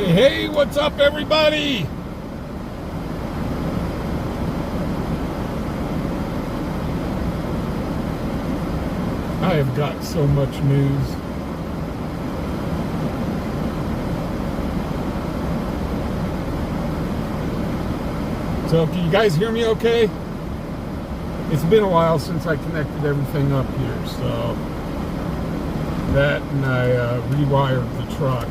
Hey, what's up, everybody? I have got so much news. So, can you guys hear me okay? It's been a while since I connected everything up here, so that and I rewired the truck.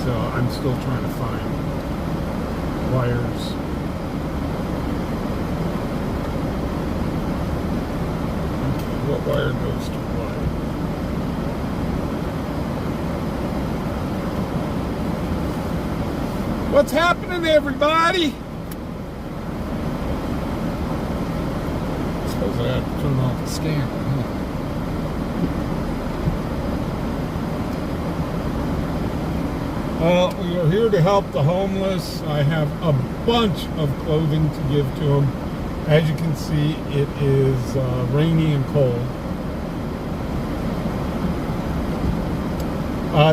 So I'm still trying to find wires. Okay, what wire goes to what? What's happening, everybody? I suppose I have to turn off the scanner, huh? Well, we are here to help the homeless. I have a bunch of clothing to give to them. As you can see, it is rainy and cold.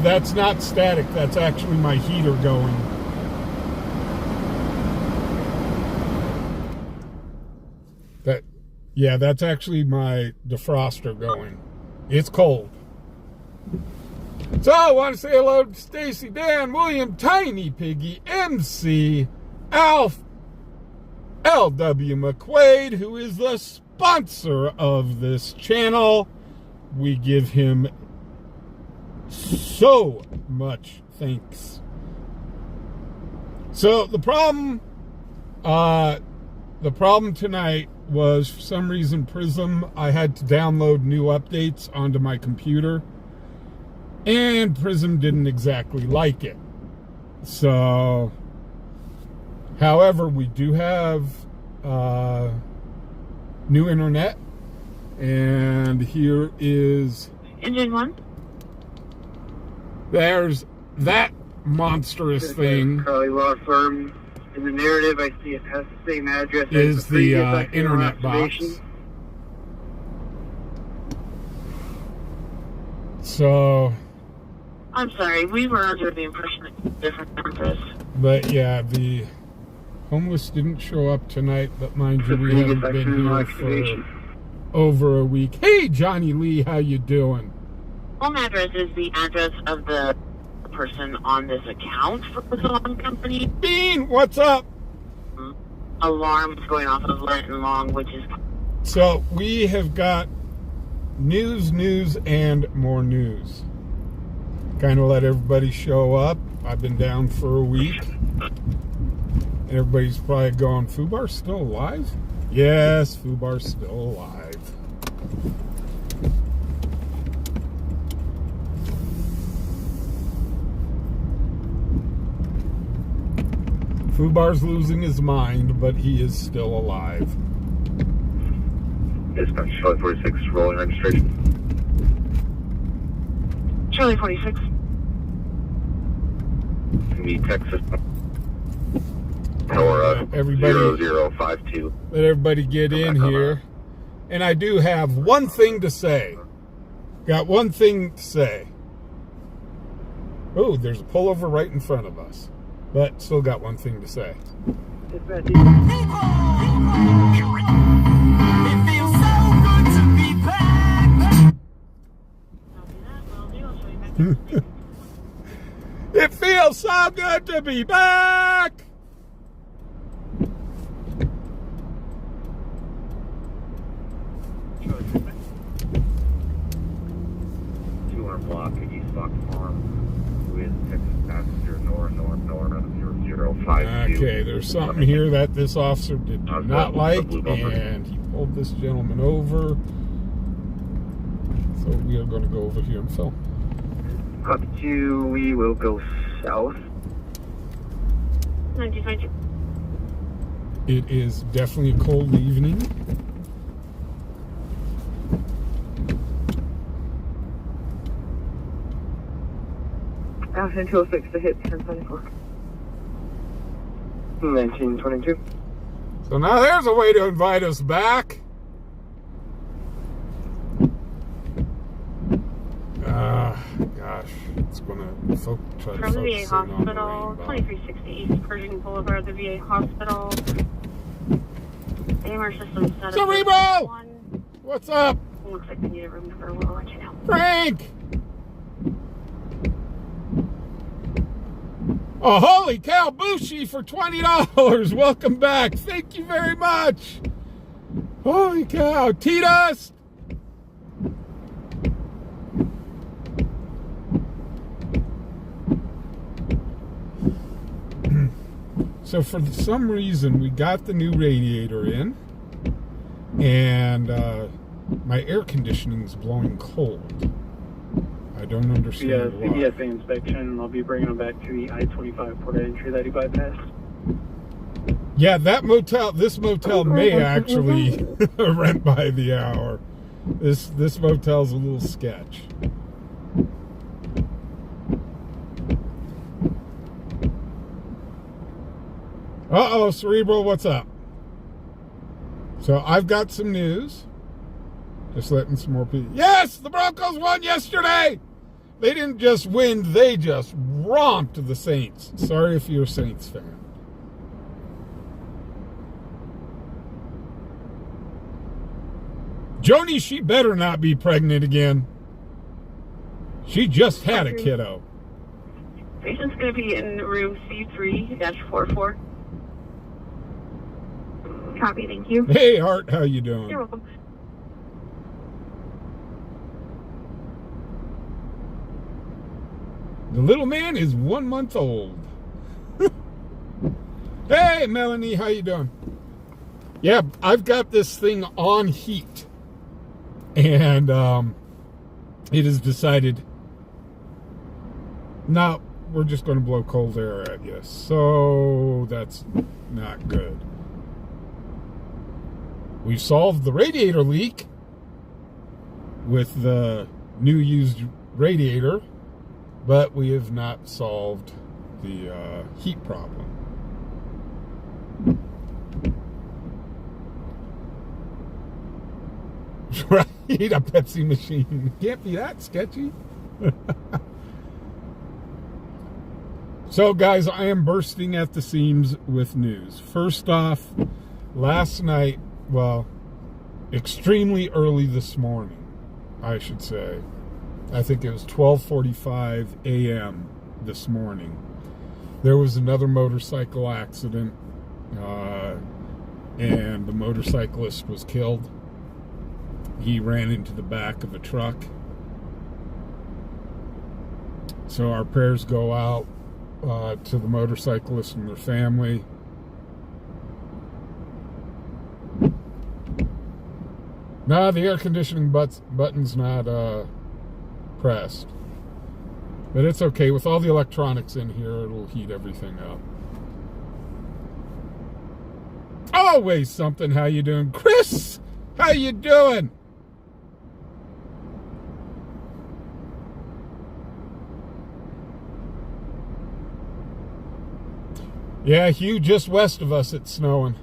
That's not static. That's actually my heater going. Yeah, that's actually my defroster going. It's cold. So I want to say hello to Stacy, Dan, William, Tiny Piggy, MC, Alf, L.W. McQuaid, who is the sponsor of this channel. We give him so much thanks. So the problem tonight was, for some reason, Prism, I had to download new updates onto my computer. And Prism didn't exactly like it. So, however, we do have new internet. And here is... Engine 1. There's that monstrous thing. Crowley Law Firm. In the narrative, I see it has the same address is as the internet box. So... I'm sorry, we were under the impression that different address. But yeah, the homeless didn't show up tonight, but mind you, we haven't been here for over a week. Hey, Johnny Lee, how you doing? Home address is the address of the person on this account for the alarm company. Bean, what's up? Alarms going off of Lenton Long, which is... So, we have got news, and more news. Kind of let everybody show up. I've been down for a week. Everybody's probably going, Fubar's still alive? Yes, Fubar's still alive. Fubar's losing his mind, but he is still alive. Dispatch Charlie 46, rolling registration. Charlie 46. The Texas Tower everybody, 0052. Let everybody get in here. And I do have one thing to say. Got one thing to say. Oh, there's a pullover right in front of us. But still got one thing to say. It feels so good to be back. It feels so good to be back. 200 block at East Fox Farm with Texas passenger Nora 0052. Okay, there's something here that this officer did not like, and he pulled this gentleman over. So we are going to go over here and film. Copy 2, we will go south. 1992. It is definitely a cold evening. Allison 206 to hit 1024. 1922. So now there's a way to invite us back. gosh, it's gonna try to From the focus VA in on the Hospital, rainbow. 2360 East Pershing Boulevard, the VA Hospital. AMR system set up. Cerebral! One. What's up, Looks like we need a room number. We'll let you know. Frank? Oh, holy cow, Bushi for $20. Welcome back. Thank you very much. Holy cow, Titus. So for some reason, we got the new radiator in, and my air conditioning is blowing cold. I don't understand why. CDSA inspection. I'll be bringing them back to the I-25 port entry that he bypassed. Yeah, this motel may actually rent by the hour. This motel's a little sketch. Uh-oh, Cerebral, what's up? So I've got some news. Just letting some more people... Yes, the Broncos won yesterday! They didn't just win, they just romped the Saints. Sorry if you're a Saints fan. Joni, she better not be pregnant again. She just had a kiddo. Patient's going to be in room C3-44. Copy, thank you. Hey, Art, how you doing? You're welcome. The little man is 1 month old. Hey, Melanie, how you doing? Yeah, I've got this thing on heat. And it has decided, no, we're just going to blow cold air at you. So that's not good. We've solved the radiator leak with the new used radiator, but we have not solved the heat problem. Right, a Pepsi machine. Can't be that sketchy. So, guys, I am bursting at the seams with news. First off, last night, well, extremely early this morning, I should say. I think it was 12:45 a.m. this morning. There was another motorcycle accident, and the motorcyclist was killed. He ran into the back of a truck. So our prayers go out to the motorcyclist and their family. No, the air conditioning button's not pressed. But it's okay. With all the electronics in here, it'll heat everything up. Always something. How you doing? Chris, how you doing? Yeah, Hugh, just west of us, it's snowing.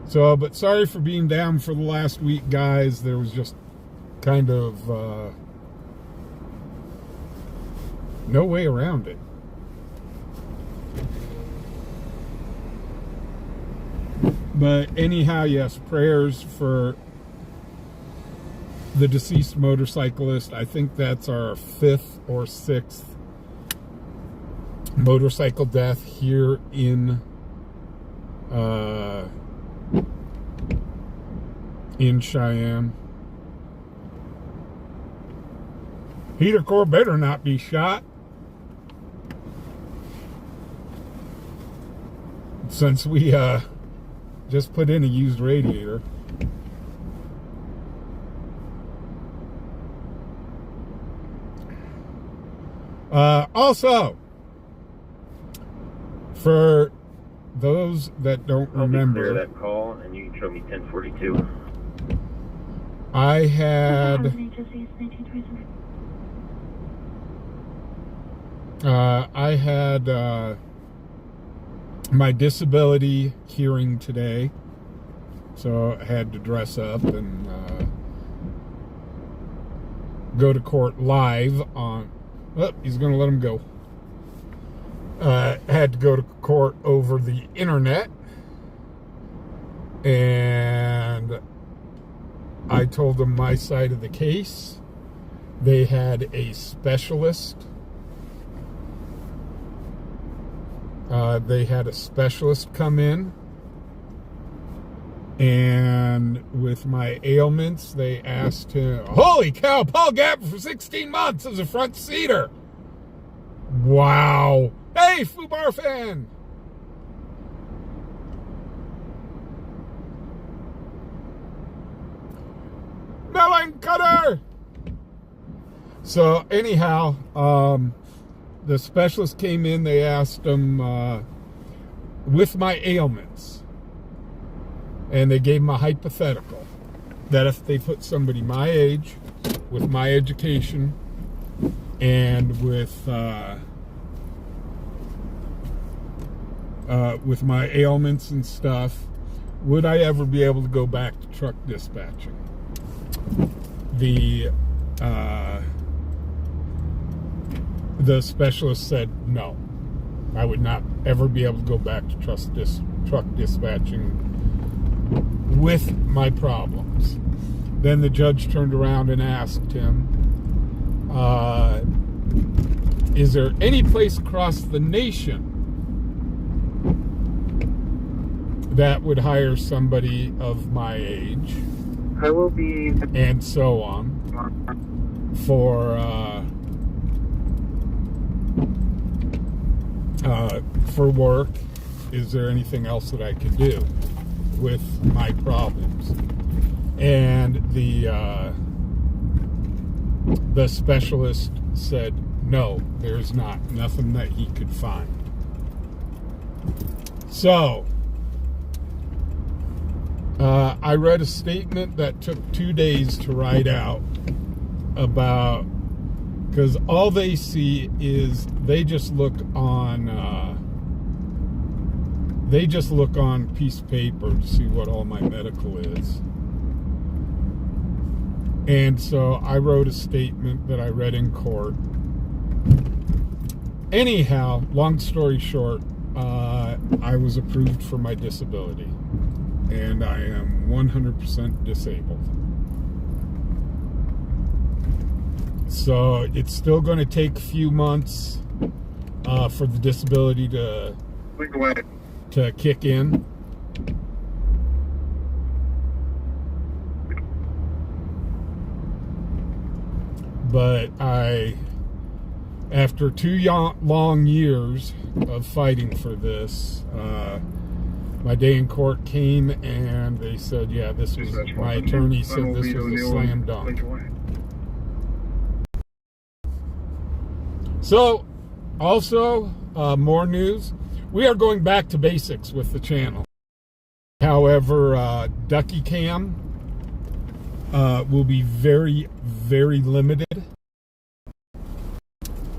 So, but sorry for being down for the last week, guys. There was just kind of no way around it. But anyhow, yes, prayers for the deceased motorcyclist. I think that's our 5th or 6th motorcycle death here in Cheyenne. Heater core better not be shot, since we just put in a used radiator. Also, for those that don't remember, I'll be clear that call, and you can show me 1042. I had my disability hearing today, so I had to dress up and go to court live on, oh, he's going to let him go. Had to go to court over the internet, and I told them my side of the case. They had a specialist. They had a specialist come in, and with my ailments, they asked him, holy cow, Paul Gapper for 16 months as a front seater. Wow. Hey, Fubar fan. Melon cutter. So anyhow, the specialist came in. They asked him with my ailments, and they gave him a hypothetical that if they put somebody my age, with my education, and with my ailments and stuff, would I ever be able to go back to truck dispatching? The specialist said no. I would not ever be able to go back to truck dispatching with my problems. Then the judge turned around and asked him, is there any place across the nation that would hire somebody of my age? I will be... And so on. For work, is there anything else that I could do with my problems? And the specialist said, no, there's nothing that he could find. So, I read a statement that took 2 days to write out about, because all they see is they just look on piece of paper to see what all my medical is. And so I wrote a statement that I read in court. Anyhow, long story short, I was approved for my disability, and I am 100% disabled. So it's still going to take a few months for the disability to kick in. But after 2 long years of fighting for this, my day in court came, and they said, yeah, this was, my attorney said this was a slam dunk. So, also, more news. We are going back to basics with the channel. However, Ducky Cam will be very, very limited.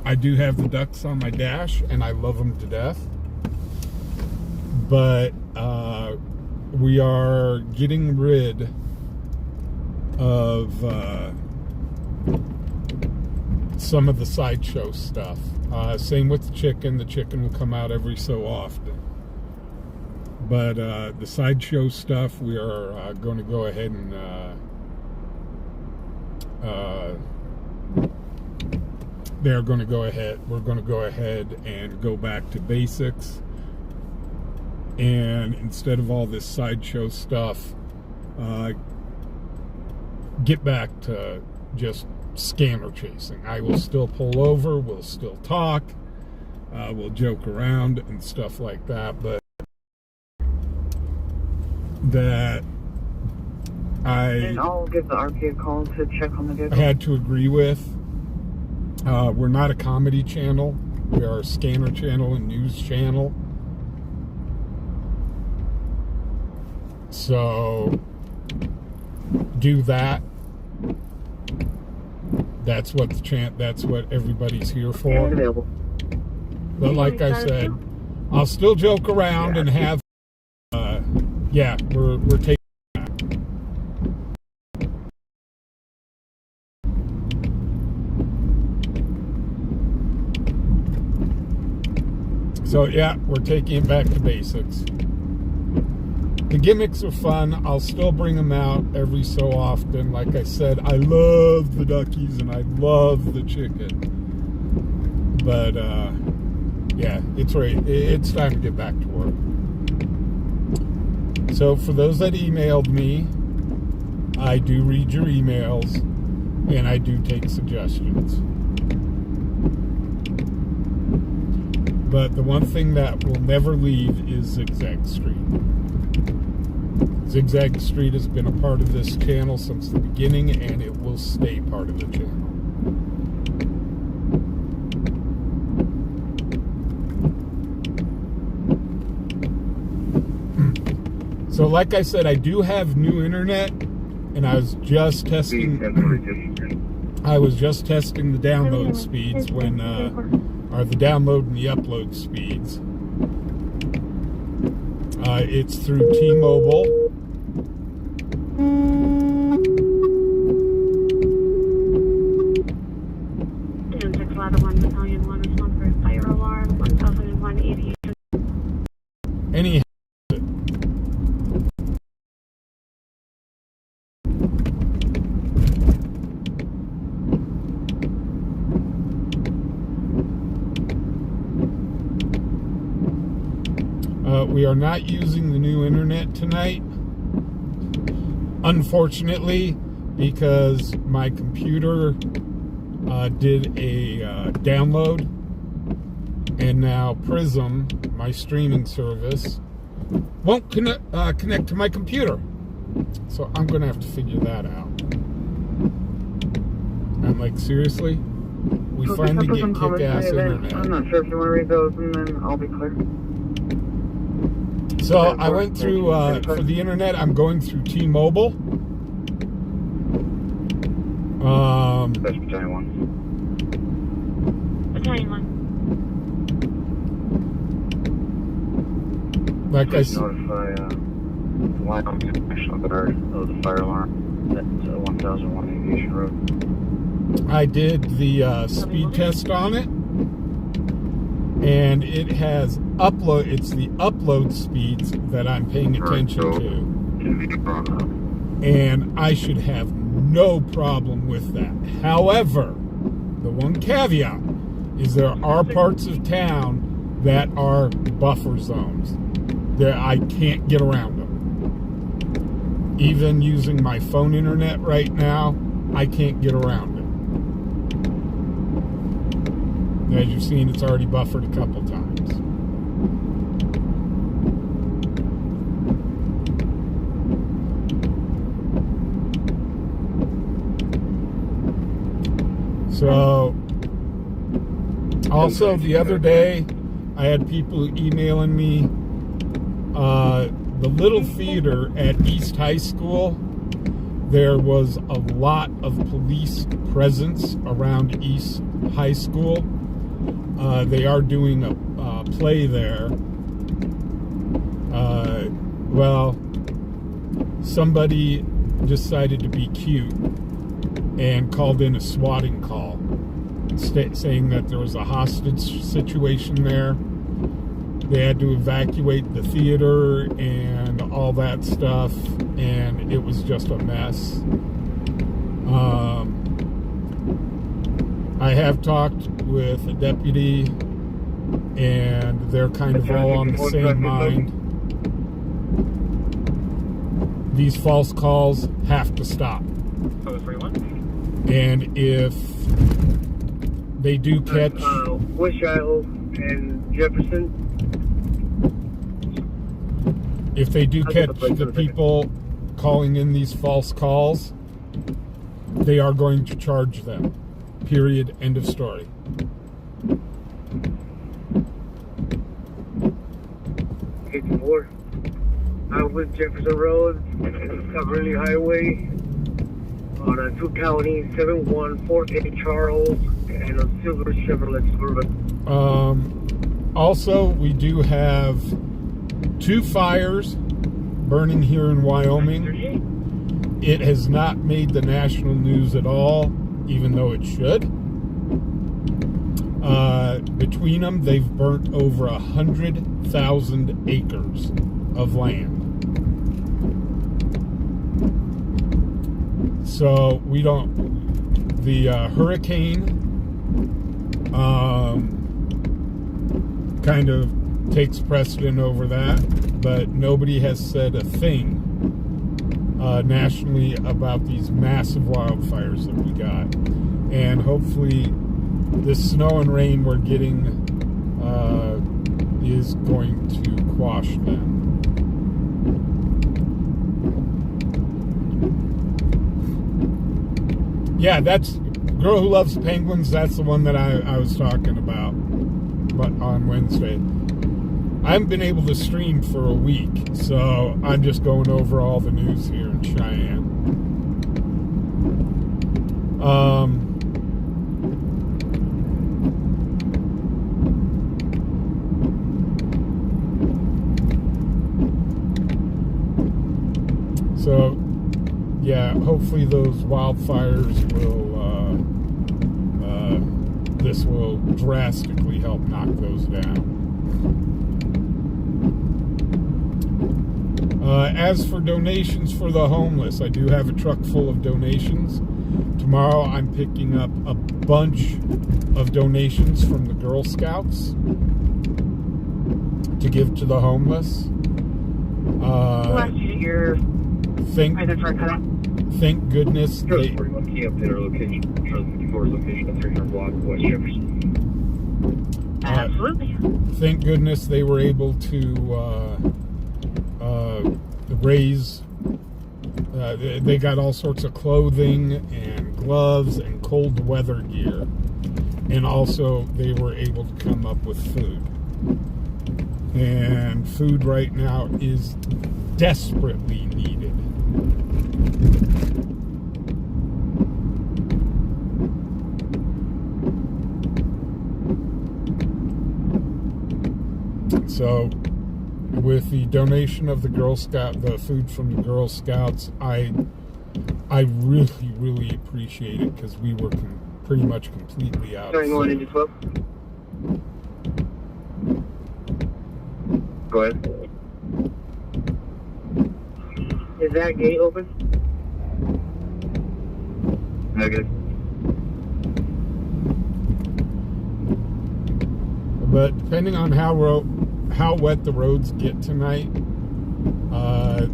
I do have the ducks on my dash, and I love them to death. But we are getting rid of some of the sideshow stuff. Same with the chicken. The chicken will come out every so often. But the sideshow stuff, we are going to go ahead and we're going to go ahead and go back to basics. And instead of all this sideshow stuff, get back to just scanner chasing. I will still pull over, we'll still talk, we'll joke around and stuff like that, but that And I'll give the RP a call to check on the I vehicle. had to agree with. We're not a comedy channel. We are a scanner channel and news channel. So do that. That's what that's what everybody's here And for. available. But like I said, I'll still joke around and have yeah, we're taking So yeah, we're taking it back to basics. The gimmicks are fun. I'll still bring them out every so often. Like I said, I love the duckies and I love the chicken. But yeah, it's time to get back to work. So for those that emailed me, I do read your emails and I do take suggestions. But the one thing that will never leave is Zigzag Street. Zigzag Street has been a part of this channel since the beginning, and it will stay part of the channel. So like I said, I do have new internet, and I was just testing the download speeds when or the download and the upload speeds. It's through T-Mobile. Fire alarm, 1001 aviation. Anyhow, we are not using the new internet tonight, unfortunately, because my computer did a download, and now Prism, my streaming service, won't connect to my computer. So I'm going to have to figure that out. I'm like, seriously? We finally get kick-ass internet. I'm not sure if you want to read those, and then I'll be clear. So I went through, for the internet, I'm going through T-Mobile. That's Battalion 1. Battalion 1. Like I Please said, notify Wyoming National Guard of the fire alarm at 1001 Aviation Road. I did the speed test on it, and it has upload. It's the upload speeds that I'm paying attention to, and I should have no problem with that. However, the one caveat is there are parts of town that are buffer zones that I can't get around them. Even using my phone internet right now, I can't get around it. As you've seen, it's already buffered a couple times. So, also the other day, I had people emailing me, the little theater at East High School, there was a lot of police presence around East High School. They are doing a play there. Well, somebody decided to be cute and called in a swatting call, saying that there was a hostage situation there. They had to evacuate the theater and all that stuff, and it was just a mess. I have talked with a deputy, and they're kind of all on the same mind. These false calls have to stop. And if they do catch... Wish Isle and Jefferson. If they do catch the people calling in these false calls, they are going to charge them. Period. End of story. Four. With Jefferson Road, Coverly Highway, on 2 counties, 714A Charles, and a silver Chevrolet Suburban. Also, we do have 2 fires burning here in Wyoming. It has not made the national news at all, even though it should. Between them, they've burnt over 100,000 acres of land. So we don't. The hurricane kind of takes precedent over that, but nobody has said a thing nationally about these massive wildfires that we got. And hopefully this snow and rain we're getting is going to quash them. Yeah, that's Girl Who Loves Penguins. That's the one that I was talking about, but on Wednesday. I haven't been able to stream for a week, so I'm just going over all the news here in Cheyenne. So, yeah, hopefully those wildfires will, this will drastically help knock those down. As for donations for the homeless, I do have a truck full of donations. Tomorrow I'm picking up a bunch of donations from the Girl Scouts to give to the homeless. Thank goodness they... Key update our location. Charlie 54's location at 300 block West Jefferson. Absolutely. Thank goodness they were able to raise. They got all sorts of clothing and gloves and cold weather gear, and also they were able to come up with food. And food right now is desperately needed. So, with the donation of the Girl Scout, the food from the Girl Scouts, I really, really appreciate it, because we were pretty much completely out of Going food. into 12. Go ahead. Is that gate open? Negative. But depending on how wet the roads get tonight,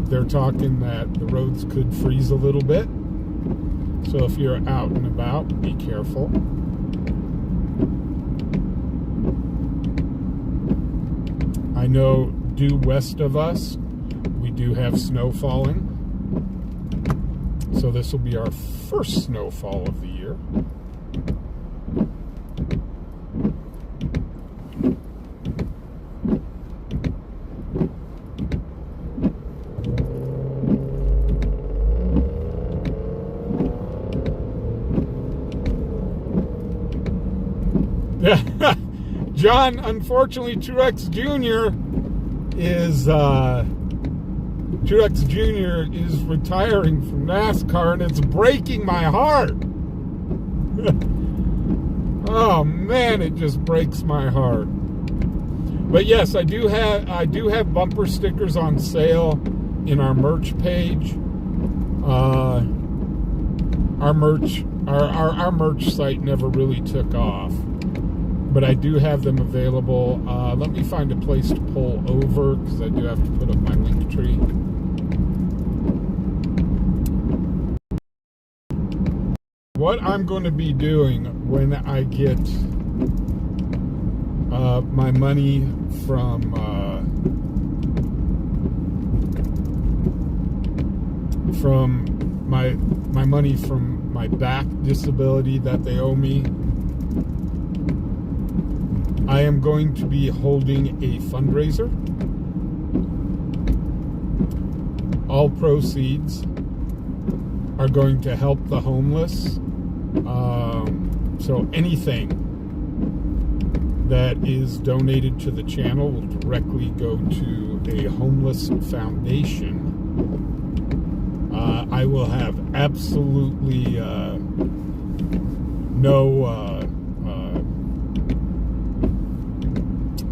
they're talking that the roads could freeze a little bit. So if you're out and about, be careful. I know due west of us, we do have snow falling. So this will be our first snowfall of the year. John, unfortunately, Truex Jr. is retiring from NASCAR, and it's breaking my heart. Oh man, it just breaks my heart. But yes, I do have bumper stickers on sale in our merch page. Our merch site never really took off, but I do have them available. Let me find a place to pull over, because I do have to put up my link tree. What I'm going to be doing when I get my money from my money from my back disability that they owe me, I am going to be holding a fundraiser. All proceeds are going to help the homeless. So anything that is donated to the channel will directly go to a homeless foundation. I will have absolutely no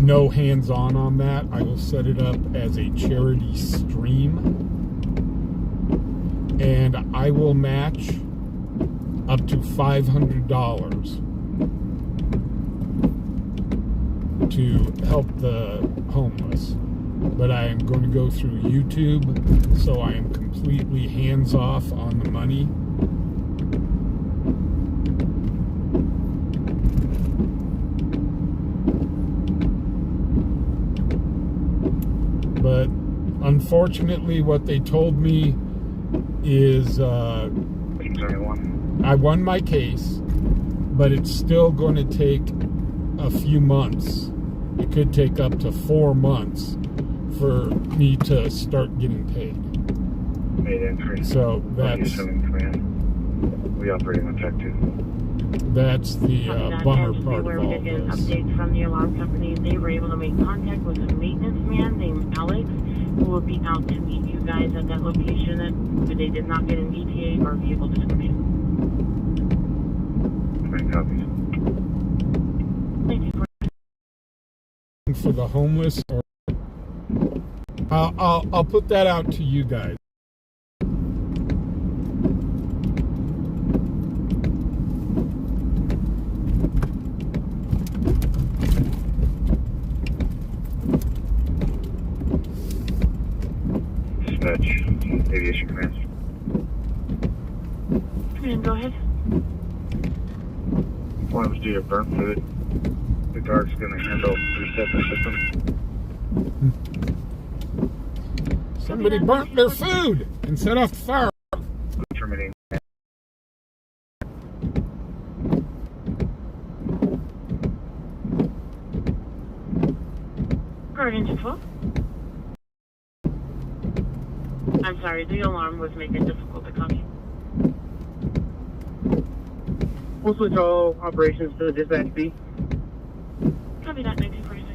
no hands-on on that. I will set it up as a charity stream, and I will match up to $500 to help the homeless. But I am going to go through YouTube, so I am completely hands-off on the money. But unfortunately, what they told me is I won my case, but it's still going to take a few months. It could take up to 4 months for me to start getting paid. So that's we operate on Tech 2. That's the bummer part of all An this. update from the alarm company. They were able to make contact with a maintenance man named Alex, who will be out to meet you guys at that location, but they did not get an ETA or vehicle description. Great copies. Thank you For the homeless, or I'll put that out to you guys. Dispatch, aviation command. And go ahead. One was due to burnt food. The guard's going to handle reset the system. Somebody burnt their food and set off the fire. Terminating. Guard engine 12. I'm sorry, the alarm was making it difficult to copy. We'll switch all operations to the dispatch B. Copy that, 1946.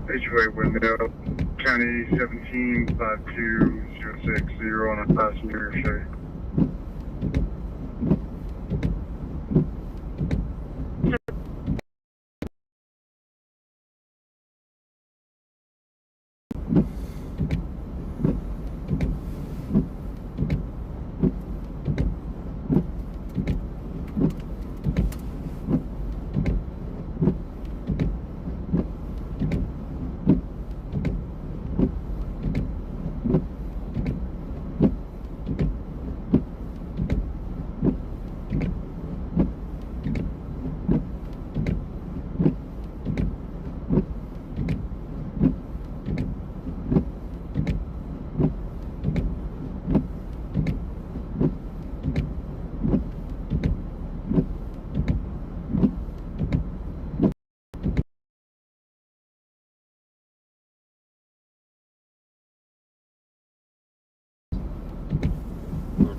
HOA window, County 1752060 on a passenger Chevy.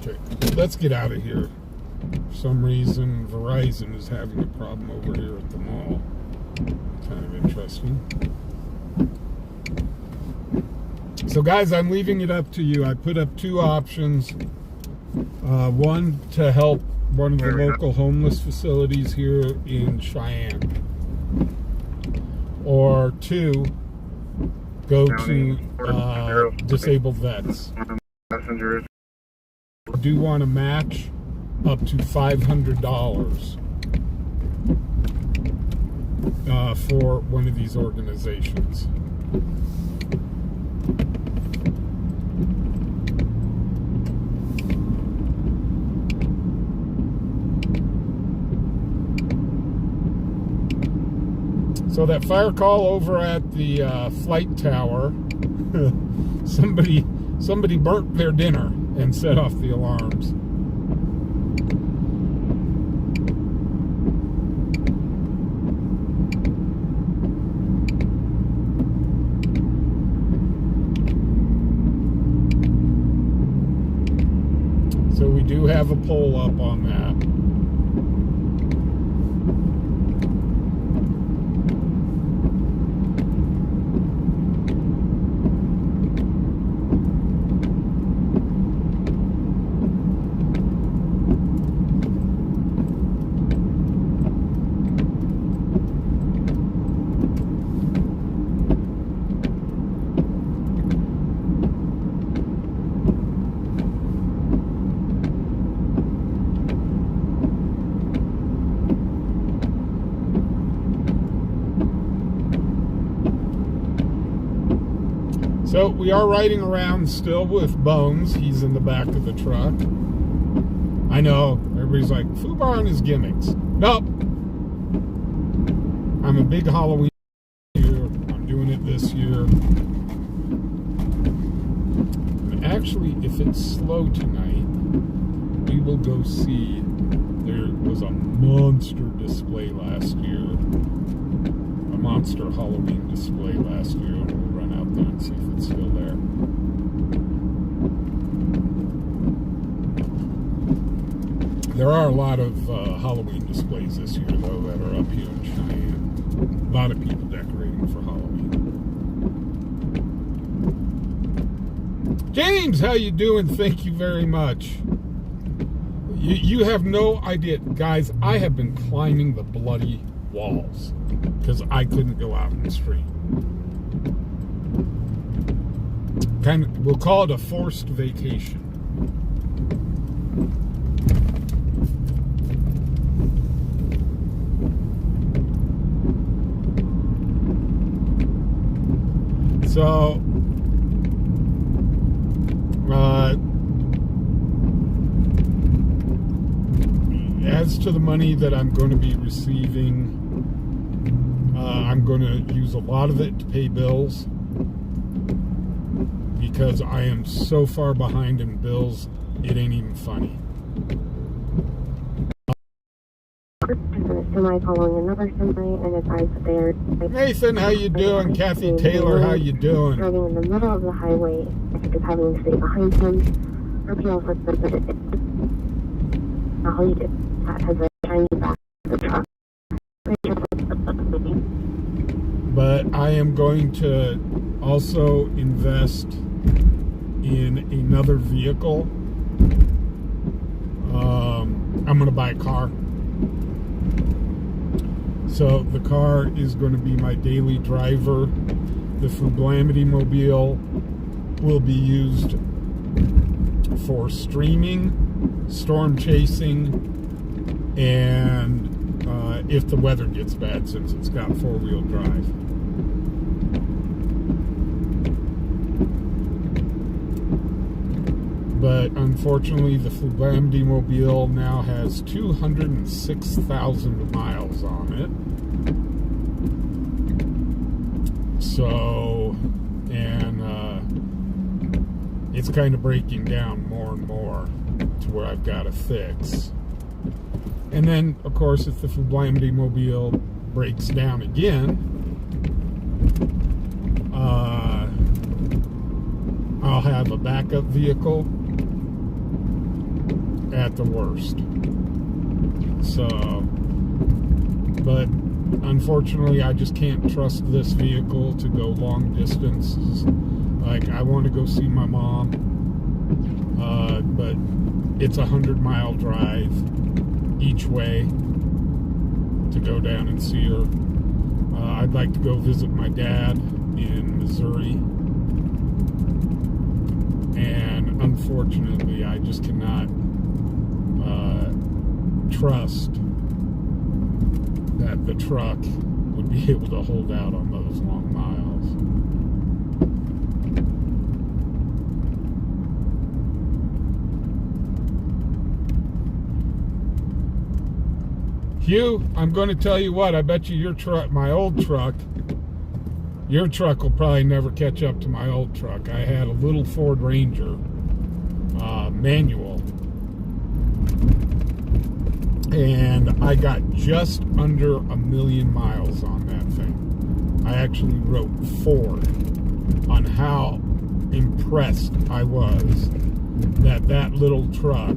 Okay, let's get out of here. For some reason, Verizon is having a problem over here at the mall. Kind of interesting. So guys, I'm leaving it up to you. I put up two options. One, to help one of the local homeless facilities here in Cheyenne. Or two, go to disabled vets. Passengers. I do want to match up to $500 for one of these organizations. So that fire call over at the flight tower, somebody burnt their dinner and set off the alarms. have a poll up on that. So we are riding around still with Bones. He's in the back of the truck. I know, everybody's like, Fubar and his gimmicks. Nope. I'm a big Halloween year. I'm doing it this year. And actually, if it's slow tonight, we will go see. There was a monster display last year. A monster Halloween display last year. We'll run out there and see if it's still there. There are a lot of Halloween displays this year, though, that are up here in Cheyenne. A lot of people decorating for Halloween. James, how you doing? Thank you very much. You have no idea. Guys, I have been climbing the bloody walls because I couldn't go out in the street. We'll call it a forced vacation. So, as to the money that I'm going to be receiving, I'm going to use a lot of it to pay bills because I am so far behind in bills, it ain't even funny. Semi following another semi, and advised that they are. Nathan, how you doing? Kathy Taylor, how you doing? Driving in the middle of the highway, is having to stay behind him. RPO for the all he did has a shiny back of the truck. But I am going to also invest in another vehicle. I'm going to buy a car. So the car is going to be my daily driver. The fubarWY will be used for streaming, storm chasing, and if the weather gets bad, since it's got four-wheel drive. But unfortunately, the fubarWY now has 206,000 miles on it. So, and it's kind of breaking down more and more to where I've got to fix. And then, of course, if the fubarWY breaks down again, I'll have a backup vehicle at the worst. So, but unfortunately, I just can't trust this vehicle to go long distances. Like, I want to go see my mom, but it's 100-mile drive each way to go down and see her. I'd like to go visit my dad in Missouri, and unfortunately, I just cannot trust that the truck would be able to hold out on those long miles. Hugh, I'm going to tell you what, I bet you your truck, my old truck, your truck will probably never catch up to my old truck. I had a little Ford Ranger, manual, and I got just under 1 million miles on that thing. I actually wrote Ford on how impressed I was that little truck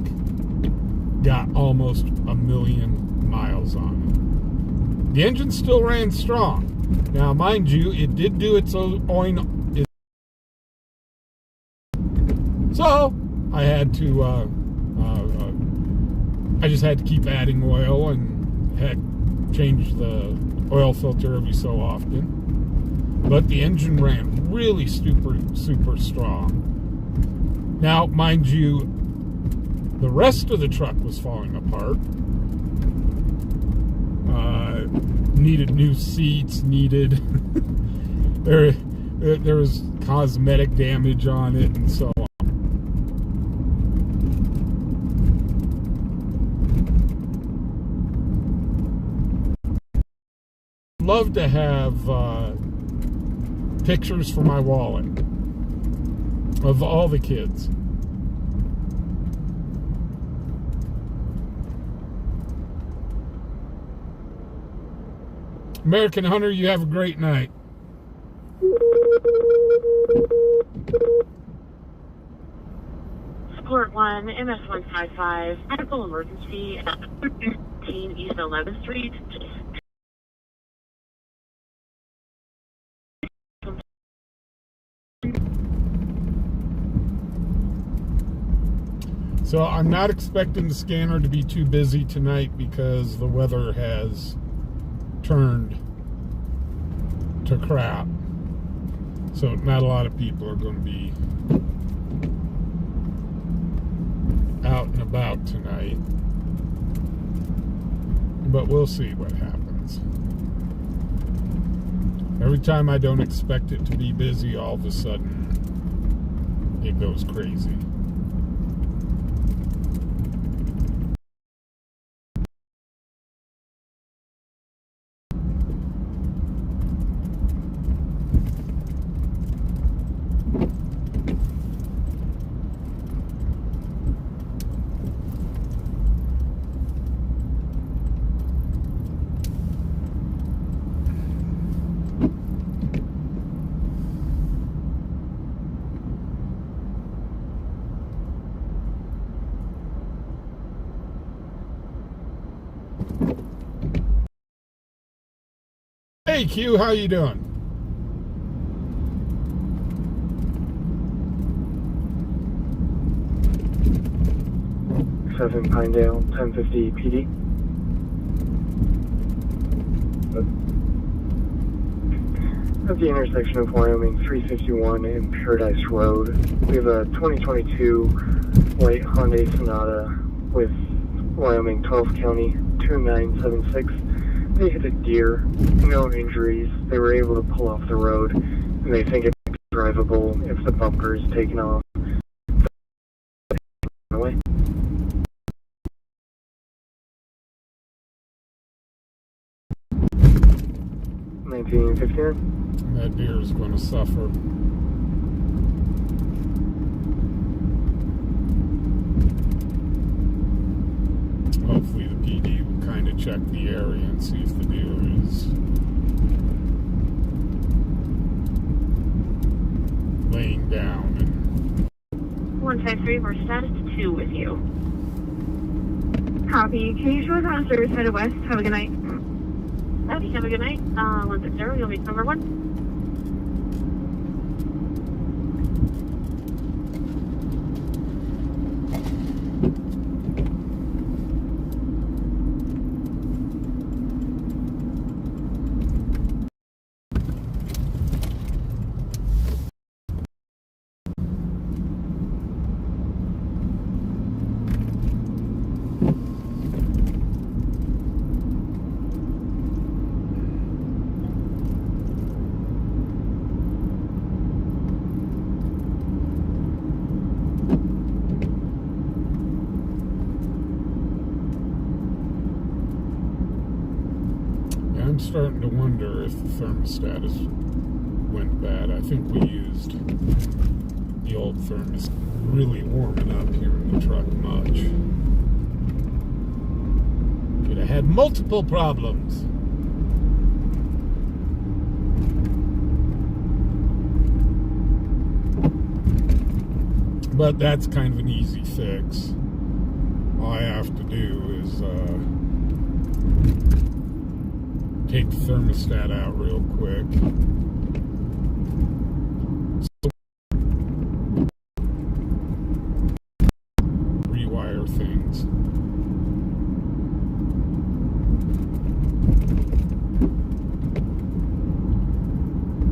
got almost 1 million miles on it. The engine still ran strong. Now, mind you, it did do its own. So I had to. I just had to keep adding oil and heck, change the oil filter every so often. But the engine ran really super strong. Now, mind you, the rest of the truck was falling apart. Needed new seats, needed there was cosmetic damage on it and so on. Love to have pictures for my wallet of all the kids. American Hunter, you have a great night. Support 1, MS-155, medical emergency at 13 East 11th Street. So I'm not expecting the scanner to be too busy tonight because the weather has turned to crap. So not a lot of people are going to be out and about tonight. But we'll see what happens. Every time I don't expect it to be busy, all of a sudden it goes crazy. Hey Q, how you doing? Seven Pinedale, 1050 PD. At the intersection of Wyoming 351 and Paradise Road, we have a 2022 white Hyundai Sonata with Wyoming 12th County 2976. They hit a deer, no injuries. They were able to pull off the road, and they think it's drivable if the bumper is taken off. Away. 1959. That deer is going to suffer. Hopefully the PD will kind of check the area and see if the deer is laying down. 153, we're status 2 with you. Copy. Can you show us on service headed west? Have a good night. Howdy, have a good night. 160, you'll be number 1. I'm starting to wonder if the thermostat went bad. I think we used the old thermostat. Really warming up here in the truck much. Could have had multiple problems. But that's kind of an easy fix. all I have to do is take the thermostat out real quick. Rewire things.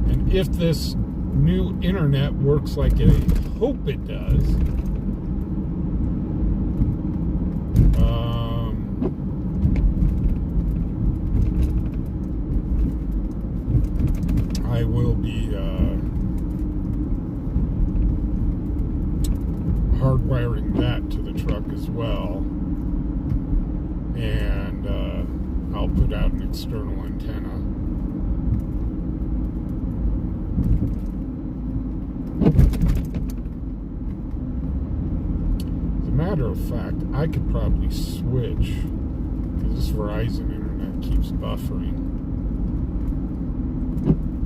And if this new internet works like I hope it does, I will be hardwiring that to the truck as well, and I'll put out an external antenna. As a matter of fact, I could probably switch, because this Verizon internet keeps buffering.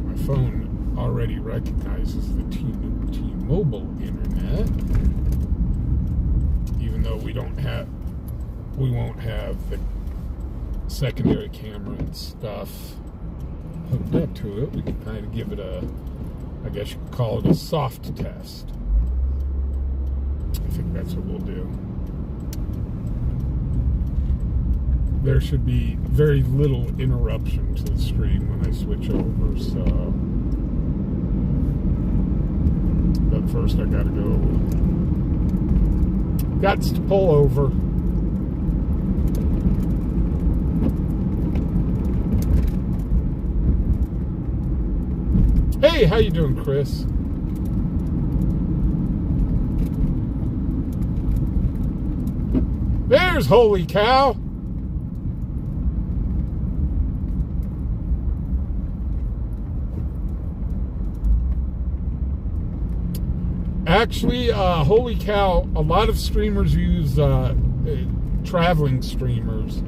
My phone already recognizes the T-Mobile internet, even though we won't have the secondary camera and stuff hooked up to it. We can kind of give it a, I guess you could call it a soft test. I think that's what we'll do. There should be very little interruption to the stream when I switch over, so. But first I gotta go. Gots to pull over. Hey, how you doing, Chris? There's Holy Cow. Actually, Holy Cow, a lot of streamers use, traveling streamers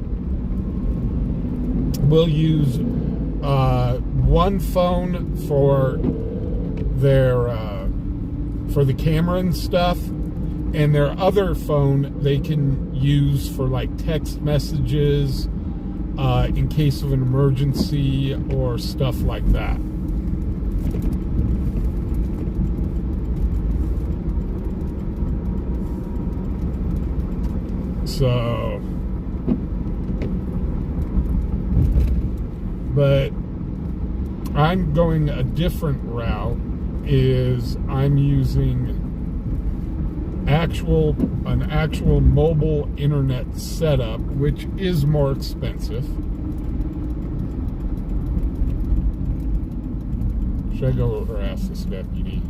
will use one phone for their for the camera and stuff, and their other phone they can use for like text messages in case of an emergency or stuff like that. So, but I'm going a different route. Is I'm using an actual mobile internet setup, which is more expensive. Should I go harass this deputy?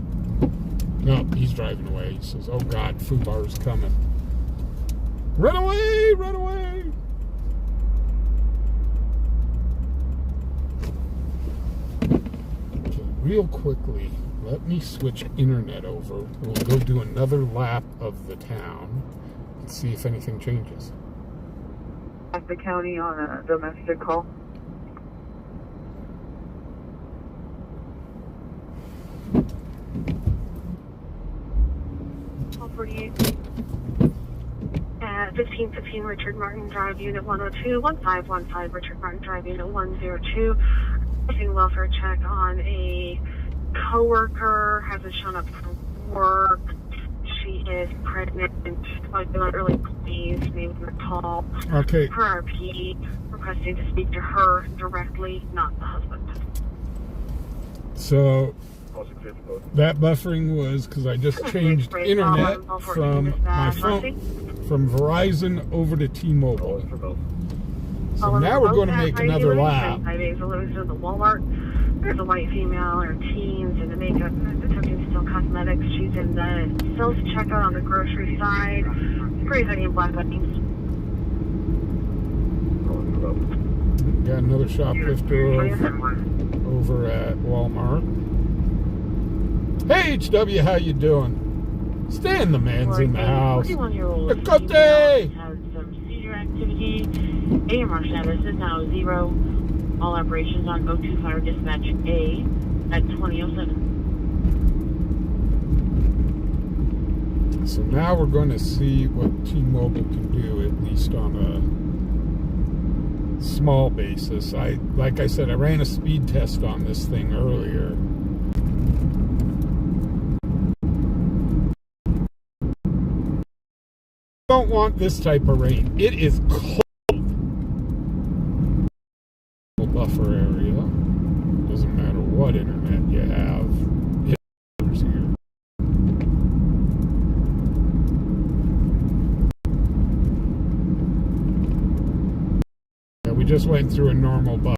No, he's driving away. He says, "Oh God, Fubar's coming. Run away! Run away!" Okay, real quickly, let me switch internet over. We'll go do another lap of the town and see if anything changes. Off the county on a domestic call. Call 48. 1515 Richard Martin Drive, Unit 102, 1515 Richard Martin Drive, Unit 102. Doing welfare check on a coworker, hasn't shown up for work. She is pregnant and might be on early please, name the call. Okay. Her RP requesting to speak to her directly, not the husband. So that buffering was because I just changed internet from my phone, from Verizon over to T-Mobile. So now we're going to make another lap. 5 days alone to the Walmart. There's a white female or teens in the makeup, attempting still cosmetics. She's in the sales checkout on the grocery side. Gray hoodie and black leggings. Got another shoplifter over at Walmart. Hey HW, how you doing? Stan the man's in the house. 41-year-old Ecote! has some seizure activity. AMR status is now 0. All operations on go to fire dispatch A at 2007. So now we're going to see what T-Mobile can do, at least on a small basis. Like I said, I ran a speed test on this thing earlier. Don't want this type of rain. It is cold. Buffer area. Doesn't matter what internet you have. It's here. Yeah, we just went through a normal buffer.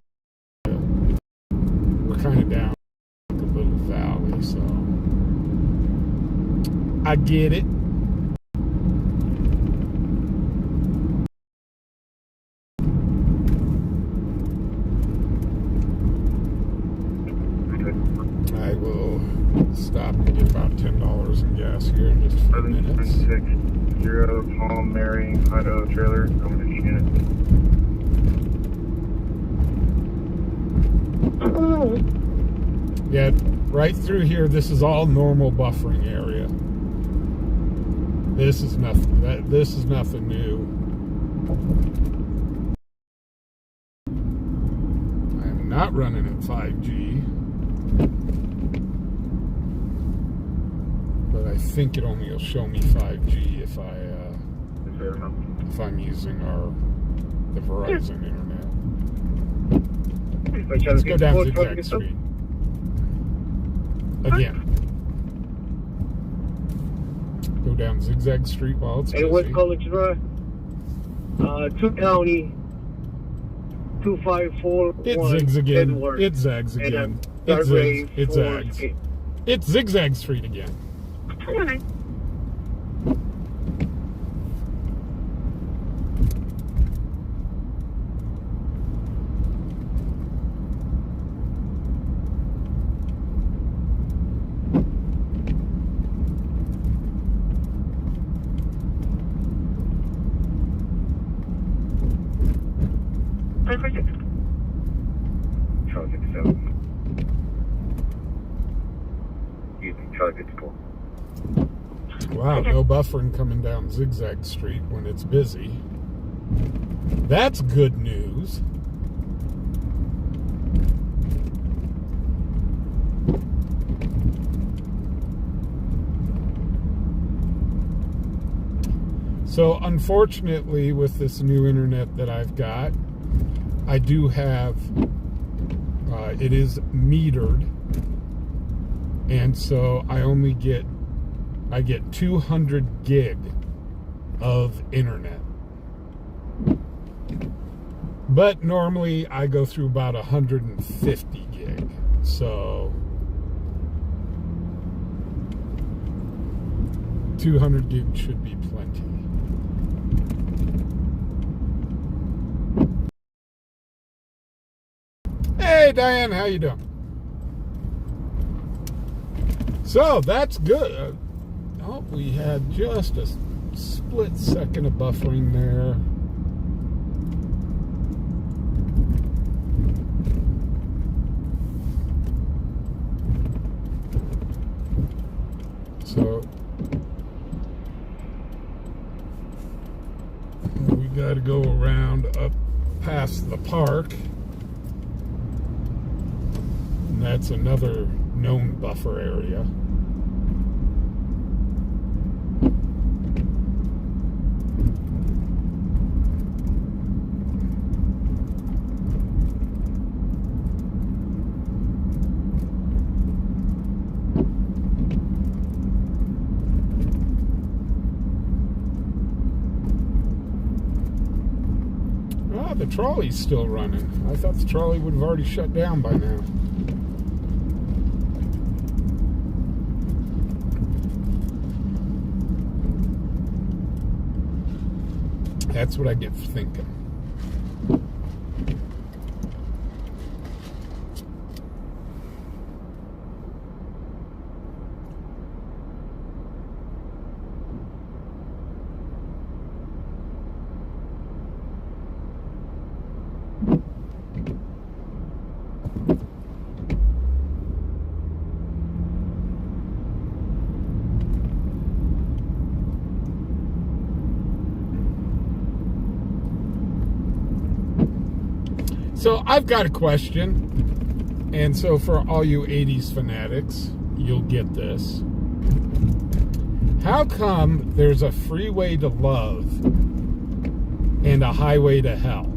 We're kind of down like a little valley, so I get it. I will stop and get about $10 in gas here in just a few minutes. 760 Palm Mary Idaho trailer. I'm going to unit. Yeah, right through here, this is all normal buffering area. This is nothing. This is nothing new. I am not running at 5G. But I think it only will show me 5G if I'm using the Verizon internet. Let's go down Zigzag Street. Again. Go down Zigzag Street while it's busy. Hey, West College Drive. 2 County. 254. It zigs again. Edward. It zags again. It zigs. It zags. It's Zigzag Street again. Okay. Perfect. Charlie 57. Charlie 54. Wow, no buffering coming down Zigzag Street when it's busy. That's good news. So unfortunately, with this new internet that I've got, I do have, it is metered, and so I get 200 gig of internet. But normally I go through about 150 gig. So 200 gig should be plenty. Hey Diane, how you doing? So that's good. Oh, we had just a split second of buffering there. So we got to go around up past the park. And that's another known buffer area. The trolley's still running. I thought the trolley would have already shut down by now. That's what I get for thinking. So I've got a question, and so for all you 80s fanatics, you'll get this. How come there's a freeway to love and a highway to hell?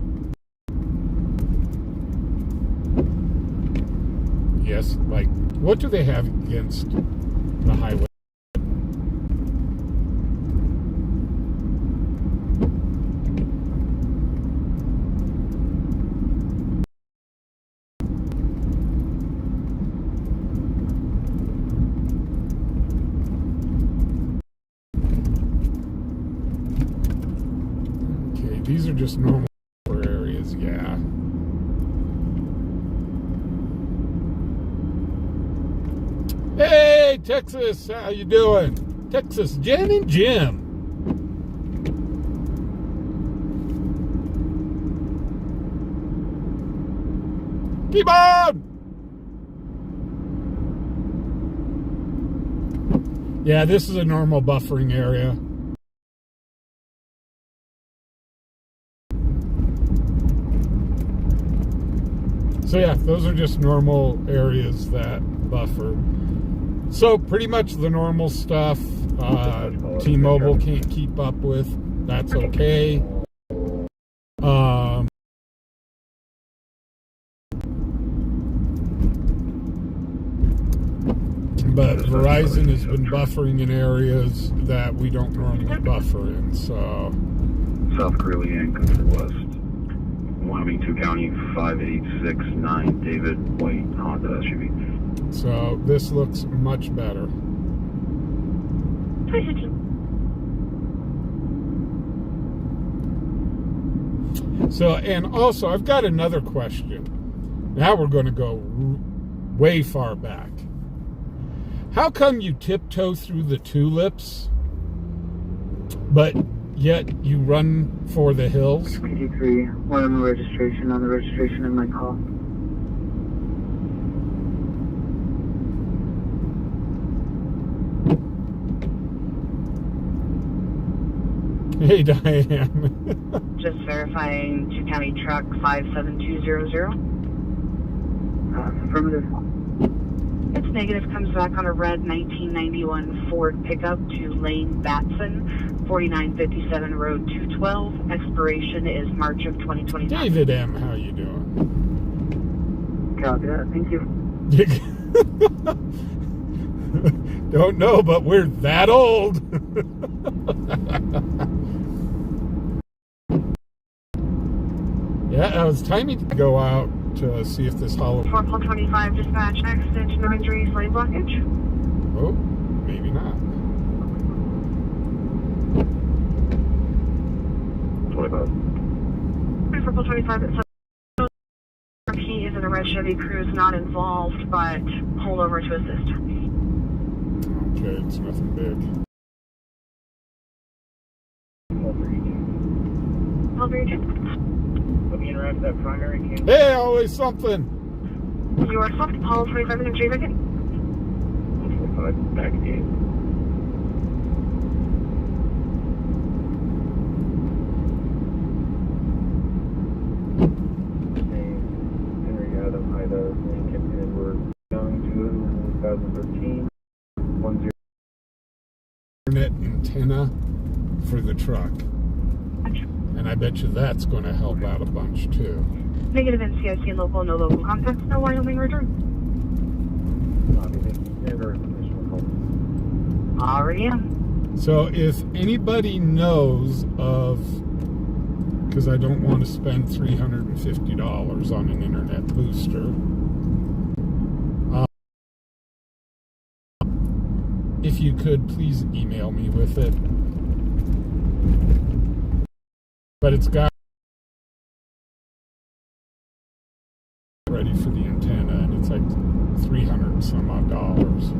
Yes, like, what do they have against the highway? Okay, these are just normal areas, yeah. Hey, Texas, how you doing? Texas, Jen and Jim. Keep on! Yeah, this is a normal buffering area. So yeah, those are just normal areas that buffer. So pretty much the normal stuff T-Mobile can't keep up with. That's okay. But Verizon has been buffering in areas that we don't normally buffer in. So South Greeley and Country West. Wyoming 2 County 5869 David White Honda SUV. So this looks much better. So, and also I've got another question. Now we're going to go way far back. How come you tiptoe through the tulips, but yet you run for the hills? PD3, Wyoming registration on the registration in my call. Hey, Diane. Just verifying 2 County Truck 57200. Affirmative. It's negative, comes back on a red 1991 Ford pickup to Lane Batson, 4957 Road 212. Expiration is March of 2025. David M., how you doing? Copy that, thank you. Don't know, but we're that old. Yeah, it was timing to go out to see if this hollow... 425 dispatch, accident, no injuries, lane blockage. Oh, maybe not. 25. 425, it says he is in a red Chevy Cruze, not involved, but pulled over to assist. Okay, it's nothing big. I'll be reaching. Let me interact with that primary cam. Hey, always something. You are swapped, Paul 25 minutes, J again. 25, back in. Henry Adam, Ida, Lincoln, Edward, Young, June, 2013, 10. Internet antenna for the truck. And I bet you that's going to help out a bunch too. Negative NCIC and local, no local contacts, no Wyoming return. Already am. So if anybody knows of, because I don't want to spend $350 on an internet booster, if you could please email me with it. But it's got ready for the antenna, and it's like $300 and some odd dollars.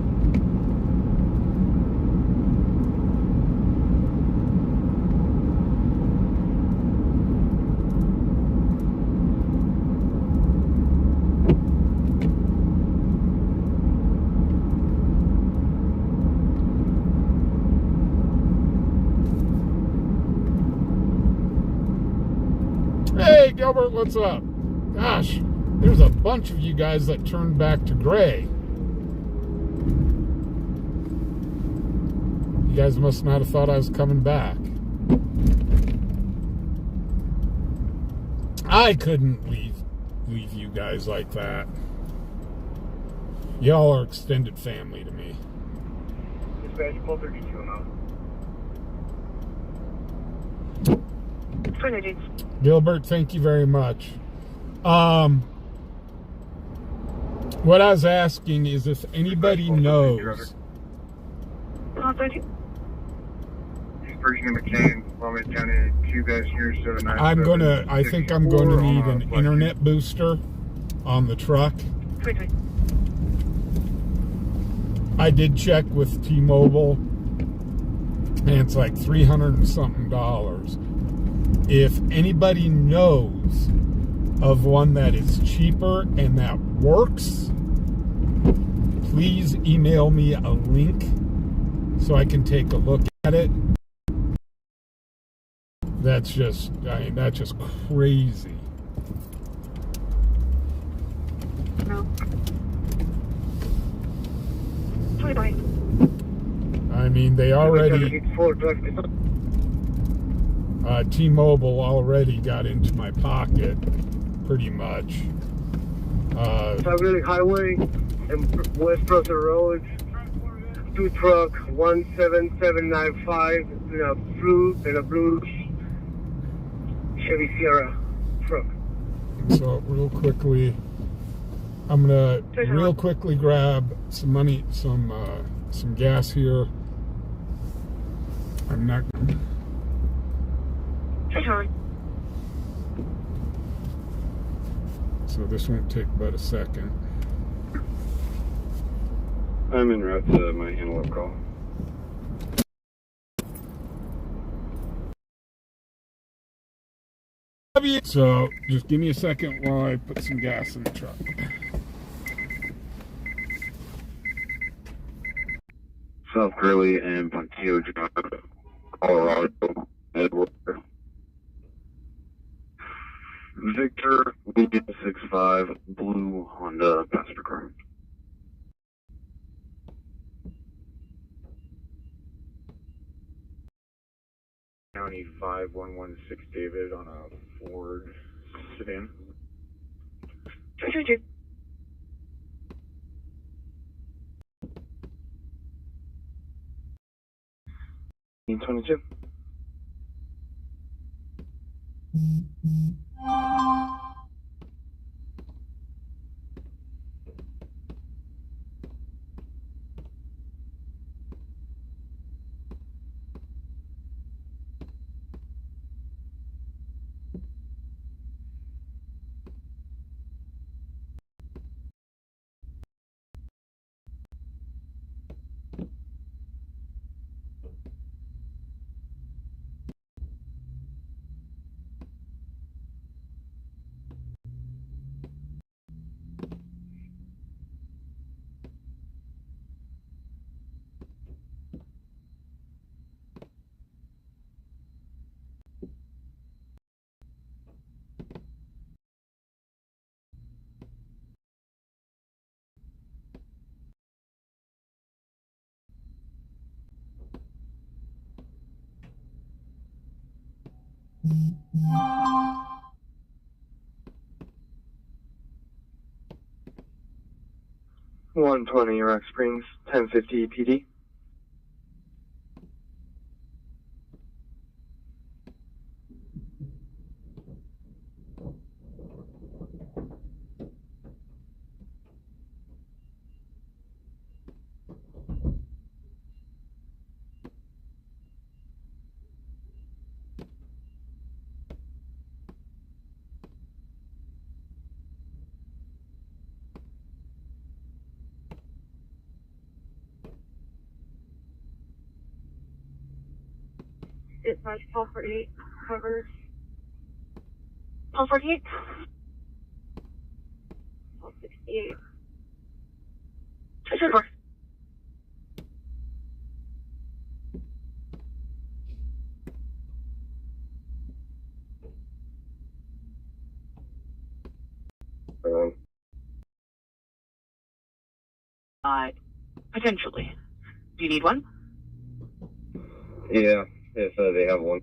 Hey, Gilbert, what's up? Gosh, there's a bunch of you guys that turned back to gray. You guys must not have thought I was coming back. I couldn't leave you guys like that. Y'all are extended family to me. Dispatch 1232 now. Gilbert, thank you very much. What I was asking is if anybody knows. Version of McCain, Palm County, 2 guys here, 797. I think I'm going to need an internet booster on the truck. I did check with T-Mobile, and it's like $300 and something. If anybody knows of one that is cheaper and that works, please email me a link so I can take a look at it. That's just crazy. I mean, they already, T-Mobile already got into my pocket, pretty much. South Highway and West Brother Road, 2 truck, 17795, in a blue Chevy Sierra truck. So real quickly, I'm gonna real quickly grab some money, some gas here. I'm not. So this won't take but a second. I'm en route to my antelope call. So just give me a second while I put some gas in the truck. South Gurley and Pontillo Drive, Colorado, Edward. Victor, William 65, blue Honda passenger car. County 5116 David on a Ford sedan. 22. Rock Springs, 1050 PD. It's my Paul 48 covers. Paul 48. Paul 68. Sure. Potentially. Do you need one? Yeah, if they have one.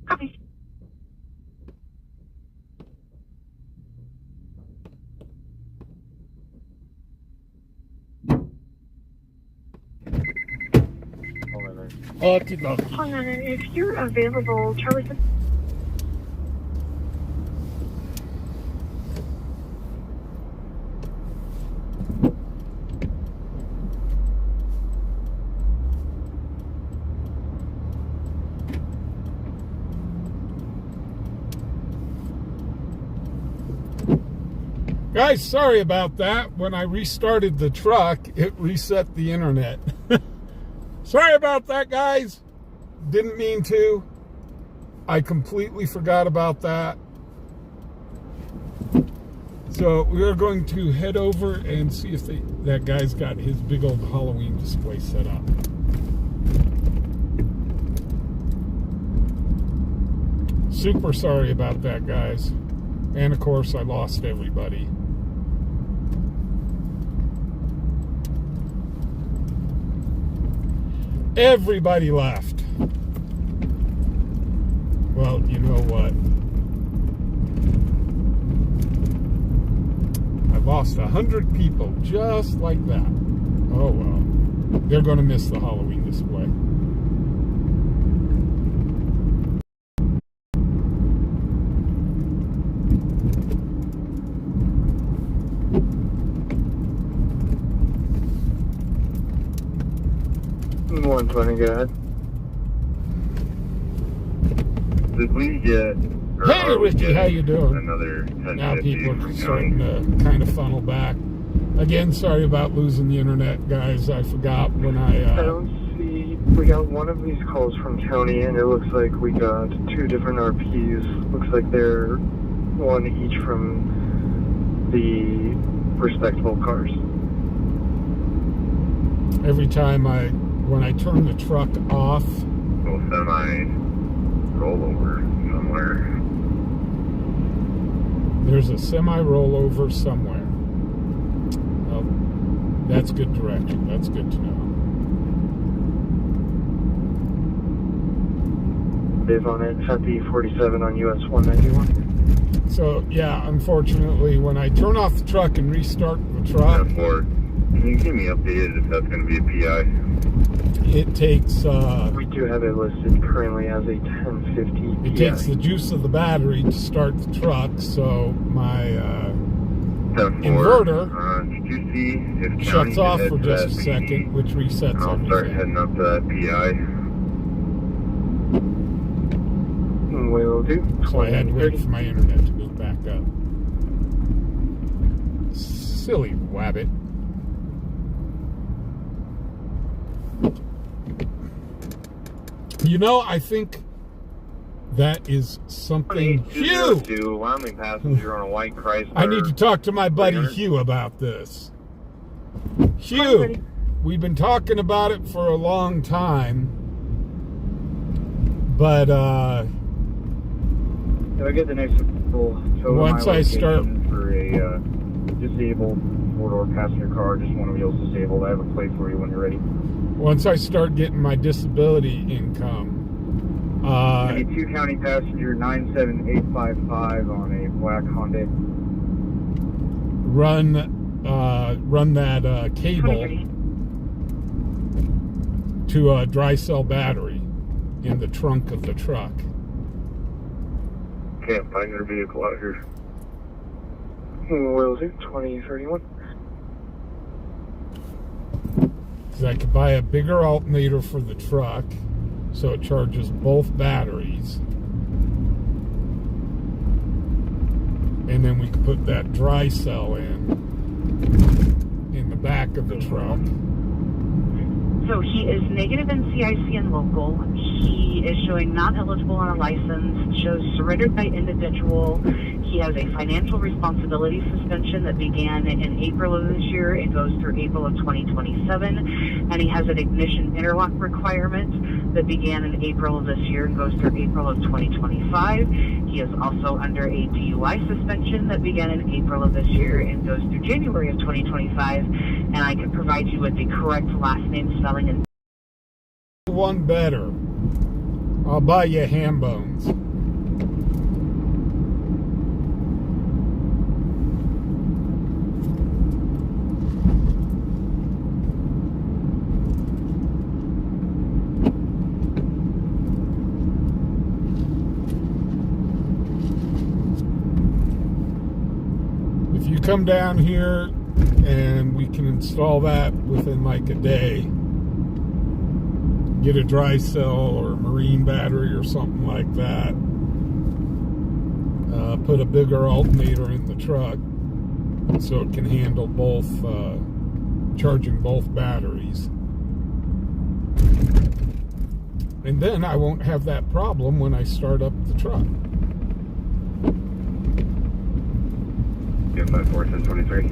Copy. Okie dokie. Hunter, if you're available, Charlie. Guys, sorry about that. When I restarted the truck, it reset the internet. Sorry about that, guys. Didn't mean to. I completely forgot about that. So we are going to head over and see if that guy's got his big old Halloween display set up. Super sorry about that, guys. And of course, I lost everybody. Everybody left. Well, you know what? I lost 100 people just like that. Oh well. They're going to miss the Halloween display. Funny, go ahead. Did we get... Hey, Ricky, how you doing? Another 10 Now people are starting to kind of funnel back. Again, sorry about losing the internet, guys. I forgot when I don't see... We got one of these calls from county, and it looks like we got 2 different RPs. Looks like they're one each from the respectable cars. Every time when I turn the truck off... Well, semi-rollover somewhere. There's a semi-rollover somewhere. Well, that's good direction. That's good to know. Dave on it, Happy 47 on US 191. So, yeah, unfortunately, when I turn off the truck and restart the truck... Can you keep me updated if that's going to be a PI? It takes... we do have it listed currently as a 1050 PI. It takes the juice of the battery to start the truck, so my inverter did you see if shuts off for just a second, which resets I'll everything. start heading up to that PI. Will do. So I had to wait for my internet to move back up. Silly wabbit. You know, I think that is something Hugh. Wyoming passenger on a white Chrysler. I need to talk to my buddy Hugh about this. Hugh, we've been talking about it for a long time, but Can I get the next once I start for a disabled 4-door passenger car, just one wheels disabled. I have a plate for you when you're ready. Once I start getting my disability income, a 2 county passenger 97855 on a black Honda. Run that cable to a dry cell battery in the trunk of the truck. Can't find their vehicle out here. Will do. 2031. Because I could buy a bigger alternator for the truck so it charges both batteries. And then we could put that dry cell in the back of the truck. So he is negative NCIC and local. He is showing not eligible on a license, shows surrendered by individual. He has a financial responsibility suspension that began in April of this year. It goes through April of 2027. And he has an ignition interlock requirement that began in April of this year and goes through April of 2025. He is also under a DUI suspension that began in April of this year and goes through January of 2025. And I can provide you with the correct last name, spelling, and one better. I'll buy you ham bones. If you come down here and we can install that within like a day, get a dry cell or a marine battery or something like that, put a bigger alternator in the truck so it can handle both, charging both batteries, and then I won't have that problem when I start up the truck. Yeah, 54-10-23.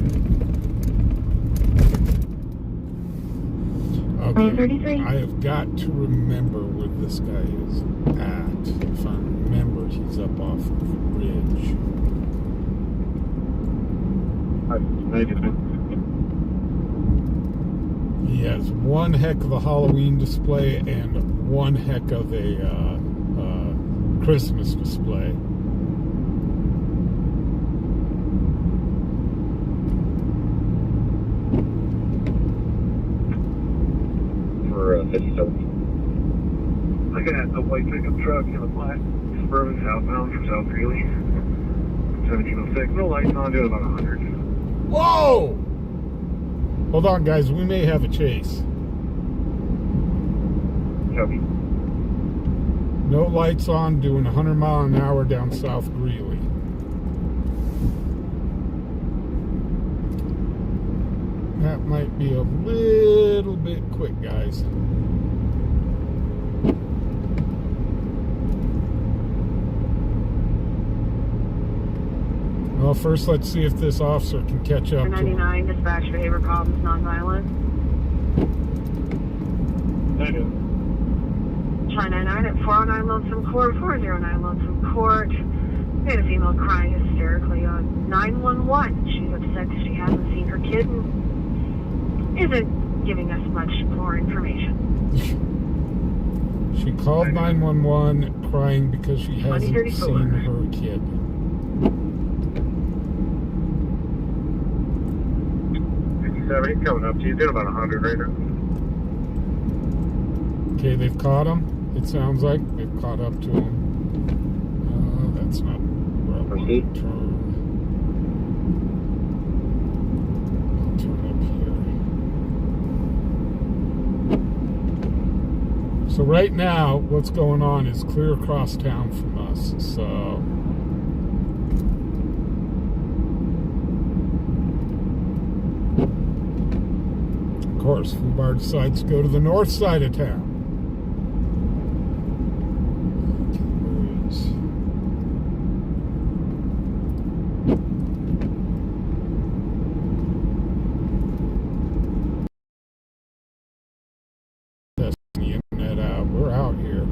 Okay, 33. I have got to remember where this guy is at. If I remember, he's up off of the ridge. He has one heck of a Halloween display and one heck of a Christmas display. For 57. I got a white pickup truck and a black Suburban southbound from South Greeley. 1706. No lights on, doing about 100. Whoa! Hold on, guys. We may have a chase. Copy. No lights on, doing 100 mile an hour down South Greeley. That might be a little bit quick, guys. Well, first let's see if this officer can catch up to him. 99, dispatch behavior problems, nonviolent. Negative. Try 99 at 409 Lonesome Court, 409 Lonesome Court. We had a female crying hysterically on 911. She's upset because she hasn't seen her kid and isn't giving us much more information. She called 911 crying because she hasn't 2034. seen her kid. 57, he's coming up to you. Doing about 100 right now. Okay, they've caught him. It sounds like they've caught up to him. That's not where I want to turn. I'll turn up here. So right now, what's going on is clear across town from us. So of course, Fubar decides to go to the north side of town. Testing the internet out. We're out here.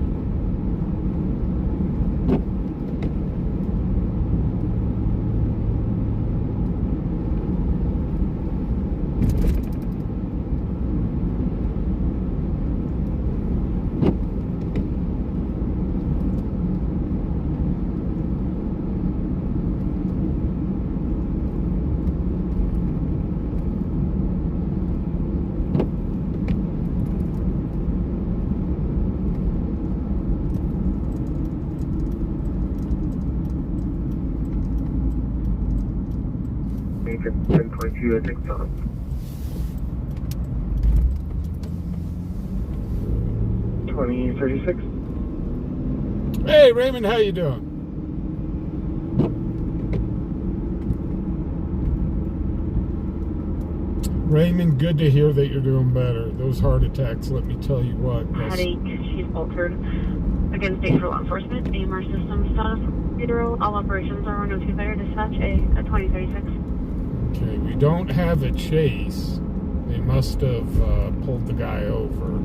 I think 1022, I think so. $20.36. Hey, Raymond, how you doing? Raymond, good to hear that you're doing better. Those heart attacks, let me tell you what. Headache, she's altered. Again, state for law enforcement. AMR system status 0. All operations are 102 there. Dispatch A at 2036. Okay, we don't have a chase. They must have pulled the guy over.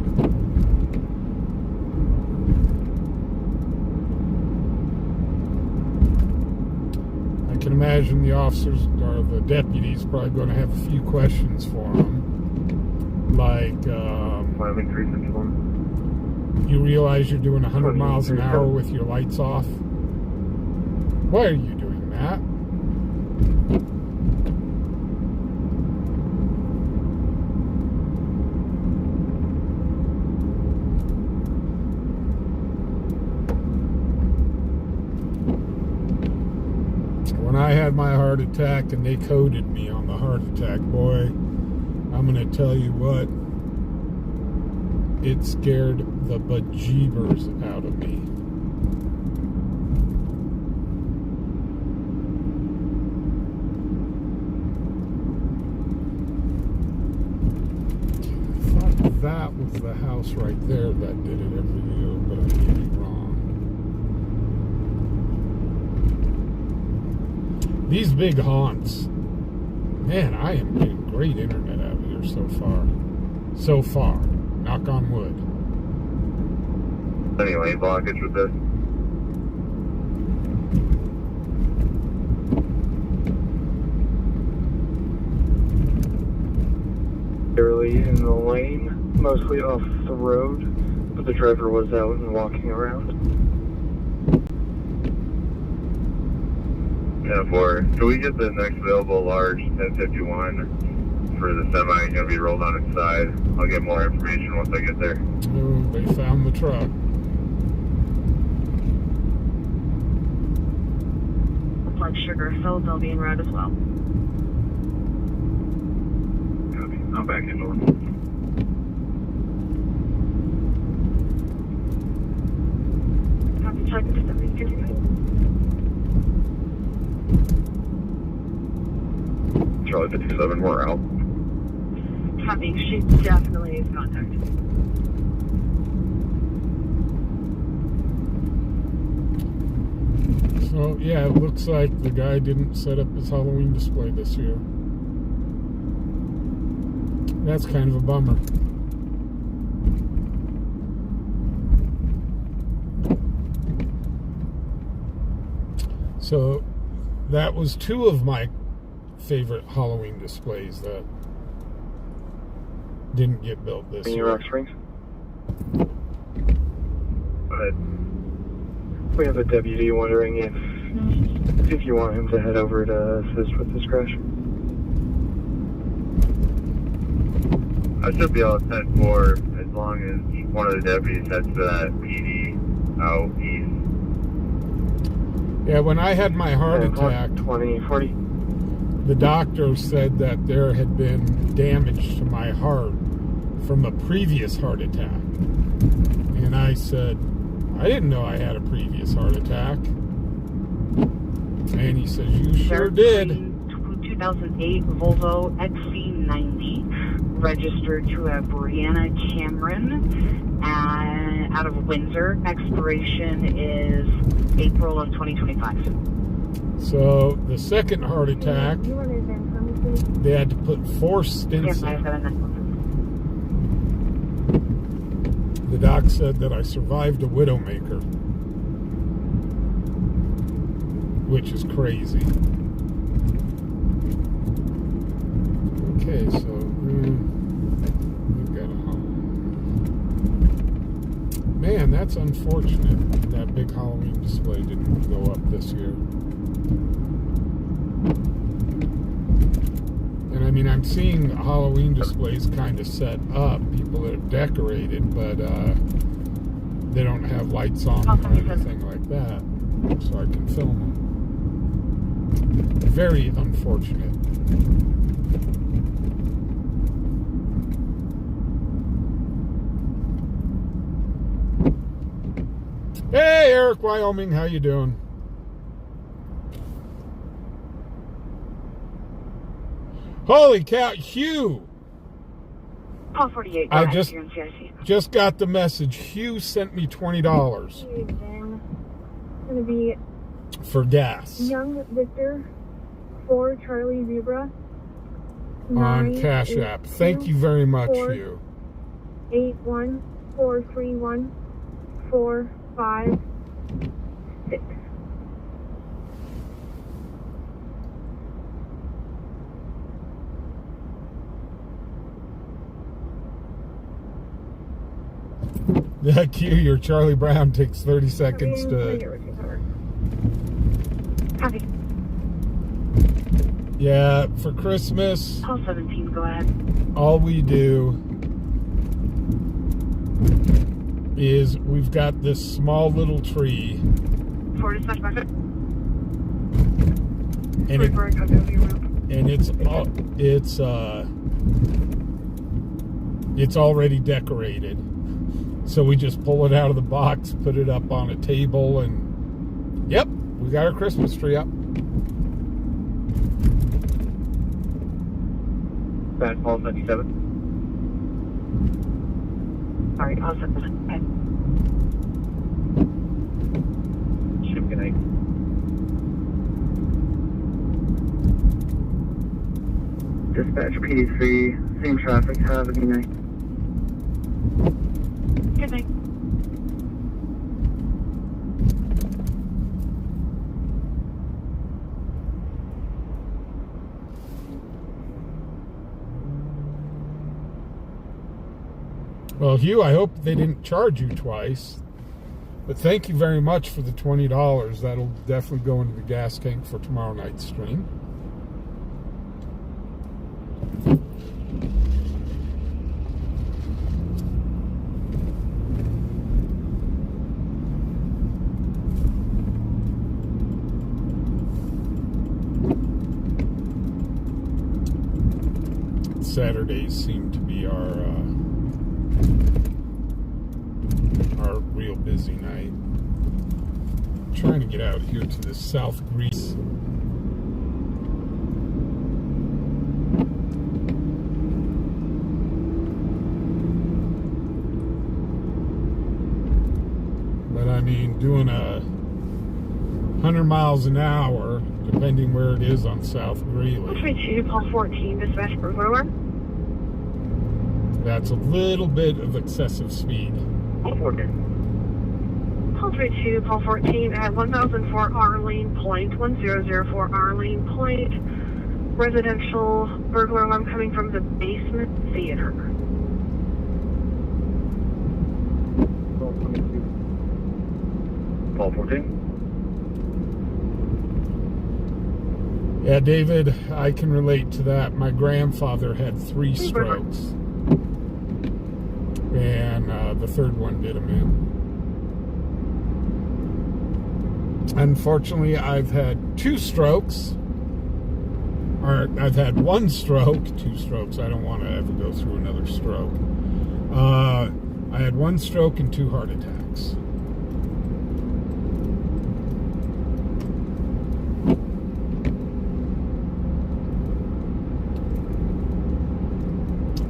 can imagine the officers or the deputies probably going to have a few questions for him. Like, Wyoming 351. you realize you're doing 100 miles an hour with your lights off? Why are you doing that? When I had my heart attack and they coded me on the heart attack, boy, I'm going to tell you what, it scared the bejeebers out of me. I thought that was the house right there that did it every year, but I may be wrong. These big haunts, man, I am getting great internet out here so far. So far, knock on wood. Any lane blockage with this? Barely in the lane, mostly off the road, but the driver was out and walking around. 10-4. Can we get the next available large 1051 for the semi going to be rolled on its side? I'll get more information once I get there. Oh, they found the truck. Blood sugar, so they'll be en route as well. Copy. I'm back in north. Copy, check, continue. Charlie 57, we're out. Copy, she definitely needs contact. So, yeah, it looks like the guy didn't set up his Halloween display this year. That's kind of a bummer. So, that was two of my favorite Halloween displays that didn't get built this year. Rock Springs? Go ahead. We have a deputy wondering if you want him to head over to assist with this crash. I should be able to 10-4 as long as one of the deputies heads to that PD out east. Yeah, when I had my heart attack, 2040. the doctor said that there had been damage to my heart from a previous heart attack. And I said, I didn't know I had a previous heart attack. And he says, you sure did. 2008 Volvo XC90 registered to a Brianna Cameron out of Windsor. Expiration is April of 2025. So the second heart attack, they had to put 4 stents Yes, in. I've got a next one. The doc said that I survived a widowmaker, which is crazy. Okay, so we've got a home. Man, that's unfortunate. That big Halloween display didn't go up this year. And I mean, I'm seeing Halloween displays kind of set up, people that have decorated, but they don't have lights on or anything like that, so I can film them. Very unfortunate. Hey, Eric, Wyoming, how you doing? Holy cow, Hugh! Call 48. I go just- ahead, you're in CIC. Just got the message. Hugh sent me $20 It's gonna be for gas Young Victor 4 Charlie Zebra on Cash App. Thank you very much, 4 Hugh. 8143145 6. That cue, your Charlie Brown takes 30 seconds to... Copy. Yeah, for Christmas, Call 17, go ahead. all we do is we've got this small little tree, 4 dispatch back. and it's already decorated. So we just pull it out of the box, put it up on a table, and yep, we got our Christmas tree up. Bad call 77. Sorry, call 17. Ship, good night. Dispatch PD3, same traffic, have a good night. Good night. Well, Hugh, I hope they didn't charge you twice. But thank you very much for the $20. That'll definitely go into the gas tank for tomorrow night's stream. Saturdays seem to be our real busy night. I'm trying to get out here to the South Greece. But I mean, doing 100 miles an hour, depending where it is on South Greeley. 32, call 14, dispatch burglar alarm. That's a little bit of excessive speed. Call 14. Call 32, call 14 at 1004 Arlene Point, 1004 Arlene Point. Residential burglar alarm coming from the basement theater. Call 22. Call 14. Yeah, David, I can relate to that. My grandfather had 3 strokes. And the third one did him in. Unfortunately, I've had 2 strokes. Or I've had 1 stroke. 2 strokes. I don't want to ever go through another stroke. I had 1 stroke and 2 heart attacks.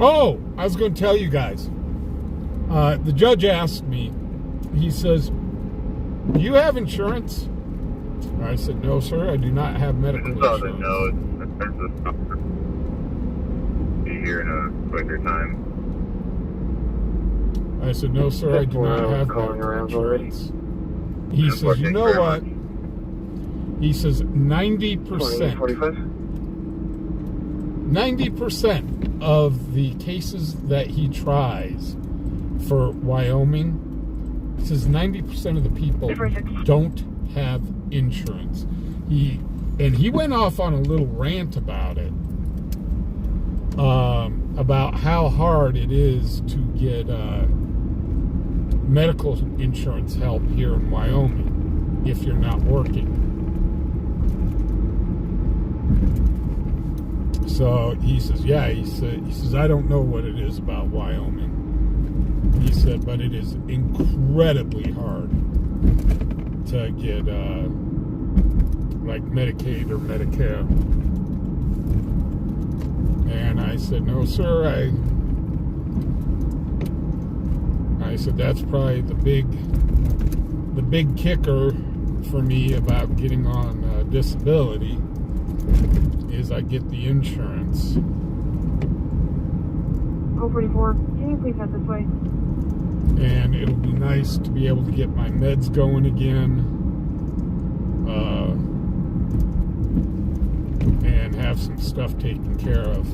Oh, I was going to tell you guys. The judge asked me, he says, do you have insurance? I said, no, sir, I do not have medical insurance. No, be here in a quicker time. I said, no, sir, I do not have medical insurance. He says, you know what? He says 90% of the cases that he tries for Wyoming, he says 90% of the people don't have insurance. He went off on a little rant about it, about how hard it is to get medical insurance help here in Wyoming if you're not working. So he says, yeah, he says, I don't know what it is about Wyoming. He said, but it is incredibly hard to get like Medicaid or Medicare. And I said, no, sir, I said, that's probably the big kicker for me about getting on disability is I get the insurance. 044, can you please head this way? And it'll be nice to be able to get my meds going again, and have some stuff taken care of.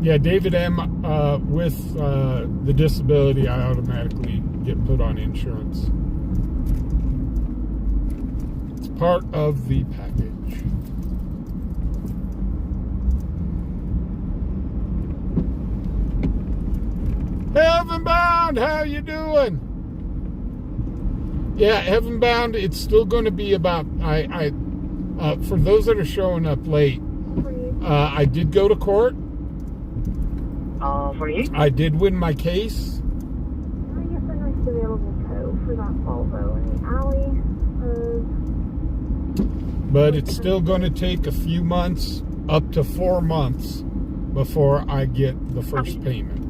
Yeah, David M. With the disability, I automatically get put on insurance. It's part of the package. Heaven Bound, how you doing? Yeah, Heaven Bound, it's still going to be about, for those that are showing up late, I did go to court. 48? I did win my case. I guess the next available tow for that Volvo in the alley. But it's still going to take a few months, up to 4 months, before I get the first payment.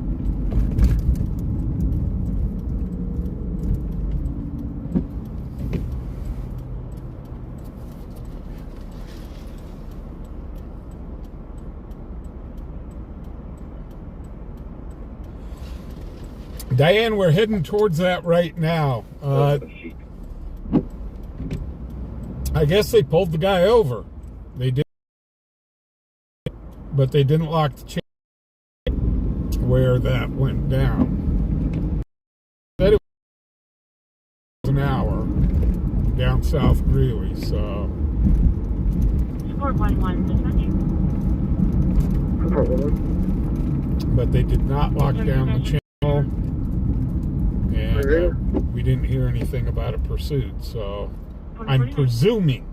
Diane, we're heading towards that right now. I guess they pulled the guy over. They did, but they didn't lock the chain where that went down. Said it was an hour down South Greeley, so. Support 1-1, dispatch. Support 1-1. But they did not lock down the channel. And we didn't hear anything about a pursuit, so I'm presuming.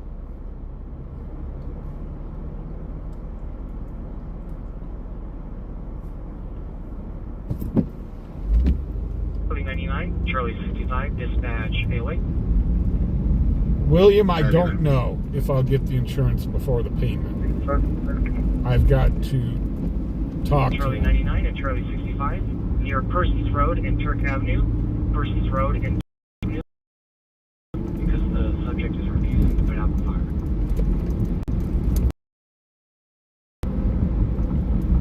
Charlie 65, dispatch AOA. William, I don't know if I'll get the insurance before the payment. I've got to talk Charlie to him. 99 and Charlie 65, near Percy's Road and Turk Avenue. Percy's Road and Turk Avenue, because the subject is refusing to put out the fire.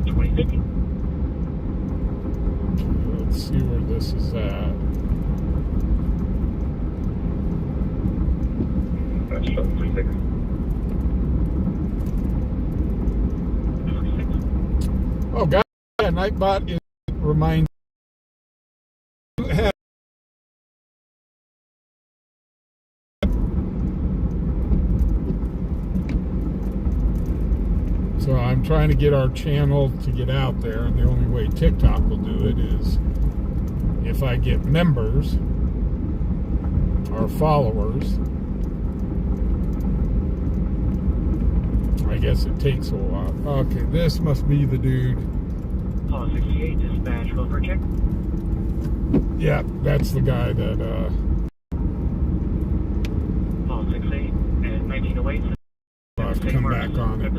2050. Let's see where this is at. That's 36. 46. Oh, God, Nightbot is reminds you have. So I'm trying to get our channel to get out there, and the only way TikTok will do it is if I get members or followers. I guess it takes a while. Okay, this must be the dude. Paul 68, dispatch, welfare check. Yeah, that's the guy that, Paul 68 and 1908. I'll have to come back on it.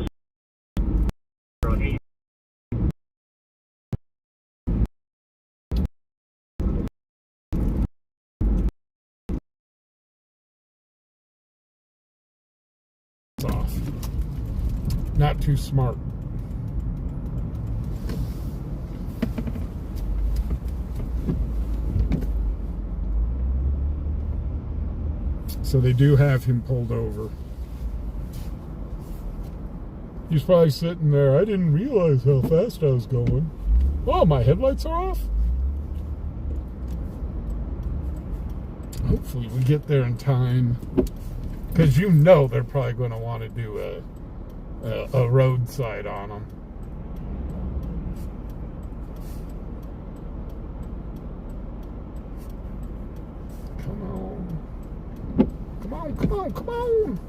It's off. Not too smart. So they do have him pulled over. He's probably sitting there. I didn't realize how fast I was going. Oh, my headlights are off? Hopefully we get there in time. Because you know they're probably going to want to do a roadside on them. Come on. Come on, come on, come on.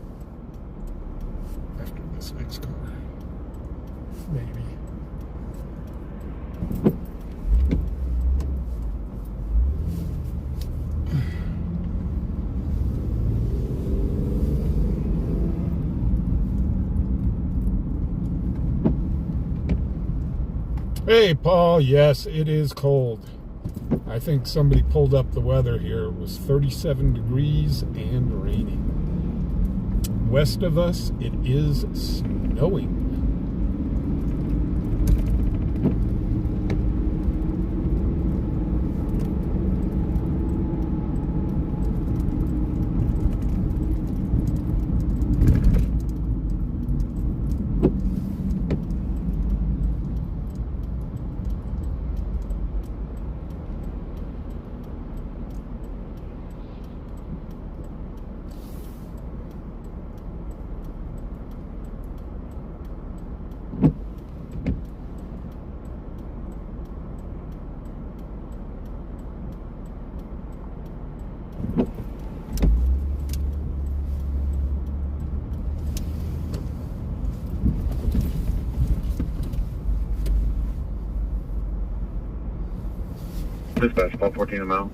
After this next car. Maybe. Hey, Paul. Yes, it is cold. I think somebody pulled up the weather here. It was 37 degrees and raining. West of us, it is snowing. Dispatch, 1214 a mile.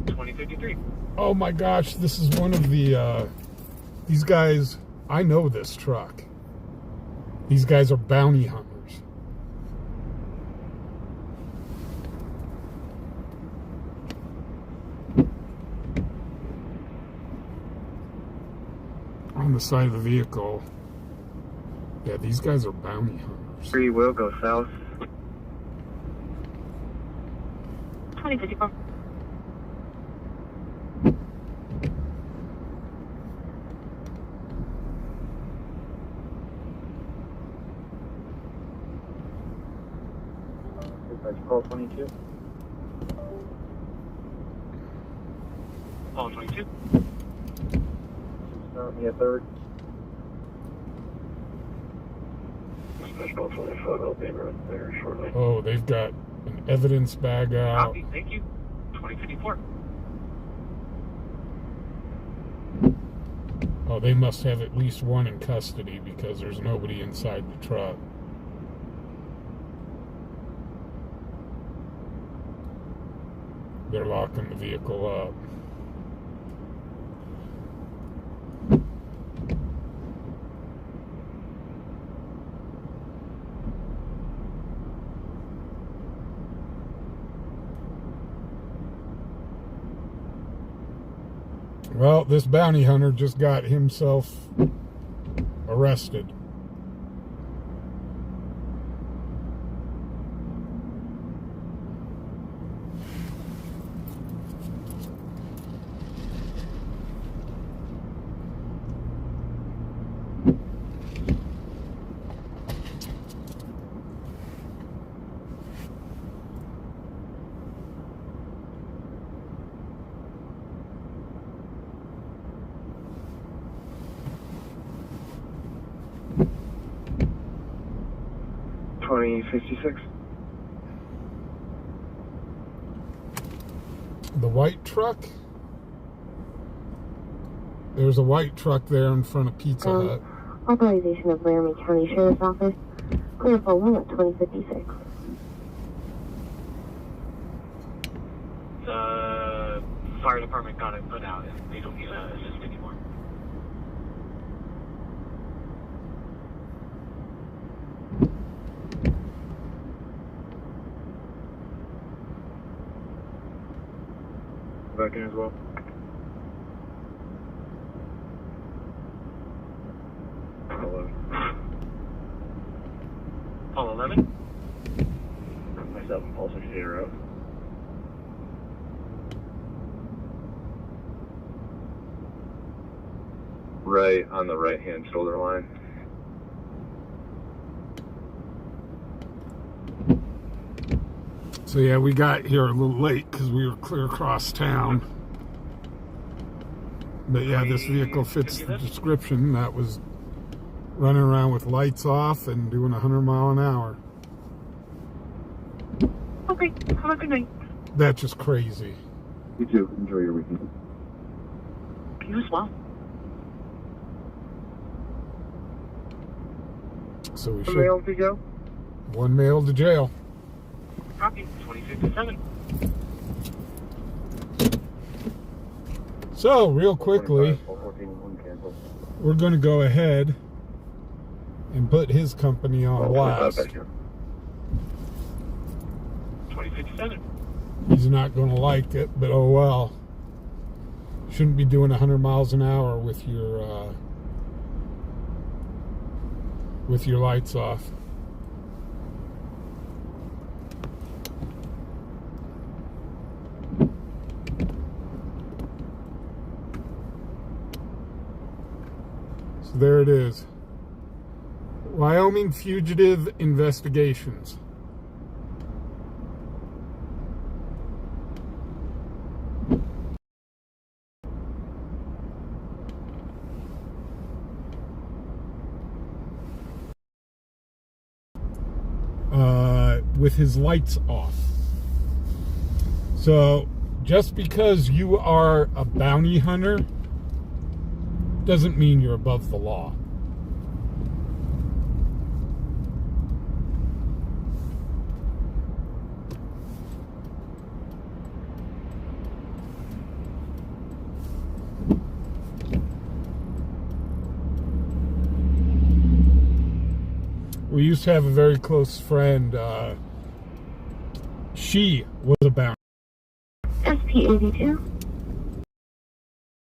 2053. Oh my gosh, this is one of the, these guys, I know this truck. These guys are bounty hunters. On the side of the vehicle. Yeah, these guys are bounty hunters. 3 will go south. 2054. Dispatch, call 22. Paul 22. Start me a third. Dispatch, 1225, I'll be right there shortly. Oh, they've got an evidence bag out. Copy. Thank you. 2054. Oh, they must have at least one in custody because there's nobody inside the truck. They're locking the vehicle up. Well, this bounty hunter just got himself arrested. $20.56. The white truck? There's a white truck there in front of Pizza Hut. Authorization of Laramie County Sheriff's Office. Clear for 1 at 2056. The fire department got it put out and they don't need to assist anymore. Back in as well. Hello. Paul 11. Myself and Paul 68 are out. Right on the right-hand shoulder line. So yeah, we got here a little late because we were clear across town. But yeah, this vehicle fits the description. That was running around with lights off and doing 100 miles an hour. Okay, have a good night. That's just crazy. You too. Enjoy your weekend. You as well. So we The should mail to go. one mail to jail. Copy. 2057. So real quickly, 1214, cancel. we're going to go ahead and put his company on blast. 2057. He's not going to like it, but oh well. Shouldn't be doing 100 miles an hour with your lights off. So there it is. Wyoming Fugitive Investigations. With his lights off. So just because you are a bounty hunter doesn't mean you're above the law. We used to have a very close friend. She was a bounty SP82.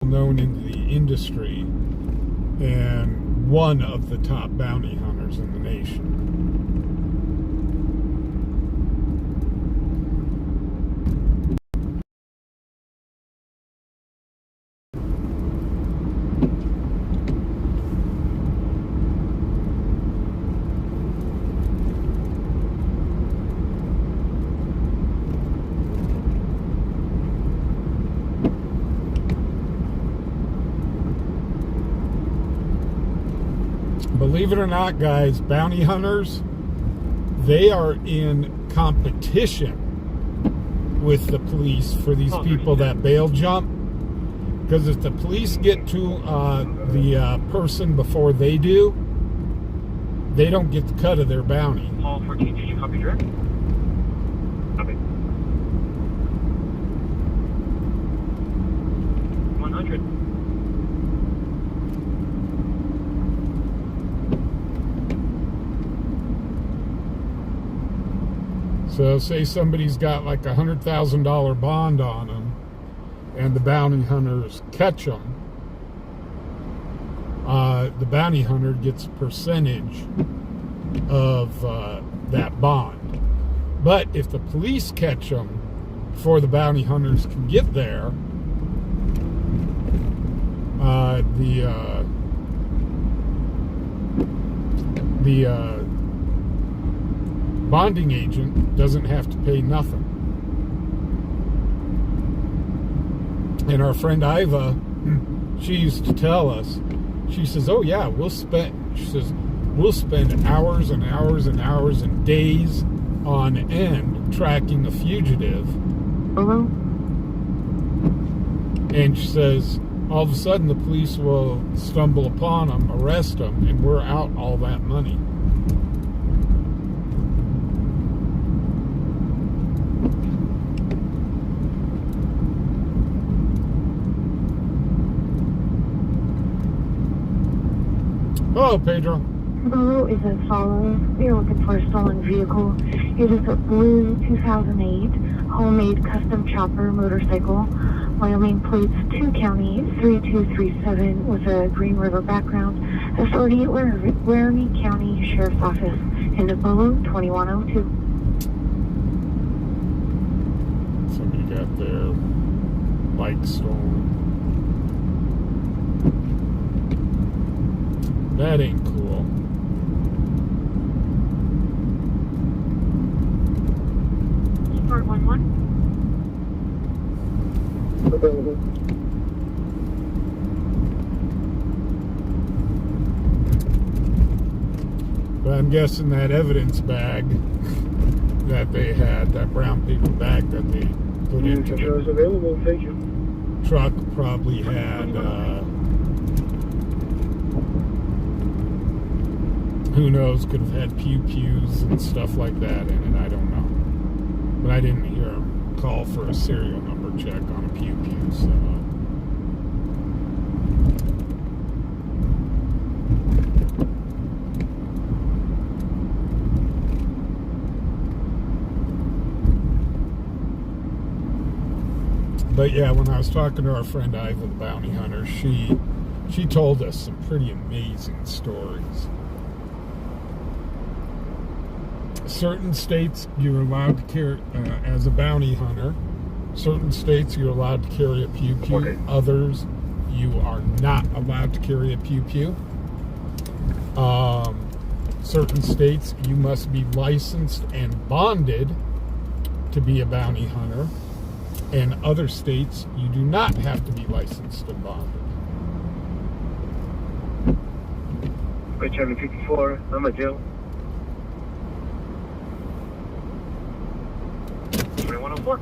known in the industry and one of the top bounty hunters in the nation. Believe it or not, guys, bounty hunters, they are in competition with the police for these people that bail jump. Because if the police get to the person before they do, they don't get the cut of their bounty. Paul 14, did you copy direct? Copy. 100. So say somebody's got like a $100,000 bond on them, and the bounty hunters catch them. The bounty hunter gets a percentage of that bond. But if the police catch them before the bounty hunters can get there, the bonding agent doesn't have to pay nothing. And our friend Iva, she used to tell us, she says, oh yeah, we'll spend hours and hours and hours and days on end tracking a fugitive. Hello? And she says, all of a sudden the police will stumble upon them, arrest them, and we're out all that money. Hello, Pedro. Hello is as follows. We are looking for a stolen vehicle. It is a blue 2008 homemade custom chopper motorcycle. Wyoming plates 2 County 3237 with a Green River background. Authority at Laramie County Sheriff's Office in Apollo 2102. Somebody got their bike stolen. That ain't cool. Report 11. But I'm guessing that evidence bag that they had, that brown paper bag that they put into Control is the available, thank you. truck probably had, who knows, could have had pew-pews and stuff like that in it, I don't know. But I didn't hear them call for a serial number check on a pew-pew, so... But yeah, when I was talking to our friend Iva, the bounty hunter, she told us some pretty amazing stories. Certain states you're allowed to carry, as a bounty hunter, certain states you're allowed to carry a pew-pew. Okay. Others, you are not allowed to carry a pew-pew. Certain states you must be licensed and bonded to be a bounty hunter. And other states, you do not have to be licensed and bonded. Wait, 754, I'm at jail. 2104.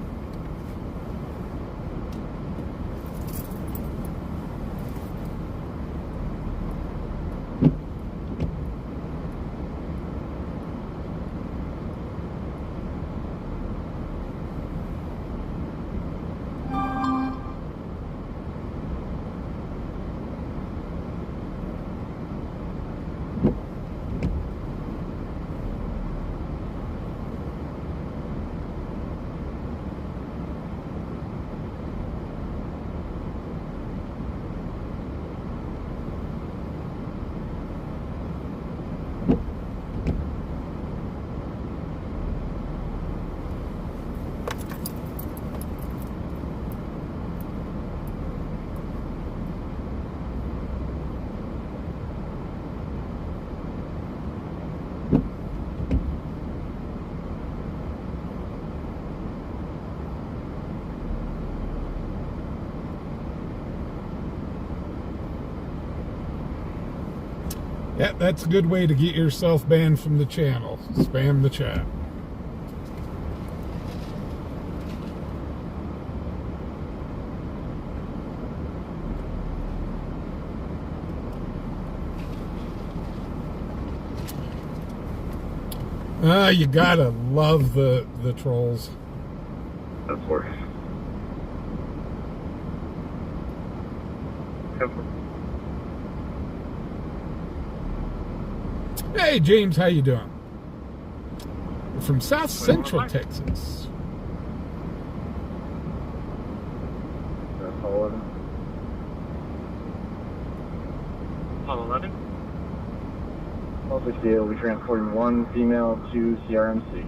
Yeah, that's a good way to get yourself banned from the channel. Spam the chat. You gotta love the trolls. Of course. Hey James, how you doing? We're from South Central Texas. That's all of it. Apollo 11. Also, we'll be transporting one female to CRMC.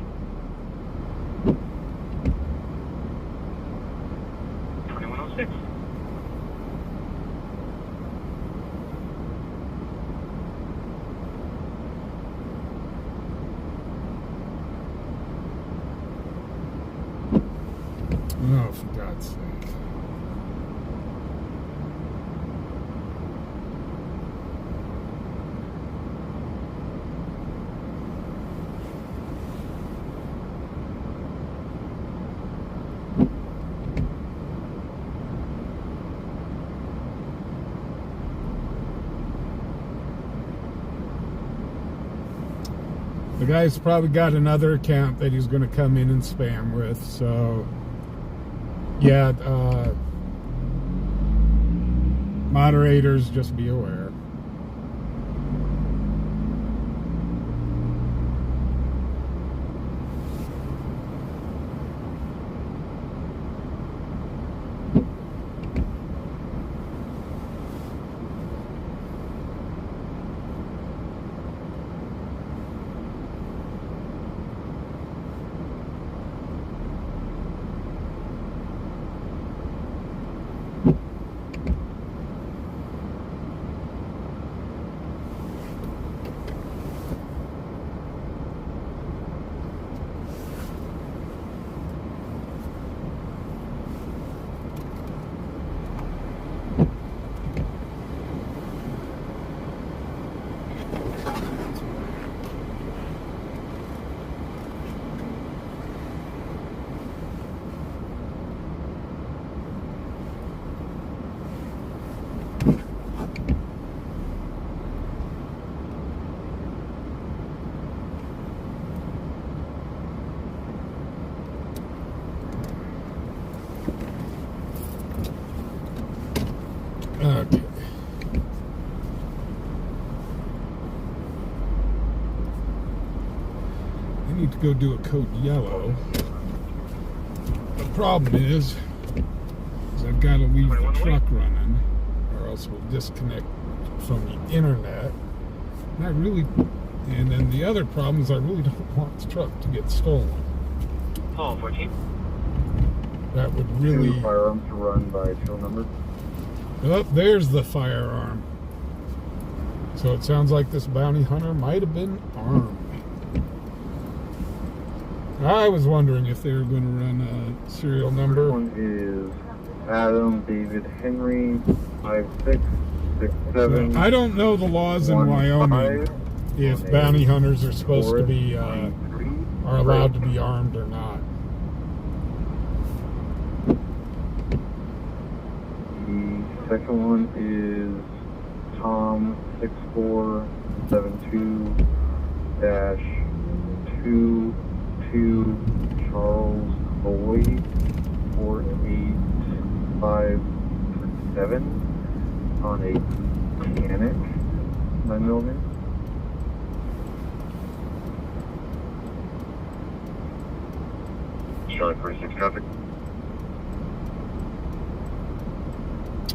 2106. Oh, for God's sake. The guy's probably got another account that he's going to come in and spam with, so yeah, moderators, just be aware. Okay. I need to go do a code yellow. The problem is I've got to leave the truck running, or else we'll disconnect from the internet. And then the other problem is I really don't want the truck to get stolen. Apollo 14. That would really... Two firearms to run by tail number. Oh, there's the firearm. So it sounds like this bounty hunter might have been armed. I was wondering if they were going to run a serial number. This one is Adam David Henry 5667. I don't know the laws in Wyoming if bounty hunters are supposed to be are allowed to be armed or not. The second one is Tom 6472-22 Charles Boyd 4857 on a mechanic 9mm. Charlie 46 traffic.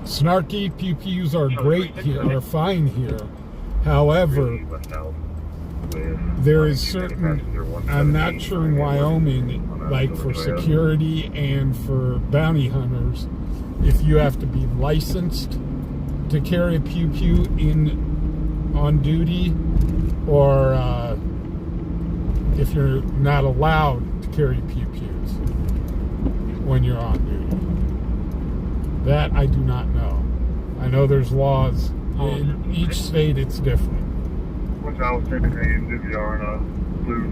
Snarky pew-pews are great here, are fine here. However, there is certain, I'm not sure in Wyoming, like for security and for bounty hunters, if you have to be licensed to carry a pew-pew on duty, or if you're not allowed to carry pew-pews when you're on duty. That I do not know. I know there's laws. In each state it's different. which I was taking a DVR and a blue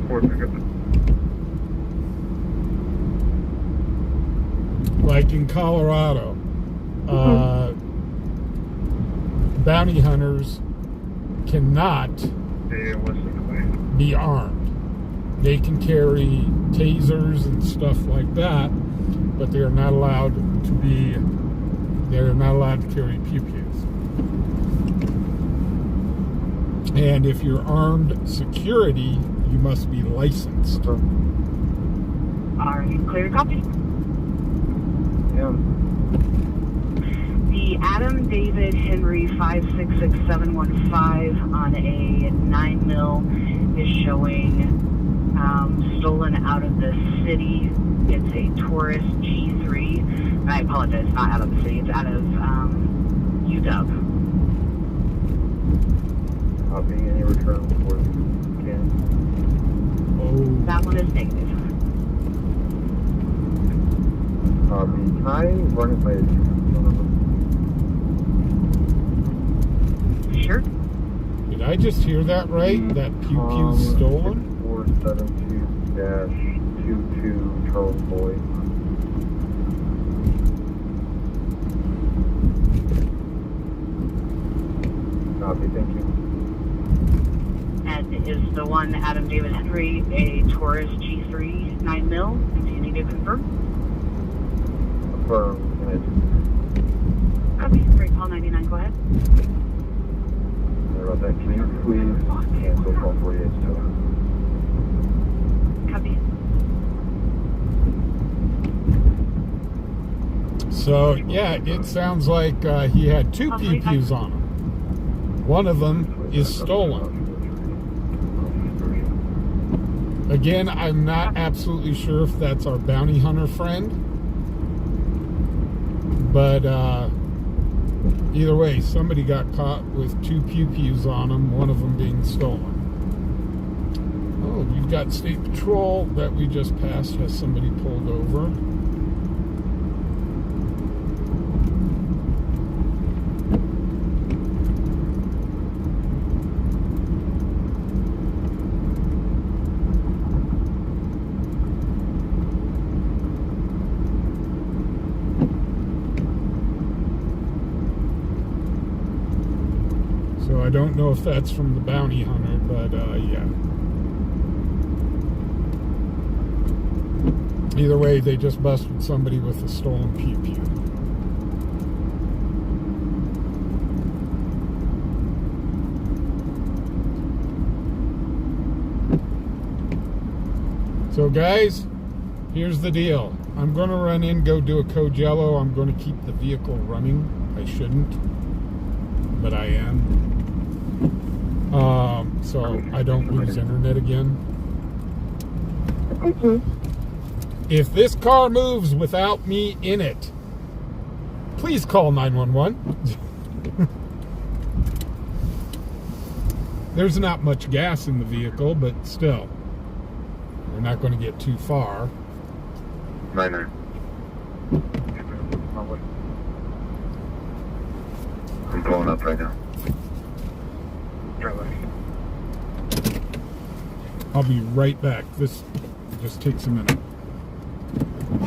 Ford pickup. Like in Colorado, bounty hunters cannot Yeah, be armed. They can carry tasers and stuff like that, but they are not allowed to be. They are not allowed to carry pew-pews. And if you're armed security, you must be licensed. Are you clear to copy? Yeah. The Adam David Henry 566715 on a 9mm is showing stolen out of the city. It's a Taurus G3. And I apologize, not out of the city. It's out of UW. Copy, any return for can. Oh, That one is negative. Copy. Can I run it by Sure. did I just hear that right? That pew-pew's stolen? 472-22 Charles Boyd. Copy, thank you. And is the one Adam David Henry a Taurus G3 9mm? Do you need to confirm? Affirm. Copy. Great call 99. Go ahead. Sorry about that. Can you please cancel call 48 still? Copy. So, yeah, it sounds like he had two pew-pews on him. One of them is stolen. Again, I'm not absolutely sure if that's our bounty hunter friend. But either way, somebody got caught with two pew-pews on them, one of them being stolen. Oh, you've got State Patrol that we just passed, has somebody pulled over. So I don't know if that's from the bounty hunter, but yeah. Either way, they just busted somebody with a stolen pew-pew. So guys, here's the deal. I'm going to run in, go do a code yellow. I'm going to keep the vehicle running. I shouldn't, but I am. So I don't lose internet again. If this car moves without me in it, please call 911. There's not much gas in the vehicle, but still, we're not going to get too far. 99. I'm pulling up right now. I'll be right back. This just takes a minute.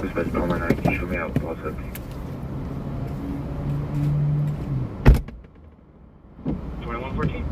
Dispatch, call 99. Can you show me out? What's up? 2114.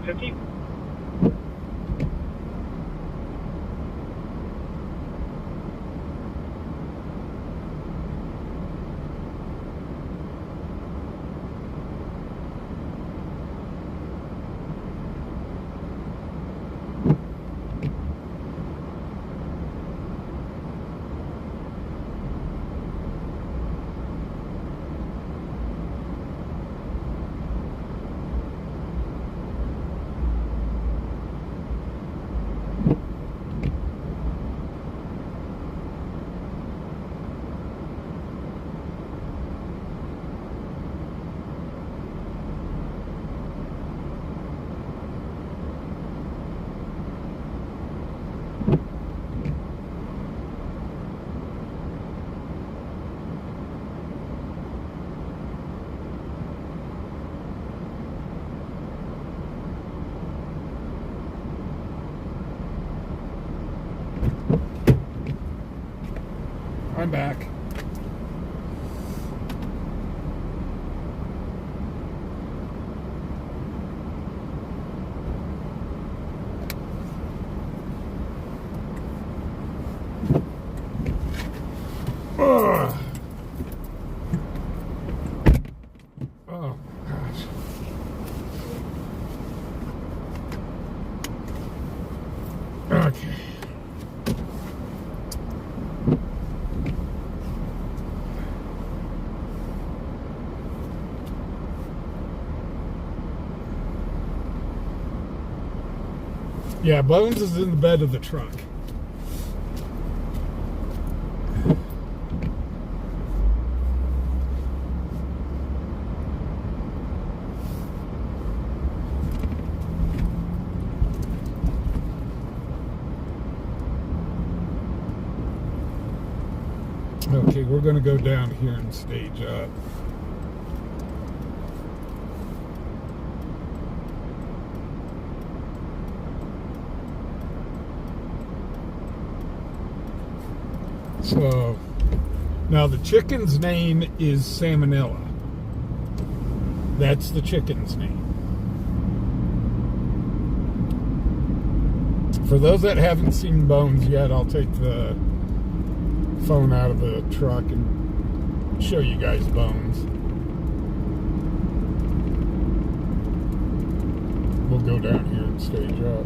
150. I'm back. Ugh. Oh, gosh. Okay. Yeah, Bones is in the bed of the truck. Okay, we're going to go down here and stage up. So, now the chicken's name is Salmonella. That's the chicken's name. For those that haven't seen Bones yet, I'll take the phone out of the truck and show you guys Bones. We'll go down here and stage up.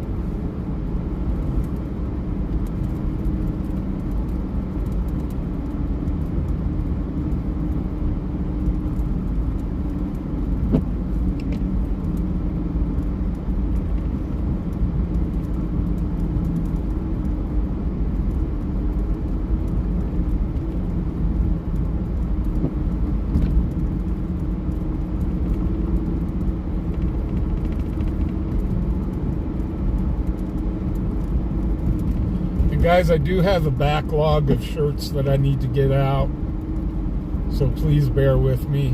Guys, I do have a backlog of shirts that I need to get out, so please bear with me.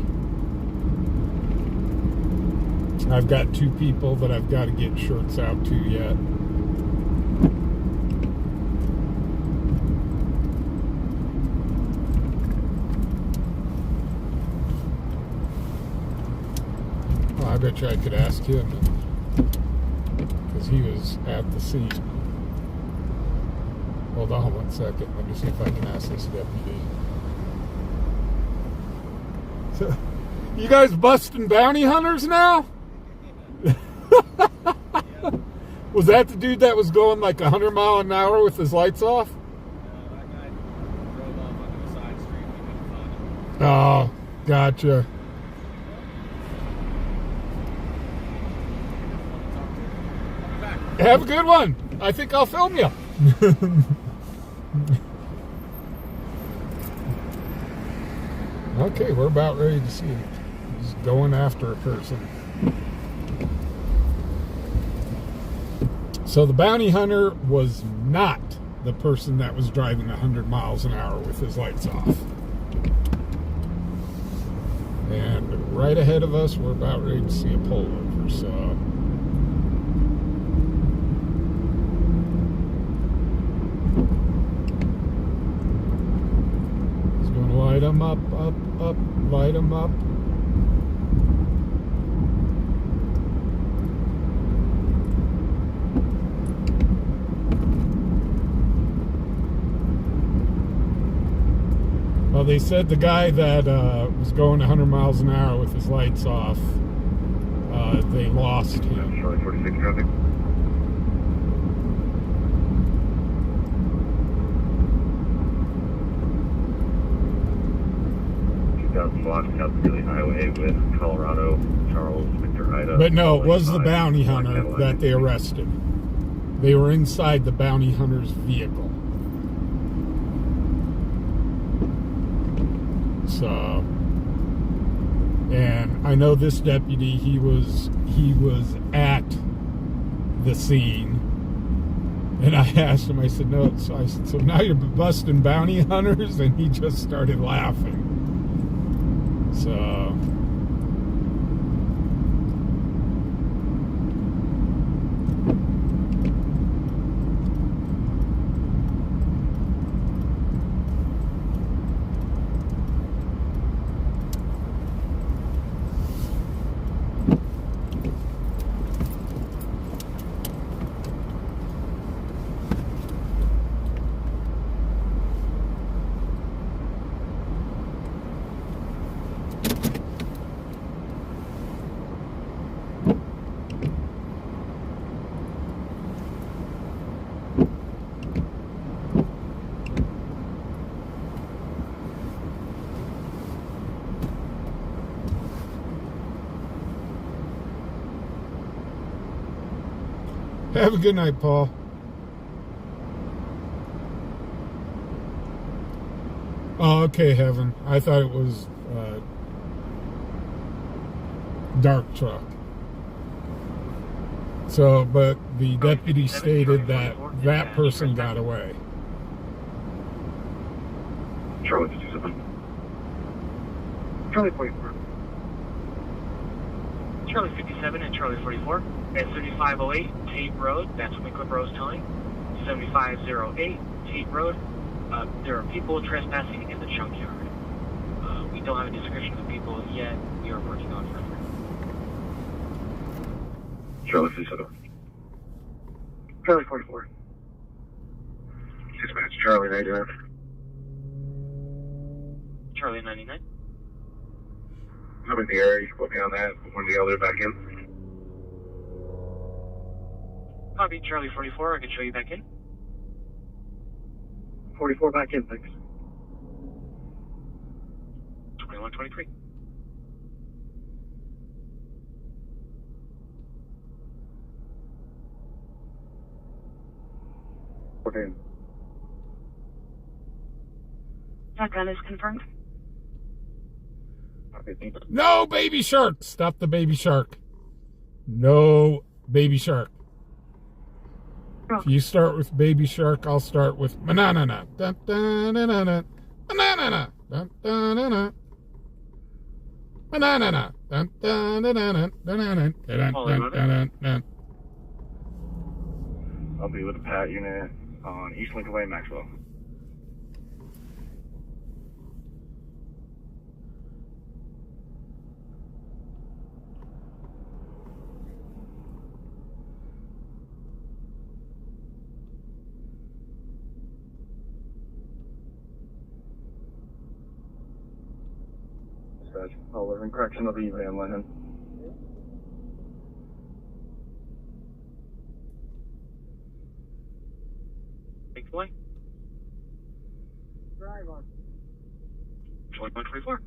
I've got 2 people that I've got to get shirts out to yet. Well, I bet you I could ask him, because he was at the scene. Hold on 1 second. Let me see if I can ask this deputy. So, you guys busting bounty hunters now? Was that the dude that was going like 100 miles an hour with his lights off? That guy drove off onto a side street. We couldn't find him. Oh, gotcha. Have a good one. I think I'll film you. Okay, we're about ready to see it. He's going after a person. So the bounty hunter was not the person that was driving 100 miles an hour with his lights off. And right ahead of us, we're about ready to see a pullover, so... Light them up, light them up. Well, they said the guy that was going 100 miles an hour with his lights off, they lost him. Charlie 46 traffic. South Greeley Highway with Colorado, Charles, Victor, Ida. But no, it was the bounty hunter that they arrested. They were inside the bounty hunter's vehicle. So, and I know this deputy, he was at the scene. And I asked him, I said, no, so I said, so now you're busting bounty hunters? And he just started laughing. So, have a good night, Paul. Oh, okay, Heaven. I thought it was dark truck. So, but the deputy stated that that person got away. Charlie 57. Charlie 44. Charlie 57 and Charlie 44 at 7508 Tate Road. That's what McClip Rose telling. 7508 Tate Road. There are people trespassing in the junkyard. We don't have a description of the people yet. We are working on further. Charlie 57. Charlie 44. Dispatch Charlie 99. Charlie 99. I'm in the area. You can put me on that. When the other back in. Copy, Charlie 44. I can show you back in. 44 back in, thanks. 2123. Okay. That gun is confirmed. Okay, thank you. No baby shark! Stop the baby shark. No baby shark. If you start with baby shark, I'll start with manana. Dun dun dun dun dun. Manana. Dun dun dun dun. Manana. Dun dun dun dun dun dun dun dun dun. I'll be with the PAT unit on East Lincoln Way, Maxwell. Dispatch, I'll live in correction of the van Lennon. Thanks, boy. Drive on. 2124.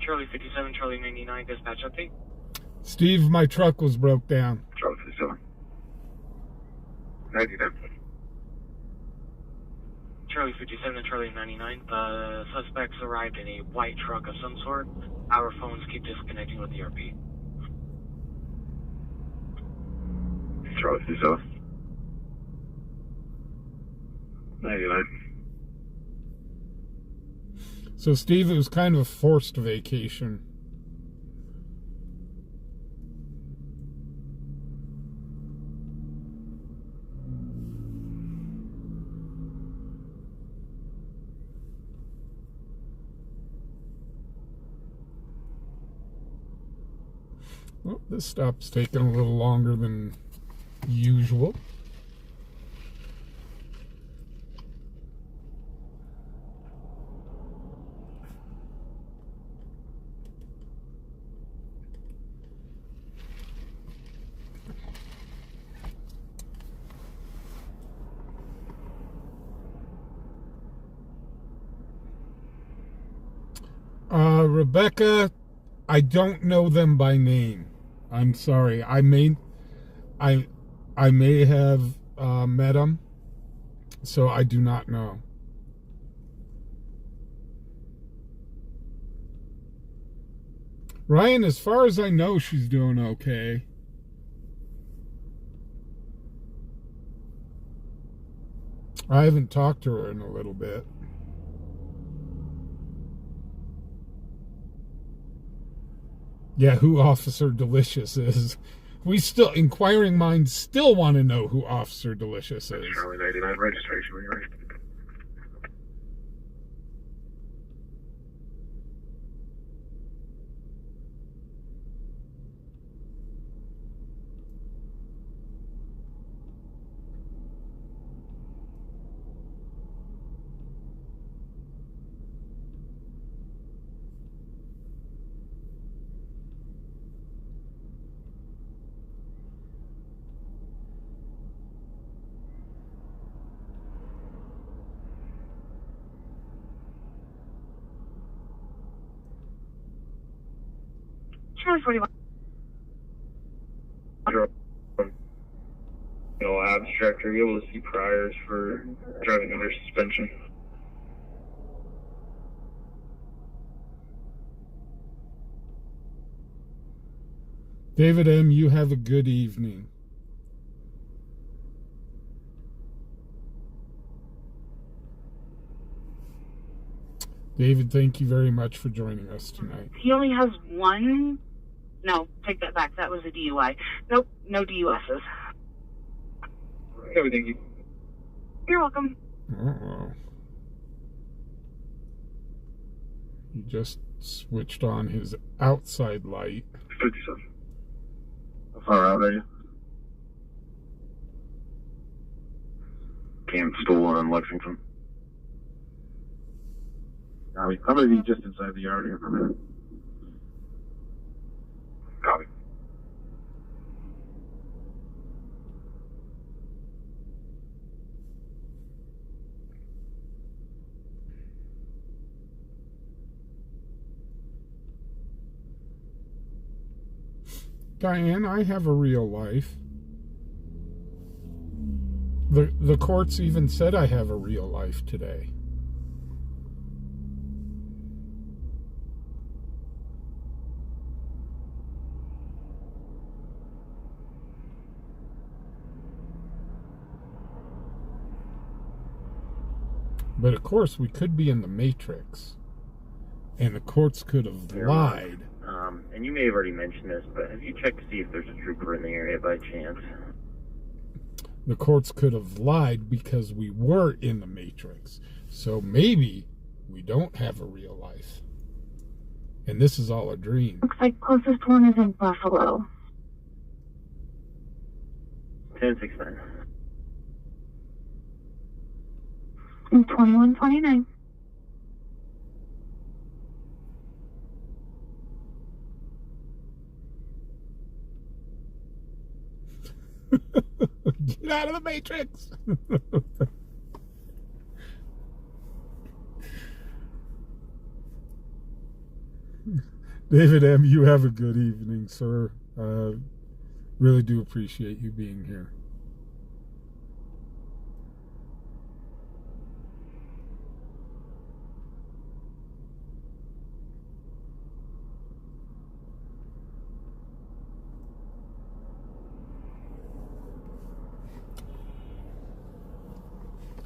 Charlie 57, Charlie 99, dispatch update. Steve, my truck was broke down. Charlie 57. 99. Charlie 57 and Charlie 99. The suspects arrived in a white truck of some sort. Our phones keep disconnecting with the ERP. Charlie 57. 99. So, Steve, it was kind of a forced vacation. Well, this stop's taking a little longer than usual. Rebecca, I don't know them by name. I'm sorry. I may have met them, so I do not know. Ryan, as far as I know, she's doing okay. I haven't talked to her in a little bit. Yeah, who Officer Delicious is. We still, inquiring minds still want to know who Officer Delicious is. Charlie 99 registration when you're ready. Charlie 41. Abstract, are you able to see priors for driving under suspension? David M., you have a good evening. David, thank you very much for joining us tonight. He only has one. No, take that back. That was a DUI. Nope, no DUSs. Okay, thank you. You're welcome. Uh-oh. He just switched on his outside light. 57. How far out are you? Camp stolen in Lexington. I'm gonna be just inside the yard here for a minute. Copy. Diane, I have a real life. The courts even said I have a real life today. But of course, we could be in the Matrix, and the courts could have lied. And you may have already mentioned this, but have you checked to see if there's a trooper in the area by chance? The courts could have lied because we were in the Matrix. So maybe we don't have a real life. And this is all a dream. Looks like closest one is in Buffalo. 1069. In 2129. Get out of the Matrix. David M., you have a good evening, sir. Really do appreciate you being here.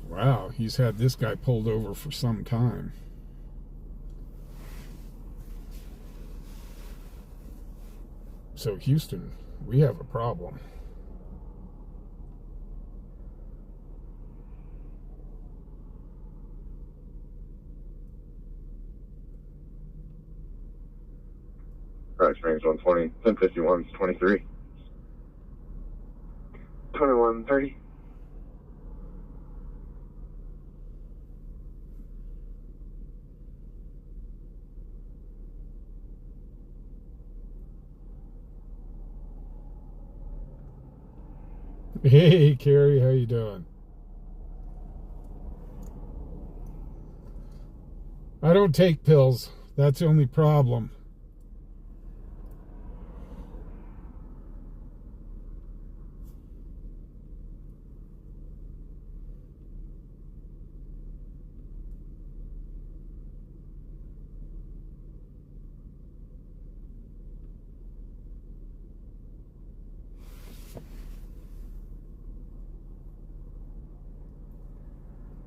Wow, he's had this guy pulled over for some time. So Houston, we have a problem. Crash range 120. 1051 is 23. 2130. Hey, Carrie, how you doing? I don't take pills. That's the only problem.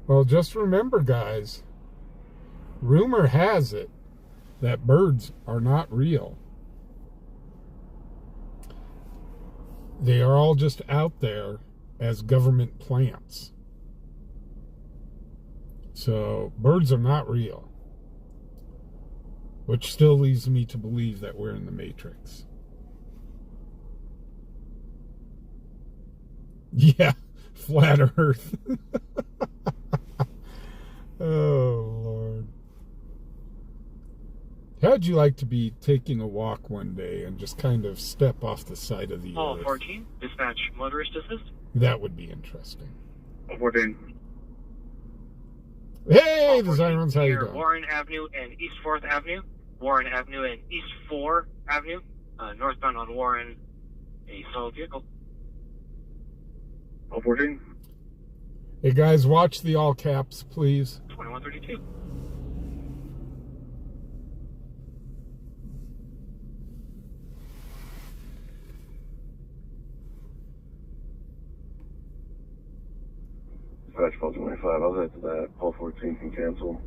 Well, just remember, guys, rumor has it that birds are not real. They are all just out there as government plants. So birds are not real, which still leads me to believe that we're in the Matrix. Yeah, flat Earth. Oh, Lord. How'd you like to be taking a walk one day and just kind of step off the side of the Paul earth? 14, dispatch motorist assist. That would be interesting. 14. Hey, Paul the 14, Sirens, how you near doing? Warren Avenue and East 4th Avenue. Warren Avenue and East 4 Avenue. Northbound on Warren, a solid vehicle. Paul 14. Hey, guys, watch the all caps, please. 2132. Dispatch Paul 25. I'll head to that. Paul 14 can cancel.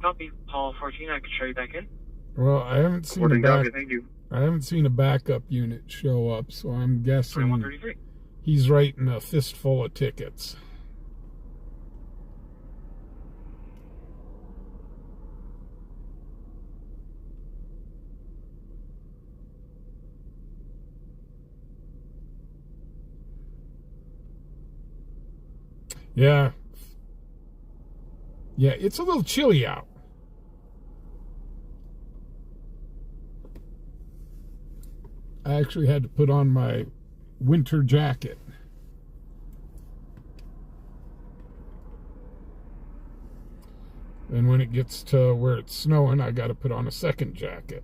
Copy. Paul 14, I can show you back in. Well, I haven't seen 14 a back. copy, thank you. I haven't seen a backup unit show up, so I'm guessing 2133. he's writing a fistful of tickets. Yeah. Yeah, it's a little chilly out. I actually had to put on my winter jacket. And when it gets to where it's snowing, I got to put on a second jacket.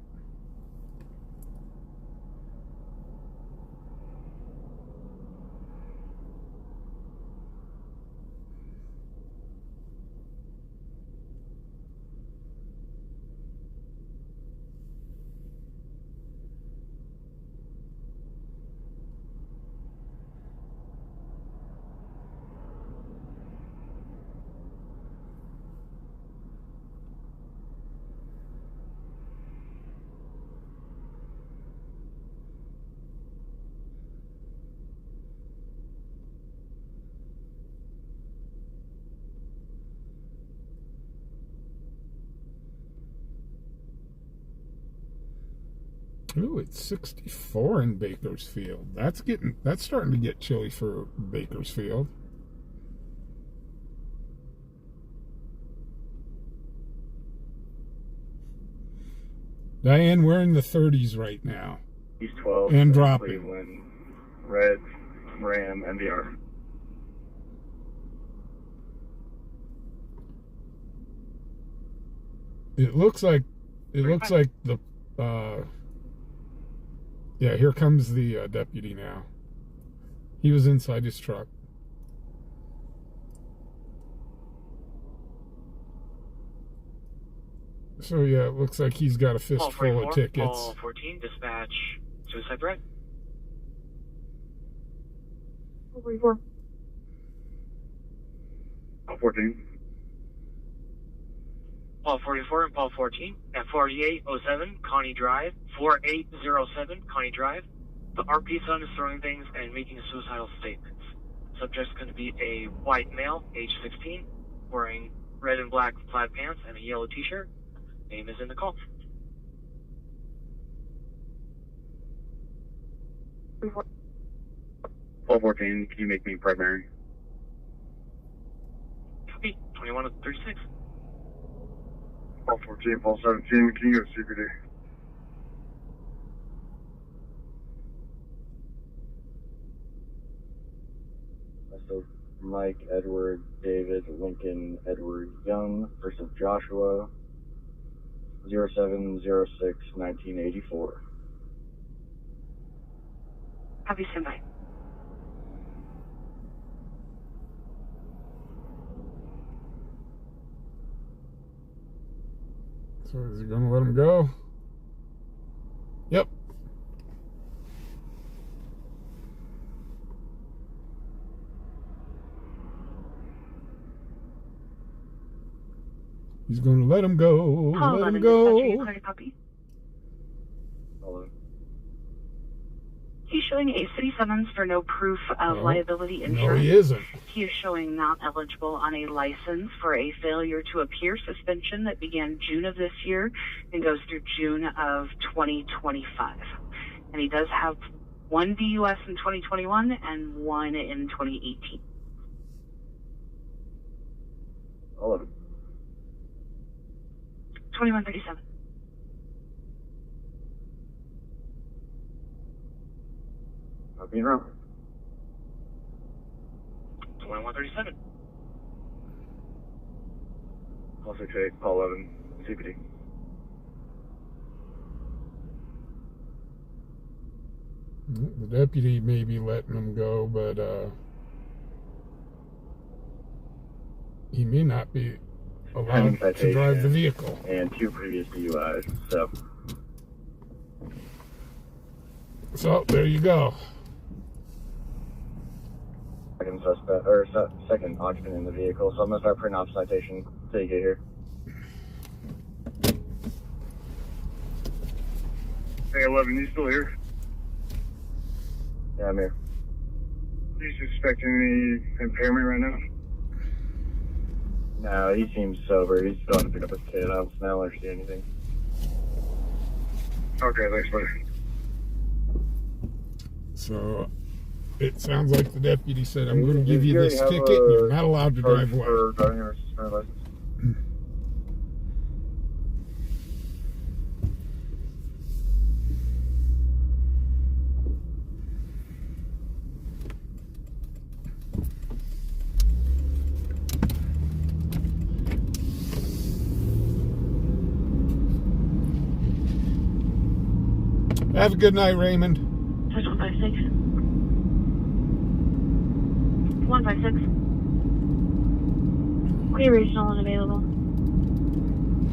Ooh, it's 64 in Bakersfield. That's starting to get chilly for Bakersfield. Diane, we're in the 30s right now. East 12. And dropping. Cleveland. Red. Ram. NVR. It looks like the yeah, here comes the deputy now. He was inside his truck. So yeah, it looks like he's got a fistful of tickets. Paul 14, dispatch suicide threat. 44. Paul 14. Paul 44 and Paul 14 at 4807 Connie Drive, 4807 Connie Drive. The RP son is throwing things and making suicidal statements. Subject's going to be a white male, age 16, wearing red and black plaid pants and a yellow t-shirt. Name is in the call. 1214, can you make me primary? Copy. 21 to 36. 1214, 1217, can you go CPD? So Mike, Edward, David, Lincoln, Edward, Young, first of Joshua, 0706 1984. Copy, standby. So is he going to let him go? Yep. He's going to let him go. Call Let him 11, go. dispatcher, you clear to copy? Hello. He's showing a city summons for no proof of liability insurance. No, he isn't. He is showing not eligible on a license for a failure to appear suspension that began June of this year and goes through June of 2025. And he does have one DUS in 2021 and one in 2018. 11. 2137. Not being wrong. 2137. Also take call 11, CPD. The deputy may be letting him go, but he may not be allowed to drive the vehicle. And 2 previous DUIs, so. So there you go. Second suspect, or second occupant in the vehicle, so I'm gonna start printing off citation till you get here. Hey, 11, you still here? Yeah, I'm here. You suspecting any impairment right now? No, he seems sober. He's going to pick up his kid. I don't smell or see anything. Okay, thanks, buddy. So it sounds like the deputy said, I'm going to give you this ticket and you're not allowed to drive away. For driving or suspended license. Have a good night, Raymond. 156. 156. Clear regional unavailable.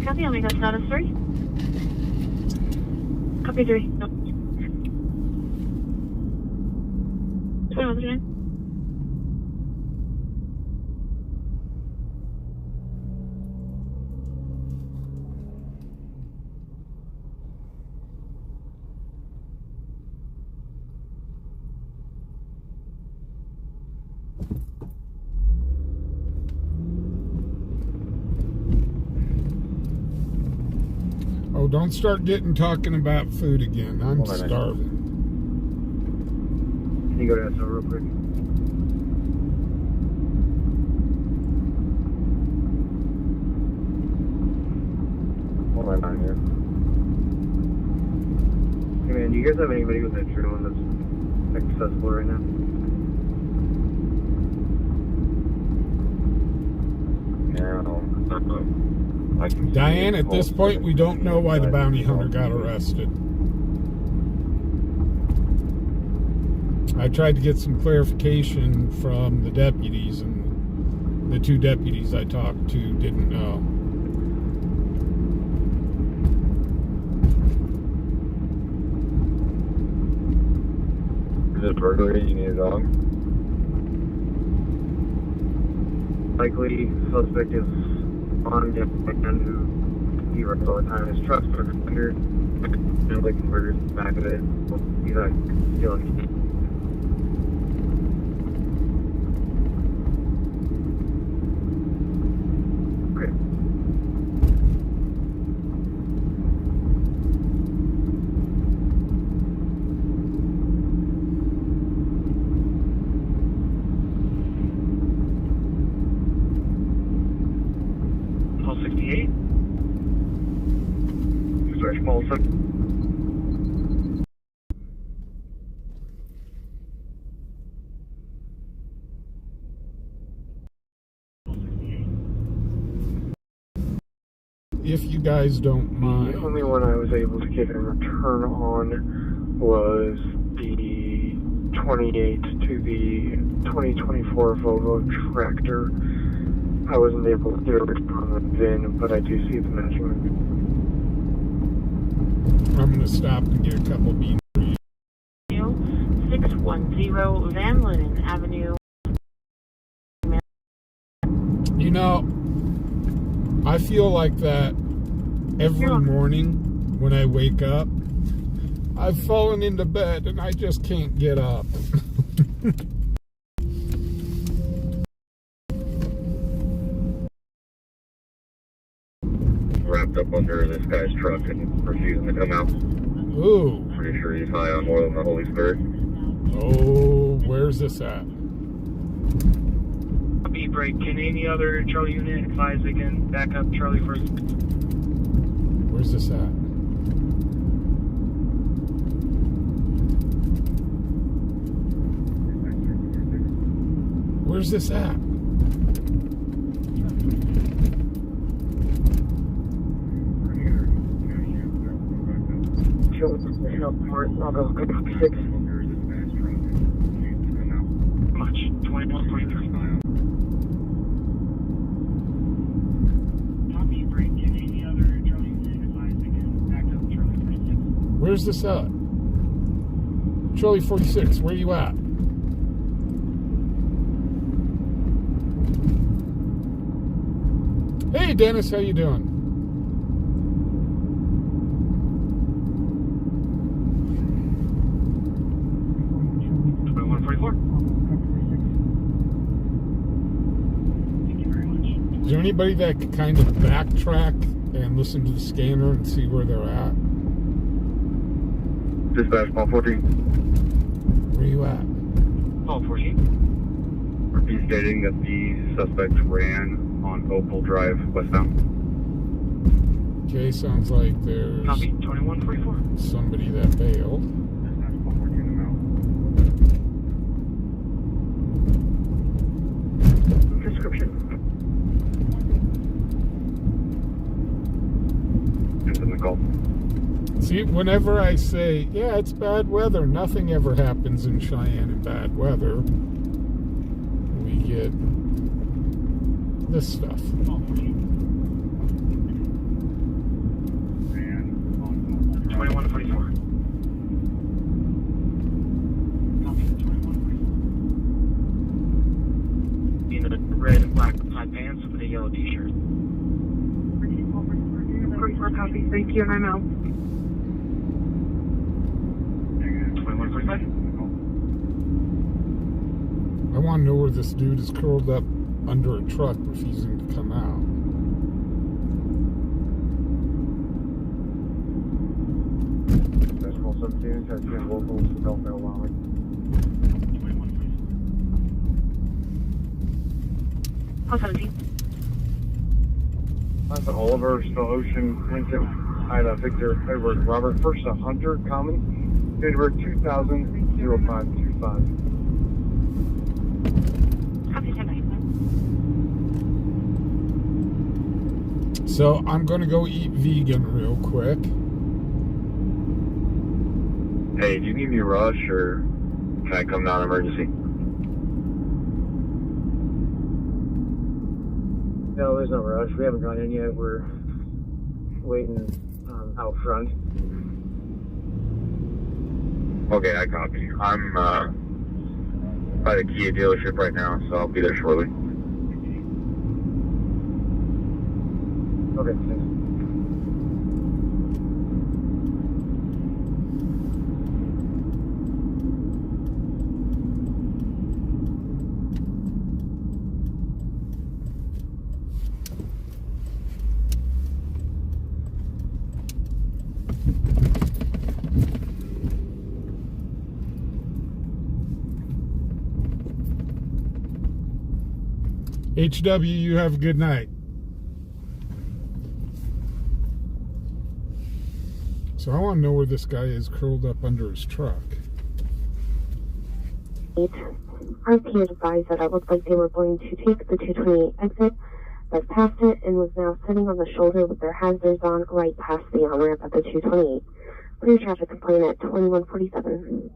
Copy, Omega status 3. Copy 3. No. 2139. Oh, don't start talking about food again. I'm Hold on a minute. starving. Can you go to that real quick? Hold on out here. Hey man, do you guys have anybody with adrenaline that's accessible right now? No. Diane, at this point, we don't know why the bounty hunter got arrested. I tried to get some clarification from the deputies, and the 2 deputies I talked to didn't know. Is it burglary? You need a dog? Likely suspect is on the man who he runs all the time. His truck's under the converters in the back of it. He's like stealing. Okay. 1268. Dispatch Paulson. If you guys don't The mind. only one I was able to get a return on was the 28 to the 2024 Volvo tractor. I wasn't able to get a return on the VIN, but I do see the measurement. I'm going to stop and get a couple beans for you. 610 Van Linen Avenue. You know, I feel like that every morning when I wake up. I've fallen into bed and I just can't get up. Wrapped up under this guy's truck and refusing to come out. Ooh. Pretty sure he's high on more than the Holy Spirit. Oh, where's this at? Copy, break. Can any other Charlie unit advise they can back up Charlie first? Where's this at? Where's this at? Much. 2143. Copy, break. Can any other Charlie unit advise they can back up Charlie 46? Where's this at? Charlie 46, where you at? Hey Dennis, how you doing? Is there anybody that could kind of backtrack and listen to the scanner and see where they're at? Dispatch Paul 14. Where you at? Paul 14. Repeat stating that the suspect ran on Opal Drive westbound. Okay, sounds like there's Copy, 2144. somebody that bailed. Dispatch Paul 14 in the mouth. Description. In the call. See, whenever I say, yeah, it's bad weather, nothing ever happens in Cheyenne in bad weather. We get this stuff. 2144. In the red and black high pants with a yellow t-shirt. 44 copy. Thank you, and I'm out. 2145. I want to know where this dude is curled up under a truck refusing to come out. Dispatch Paul 17, has been local to Belleville, Wyoming. Paul 17. That's Oliver, Still Ocean, Lincoln, Ida, Victor, Edward, Robert, first Hunter, Common, Edward 2000, 0525. Copy, 10. So I'm going to go eat vegan real quick. Hey, do you need me to rush or can I come down emergency? No, there's no rush. We haven't gone in yet. We're waiting out front. Okay, I copy. I'm by the Kia dealership right now, so I'll be there shortly. Okay, thanks. HW, you have a good night. So I want to know where this guy is curled up under his truck. RP advised that it looked like they were going to take the 228 exit, but passed it and was now sitting on the shoulder with their hazards on right past the on-ramp at the 228. Clear traffic complaint at 2147.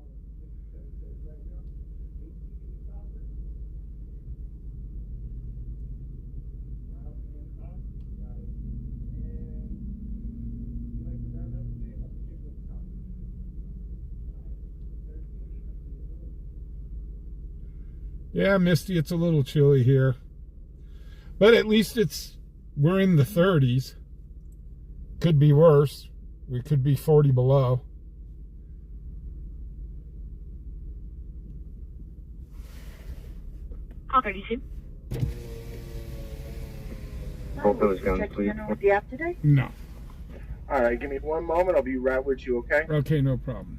Yeah, Misty, it's a little chilly here. But at least we're in the 30s. Could be worse. We could be 40 below. Call 32. Both those guns, please. With the app today? No. All right, give me one moment. I'll be right with you, okay? Okay, no problem.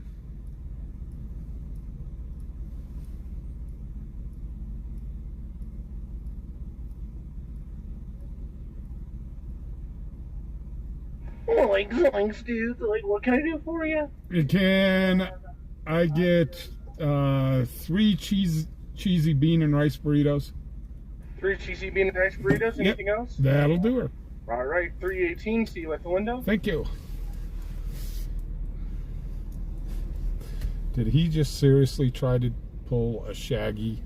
Thanks, dude. Like, what can I do for you? Can I get 3 cheesy bean and rice burritos? 3 cheesy bean and rice burritos. Anything else? That'll do her. All right, 318. See you at the window. Thank you. Did he just seriously try to pull a Shaggy?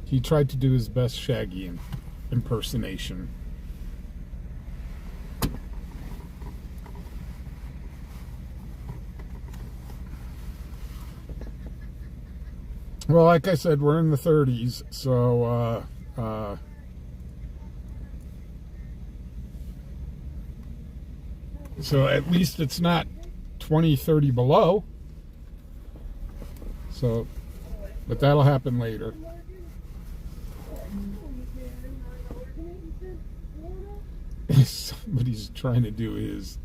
He tried to do his best Shaggy impersonation. Well, like I said, we're in the 30s, so so at least it's not 20, 30 below. So, but that'll happen later. Somebody's trying to do his.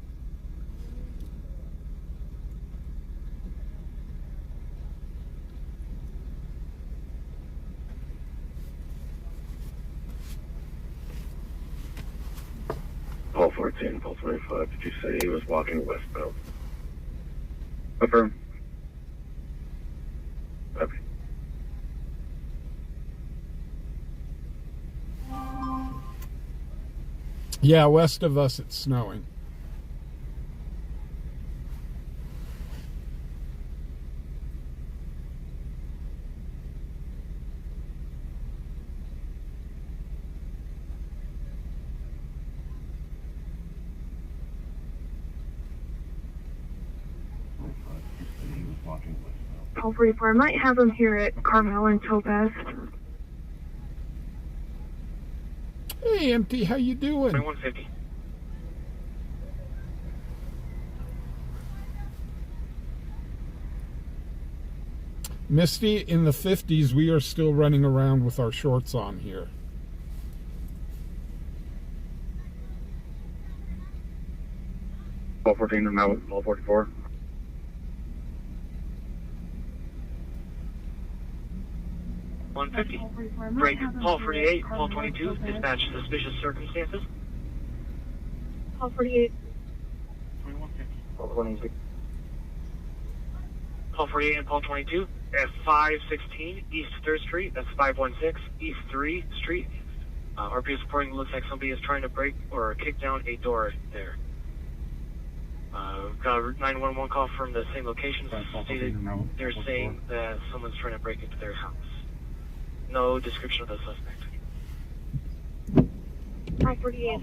Paul 14, Paul 25. Did you say he was walking westbound? Affirm. Copy. Yeah, west of us it's snowing. Call 44. I might have them here at Carmel and Topaz. Hey, Empty, how you doing? 2150. Misty, in the 50s, we are still running around with our shorts on here. Paul 14, I'm now with Paul 44. Break Paul 48, Paul 22, dispatch suspicious circumstances. Call 48. 2150. Paul 26. Paul 48 and Paul 22 at 516 East 3rd Street. That's 516 East 3 Street. RP reporting looks like somebody is trying to break or kick down a door there. Got a 911 call from the same location. Stated they're saying that someone's trying to break into their house. No description of the suspect. Call 48.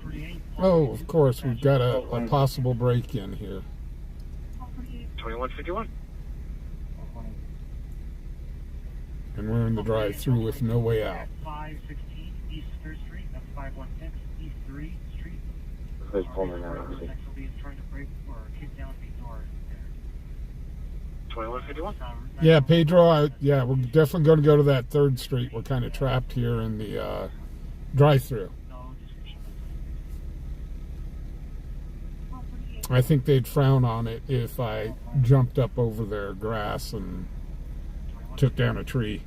Oh, of course, we've got a possible break-in here. 2151. And we're in the drive-thru with no way out. 516 East 3rd Street. That's 516 East 3 Street. Who's pulling now? Somebody is trying to break or kick down a door there. 2151. Yeah, Pedro, yeah, we're definitely going to go to that 3rd Street. We're kind of trapped here in the drive-thru. I think they'd frown on it if I jumped up over their grass and took down a tree.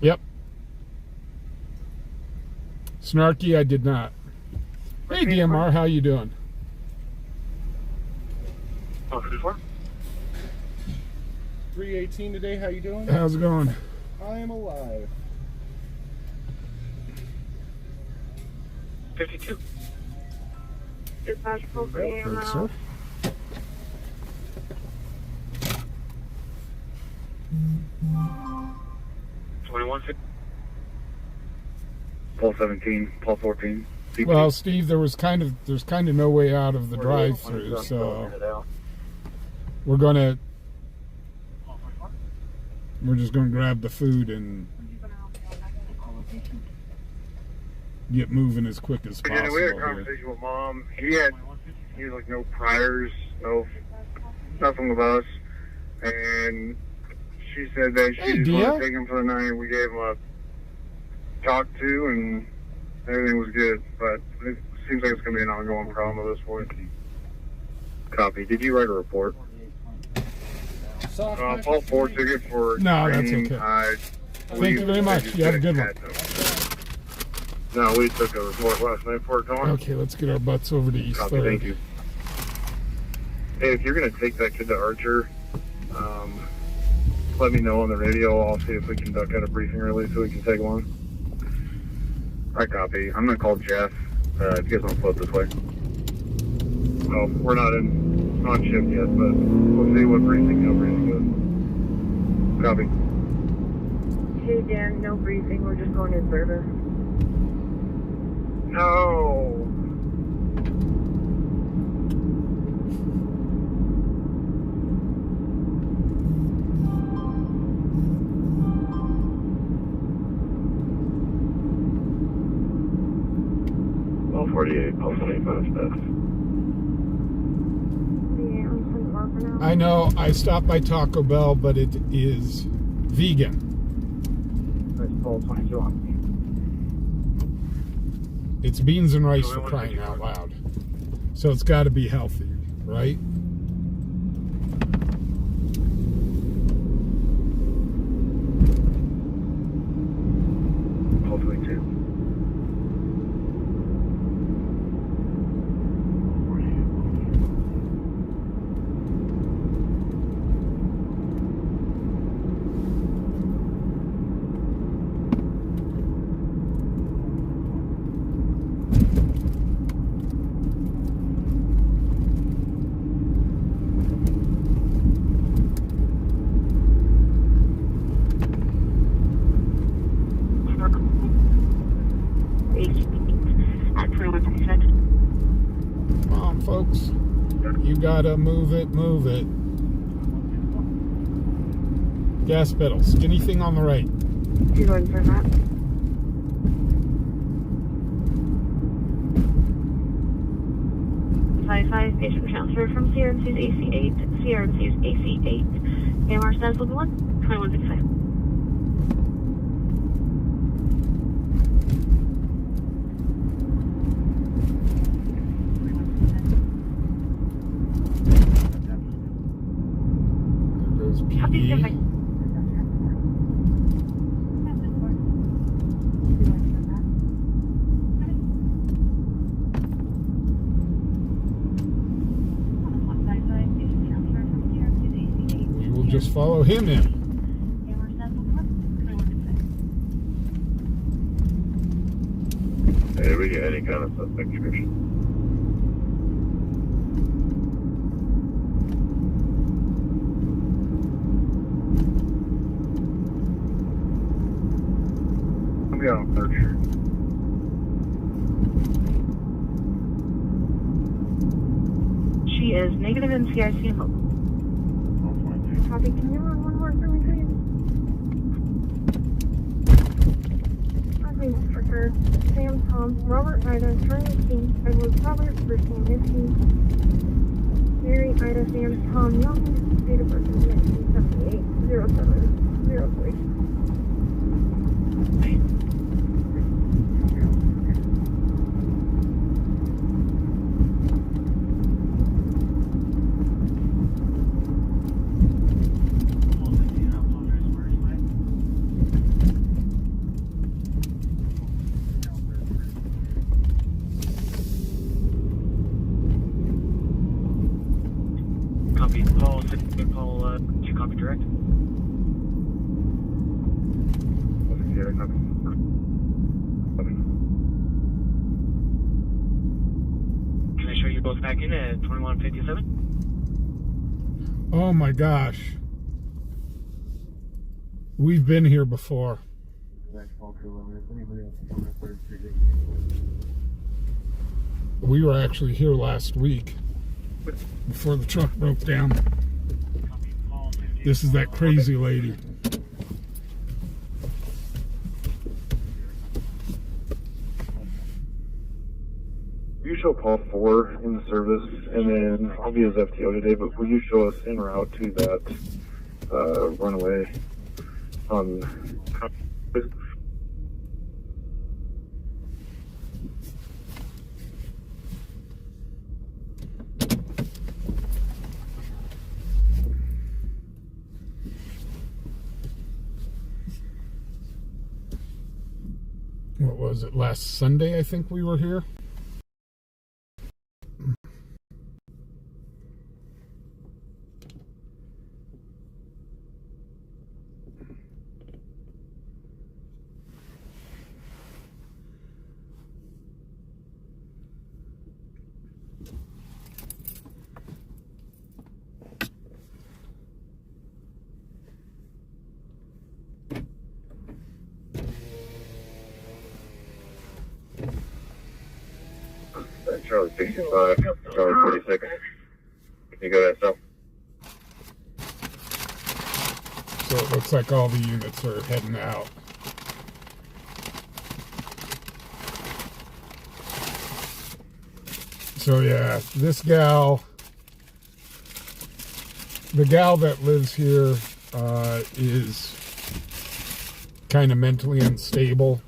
Yep. Snarky, I did not. Hey, DMR, how you doing? 1234. 318 today, how you doing? How's it going? I am alive. 52. Dispatch call for Thanks, sir. AML. Paul 17, Paul 14. Well, Steve, there's kind of no way out of the drive-thru, so we're just gonna grab the food and get moving as quick as possible. We had a here. conversation with Mom. He was like no priors, nothing with us, and she said that she just wanted to take him for the night. We gave him a talk to, and everything was good, but it seems like it's going to be an ongoing problem at this point. Copy. Did you write a report? Paul 4 ticket for no, that's training. okay. Thank you very much. You have a good one. No, we took a report last night for it going. Okay, let's get our butts over to East Copy, 3rd. thank you. Hey, if you're going to take that kid to Archer, let me know on the radio. I'll see if we can duck out a briefing early so we can take one. I copy. I'm going to call Jeff. If you guys want to float this way. Well, we're not on shift yet, but we'll see what briefing goes. Copy. Hey Dan, no briefing, we're just going in service. No. Well, 48, Paul 25 steps. I know I stopped by Taco Bell, but it is vegan. That's Paul 22 on. It's beans and rice for crying out loud. So it's got to be healthy, right? Paul 22. Come on, folks. You gotta move it, move it. Gas pedals. Anything on the right. You going for that? Patient transfer from CRNC's AC8 to CRNC's AC8. AMR status level 1, 2165. There goes PD. We will just follow him in. Hey, did we get any kind of suspect description? I'll be on 3rd Street. She is negative in CIC and local. Copy, can you run one more for me, please? Okay, for sure. Sam, Tom, Robert, Ida, Charlie, King, Edward, Robert, first name, Misty, Mary, Ida, Sam, Tom, Young, date of birth is 1978, 0703. Can I show you both back in at 2157? Oh my gosh. We've been here before. We were actually here last week before the truck broke down. This is that crazy lady. You show Paul 4 in the service, and then I'll be his FTO today, but will you show us en route to that runaway on... What was it, last Sunday I think we were here? Charlie 65, Charlie 46. You go that south. So it looks like all the units are heading out. So yeah, this gal, the gal that lives here is kind of mentally unstable.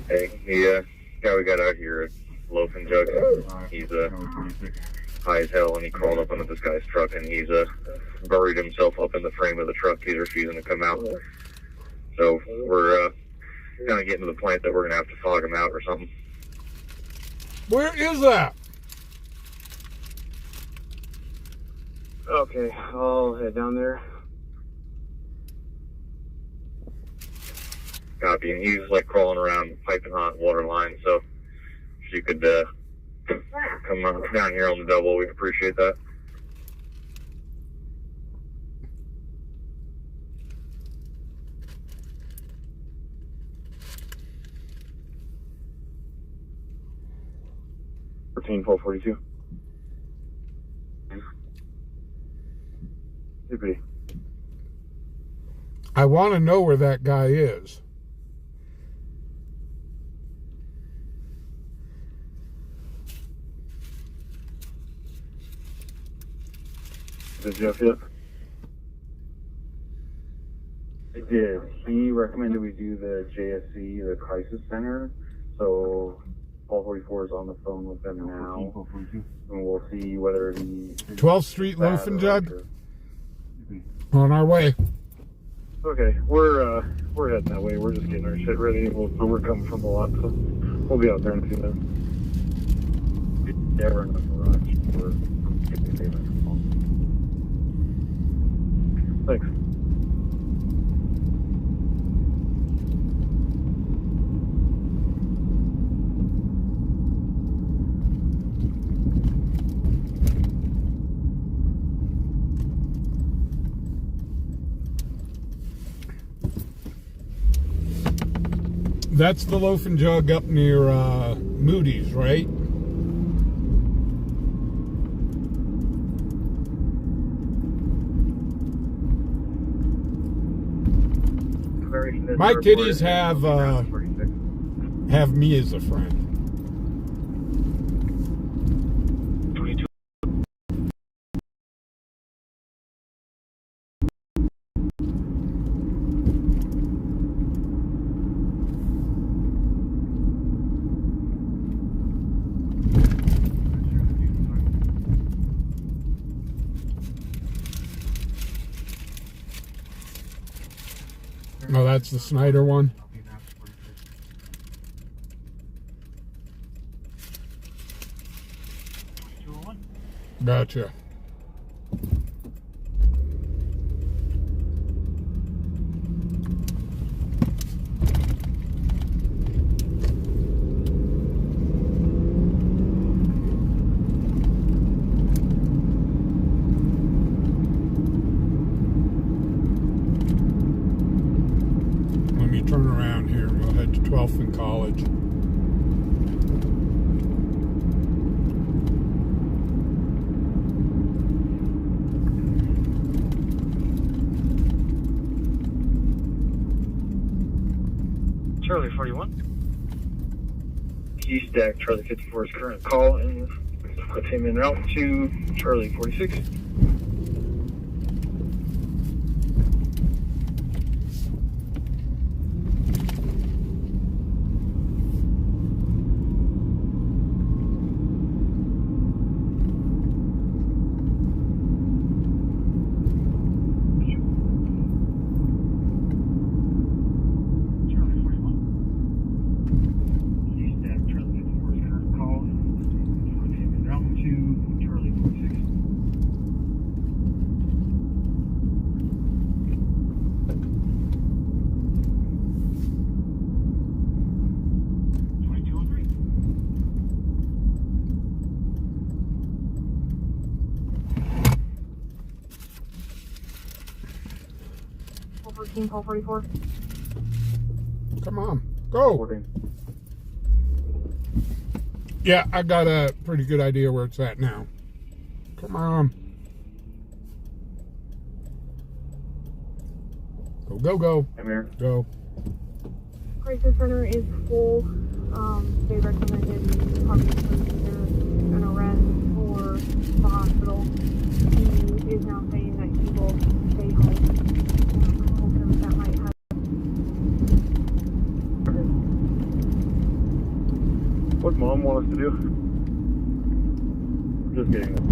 Hey, the guy we got out here, Loaf and Jug, he's high as hell, and he crawled up under this guy's truck, and he's buried himself up in the frame of the truck. He's refusing to come out. So we're kind of getting to the point that we're going to have to fog him out or something. Where is that? Okay, I'll head down there. Copy, and he's like crawling around piping hot water line, so if you could come down here on the double, we'd appreciate that. Routine 1242. CP. I want to know where that guy is. Did Jeff yet? I did. He recommended we do the JSC, the crisis center. So Paul 44 is on the phone with them now, and we'll see whether he 12th Street Loaf and Jug. On our way. Okay, we're heading that way. We're just getting our shit ready. We're coming from the lot, so we'll be out there in a few minutes. Yeah, we're in the garage. We're getting the payment. Thanks. That's the Loaf and Jug up near Moody's, right? My kiddies have me as a friend. Oh, that's the Snyder one. Gotcha. turn around here and we'll head to 12th and College. Charlie 41. He stack Charlie 54's current call and put him en route to Charlie 46. Call 44. Come on, go. Yeah, I got a pretty good idea where it's at now. Come on. Go, go, go. I'm here. Go. Crisis Center is full. They recommended probably either an arrest or the hospital. He is now saying that he will stay home. That might happen. What Mom want us to do? Just getting them.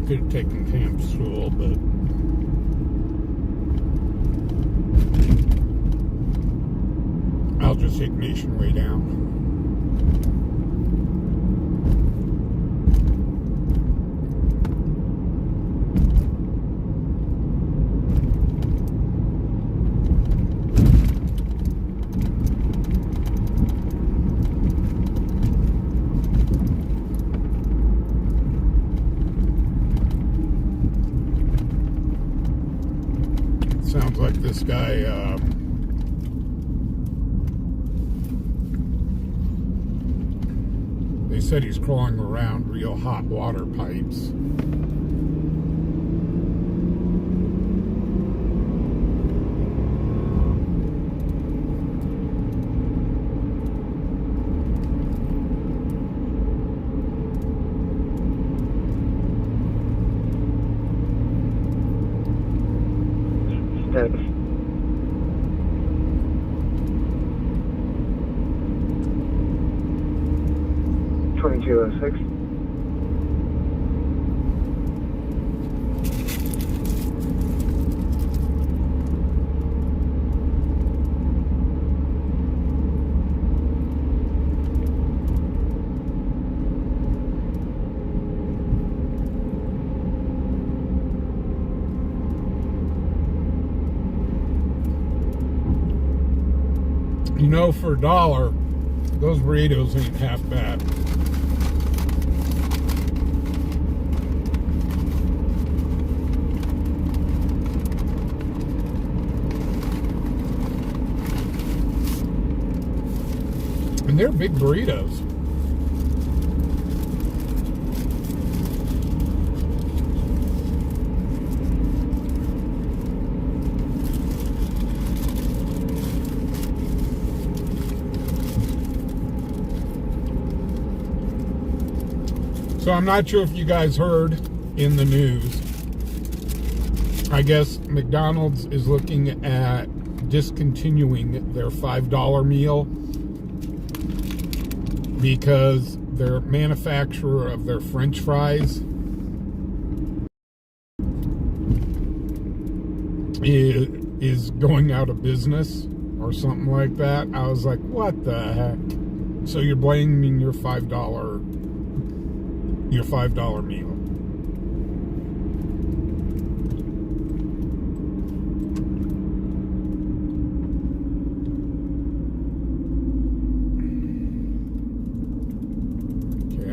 Could have taken camp stool, but I'll just take Nation way down. Sounds like this guy they said he's crawling around real hot water pipes. Steps. 2206. You know, for $1, those burritos ain't half bad. And they're big burritos. So I'm not sure if you guys heard in the news. I guess McDonald's is looking at discontinuing their $5 meal because their manufacturer of their French fries is going out of business or something like that. I was like, what the heck? So you're blaming your $5 meal.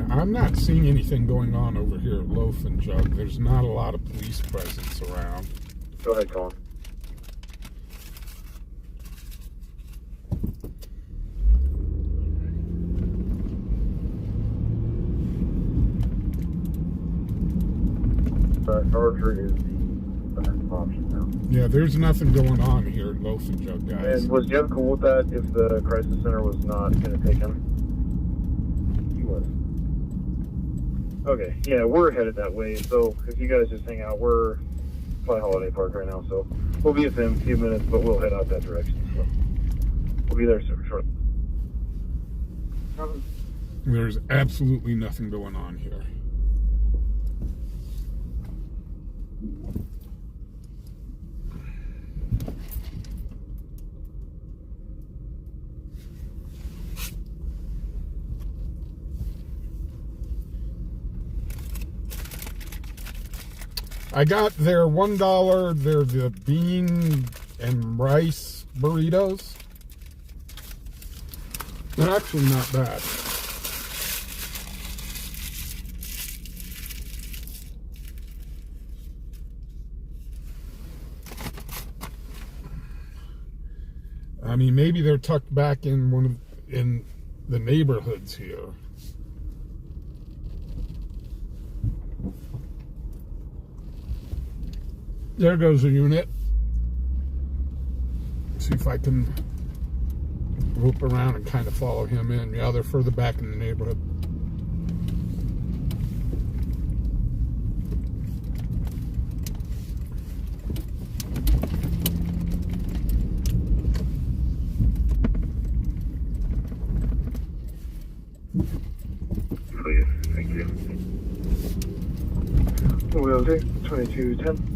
I'm not seeing anything going on over here at Loaf and Jug. There's not a lot of police presence around. Go ahead, Colin. Archer is the best option now. Yeah, there's nothing going on here at Loaf and Jug, guys. And was Jeff cool with that if the crisis center was not going to take him? He was. Okay, yeah, we're headed that way, so if you guys just hang out, we're by Holiday Park right now, so we'll be within a few minutes, but we'll head out that direction, so we'll be there shortly. There's absolutely nothing going on here. I got their $1, they're the bean and rice burritos. They're actually not bad. I mean, maybe they're tucked back in in the neighborhoods here. There goes a unit. See if I can loop around and kind of follow him in. Yeah, they're further back in the neighborhood. Please, thank you. We'll do 2210.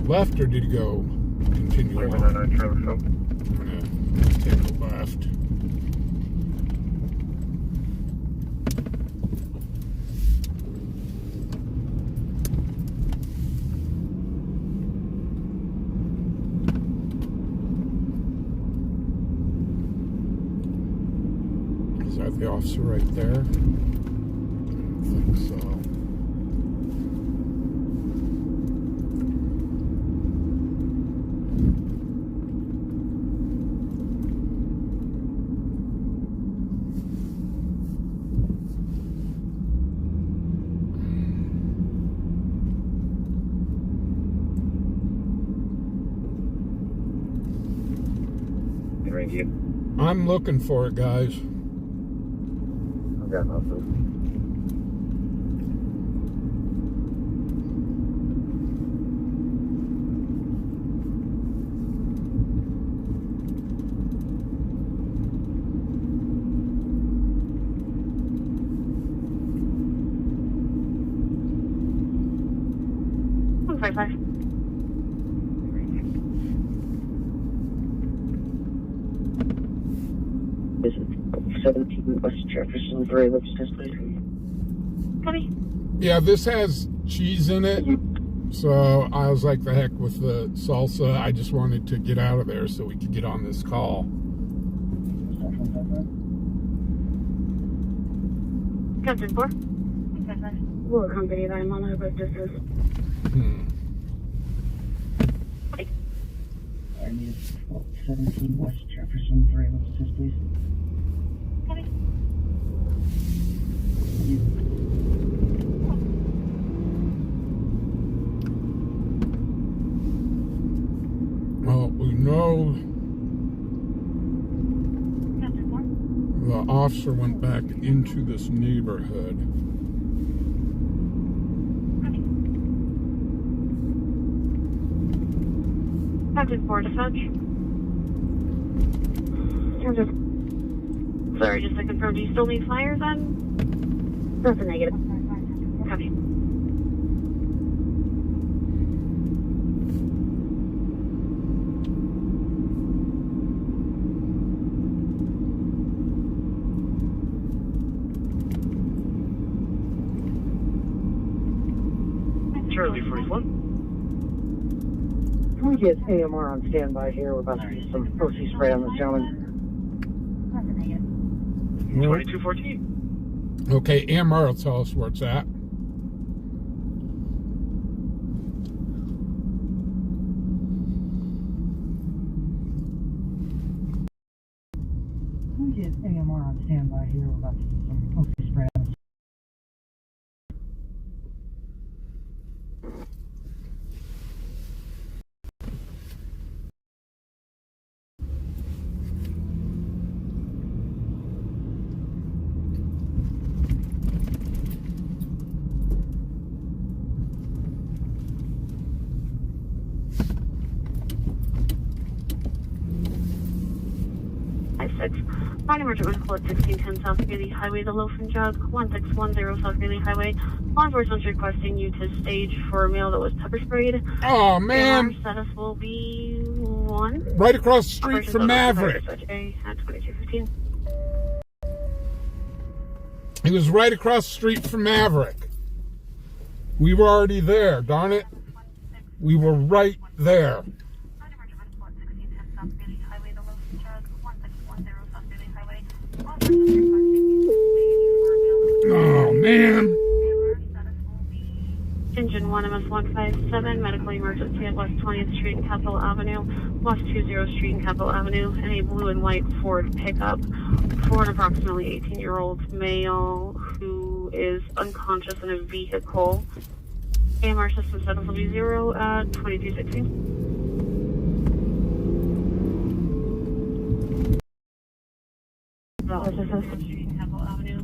Left or did he go continue on? I'm gonna take a left. Is that the officer right there? I don't think so. I'm looking for it, guys. I've got nothing. Is it 17 West Jefferson for a lips test, please? Copy. Yeah, this has cheese in it, so I was like, the heck with the salsa. I just wanted to get out of there so we could get on this call. Captain 4. We'll accompany them on a boat distance. I need 17 West Jefferson for a lips test, please. Copy. The officer went back into this neighborhood. Captain 4 dispatch. Sorry, just to confirm, do you still need flyers on? That's a negative. Copy. Charlie 44. Can we get AMR on standby here? We're about to do some OC spray on this gentleman. 2214. Okay, AMR will tell us where it's at. Can we get AMR on standby here? We're about to do some OC spray on this. Body Merchant was called 1610 South Bailey Highway, the Loafing Jug, 1610 South Bailey Highway. Law enforcement is requesting you to stage for a male that was pepper sprayed. Oh, man. Our status will be 1. Right across the street from Maverick. At 2215. He was right across the street from Maverick. We were already there, darn it. We were right there. Oh, man. Engine 1 MS157, medical emergency at West 20th Street and Capitol Avenue, West 20th Street and Capitol Avenue, and a blue and white Ford pickup for an approximately 18-year-old male who is unconscious in a vehicle. AMR system status will be 0 at 2216.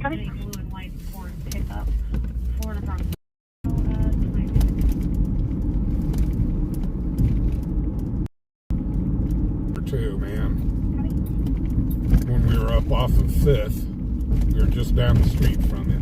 Copy. Blue and white Ford pickup for an approximately 2, man. When we were up off of 5th, we were just down the street from it.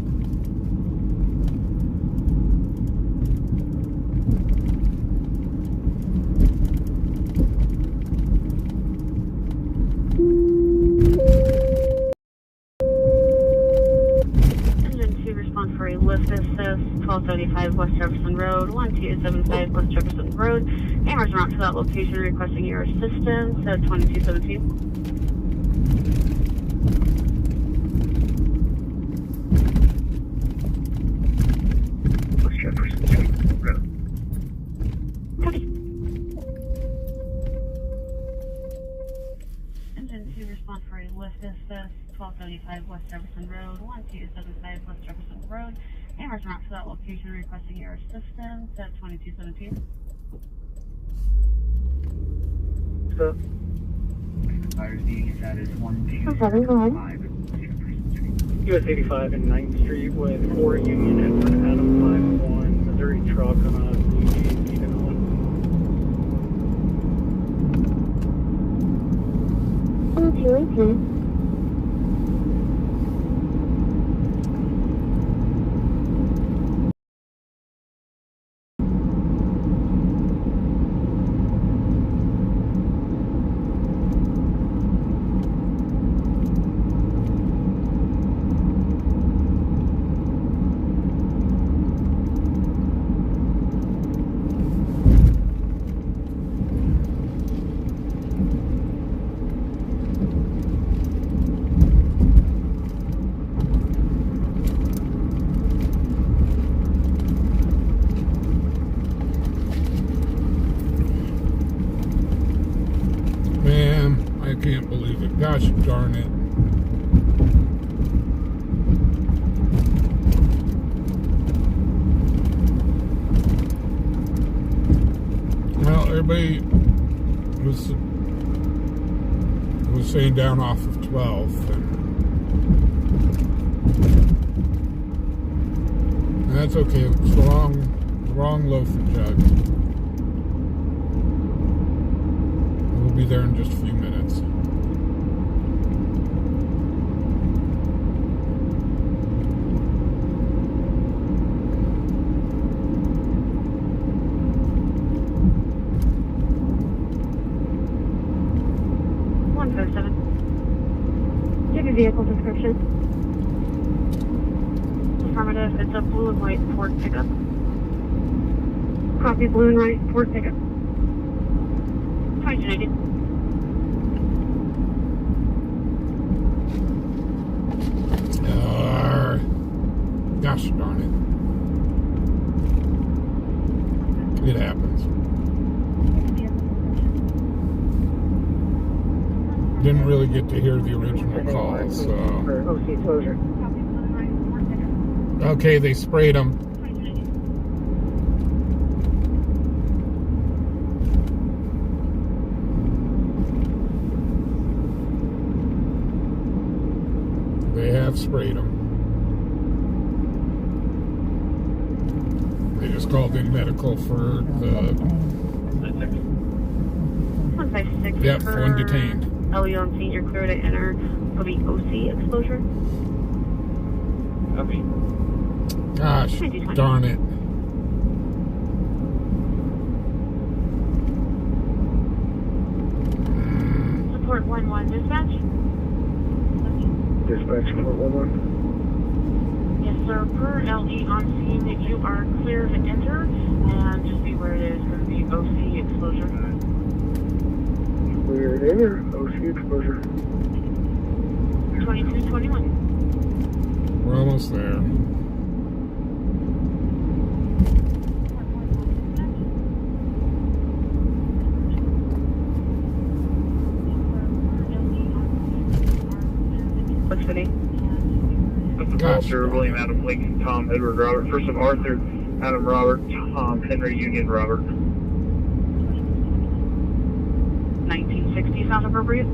For a lift assist, 1275 West Jefferson Road, 1275 West Jefferson Road. AMR's not to that location requesting your assistance at 2217. West Jefferson Road. Copy. Engine 2 respond for a lift assist, 1275 West Jefferson Road, 1275 West Jefferson Road. AMR's not to that location requesting your assistance at 2217. So, fires the unit that is 1275. US 85 and 9th Street with 4 Union and 1 Adam 51 Missouri truck on a blue Jeep even on. I can't believe it. Gosh darn it. Well, everybody was saying down off of 12th, and That's okay. It's the wrong loafing jug. We'll be there in just a few minutes. Give a vehicle description. Affirmative. It's a blue and white Ford pickup. Copy, blue and white Ford pickup. 2290. Gosh darn it. It happens. Didn't really get to hear the original call, so. OC closure. Okay, they sprayed them. They have sprayed them. They just called in medical for the. 156. Yep, one detained. LEO on scene, you're clear to enter for the OC exposure. Okay. Gosh, darn it. Support 1-1 dispatch. Dispatch support 1-1. Yes, sir. Per LE on scene, you are clear to enter, and just be where it is for the OC exposure. Clear to enter. OC exposure. 2221. We're almost there. What's the name? Walter, William, Adam, Lincoln, Tom, Edward, Robert. First of Arthur, Adam, Robert, Tom, Henry, Union, Robert. 1960 sound appropriate?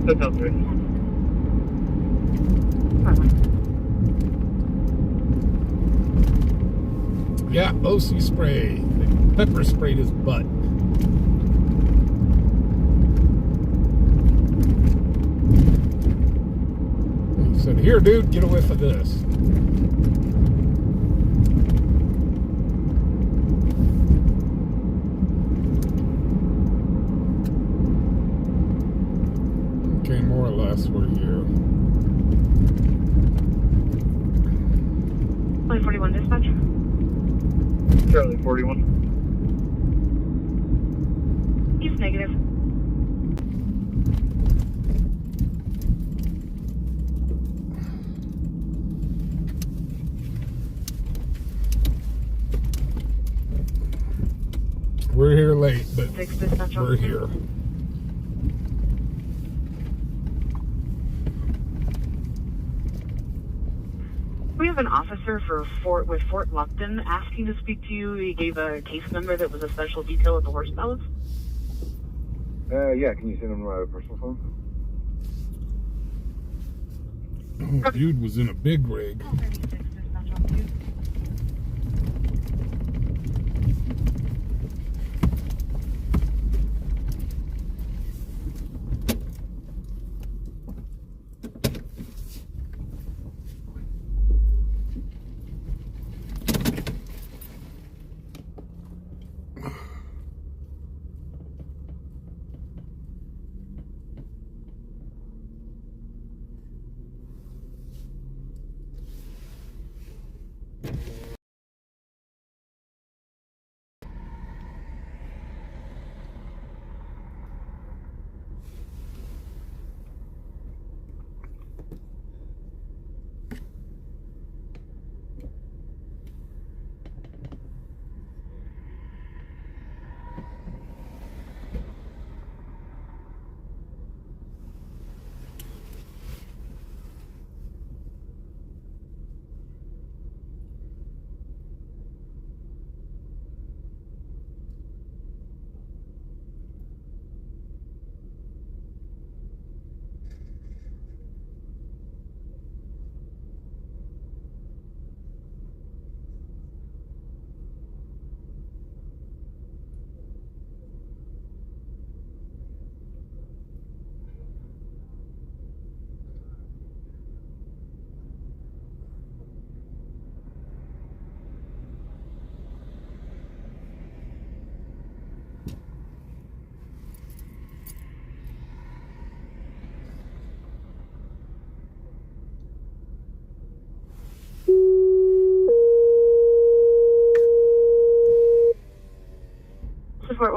That sounds good. Yeah, OC spray. They pepper sprayed his butt. He said, "Here, dude, get a whiff of this." Okay, more or less, we're here. 2041 dispatch. Charlie 41. He's negative. We're here late, but 6 dispatch. we're here. We have an officer with Fort Lupton asking to speak to you. He gave a case number that was a special detail at the horse palace. Yeah, can you send him my personal phone? Oh, dude was in a big rig.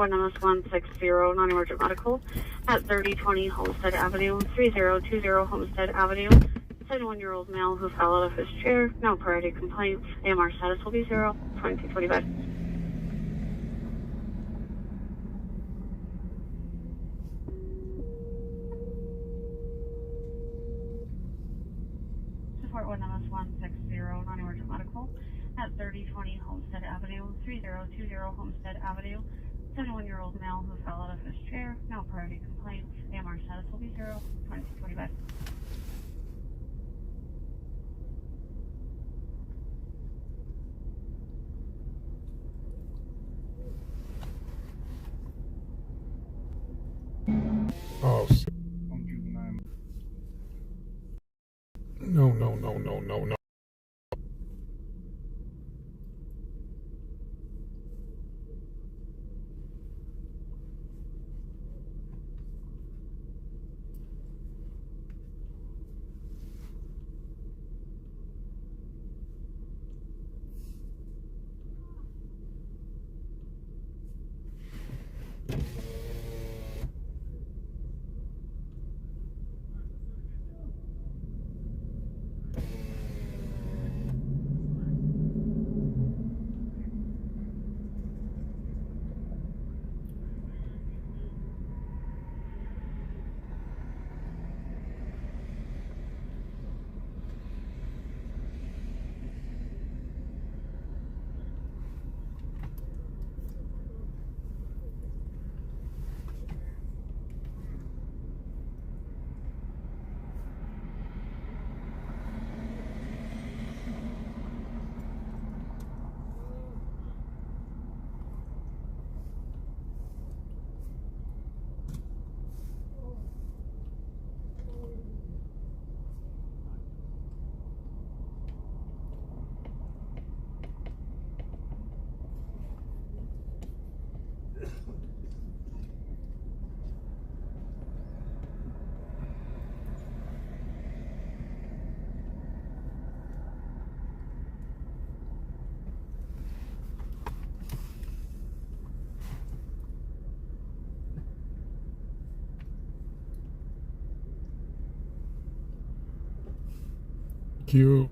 1 MS160, non-emergent medical at 3020 Homestead Avenue, 3020 Homestead Avenue. 71-year-old male who fell out of his chair. No priority complaints. AMR status will be 0, 2225. Support 1 MS160, non-emergent medical at 3020 Homestead Avenue, 3020 Homestead Avenue. 71-year-old male who fell out of his chair. No priority complaints. AMR status will be 0, 2225. Oh, no, no, no, no, no, no. Q.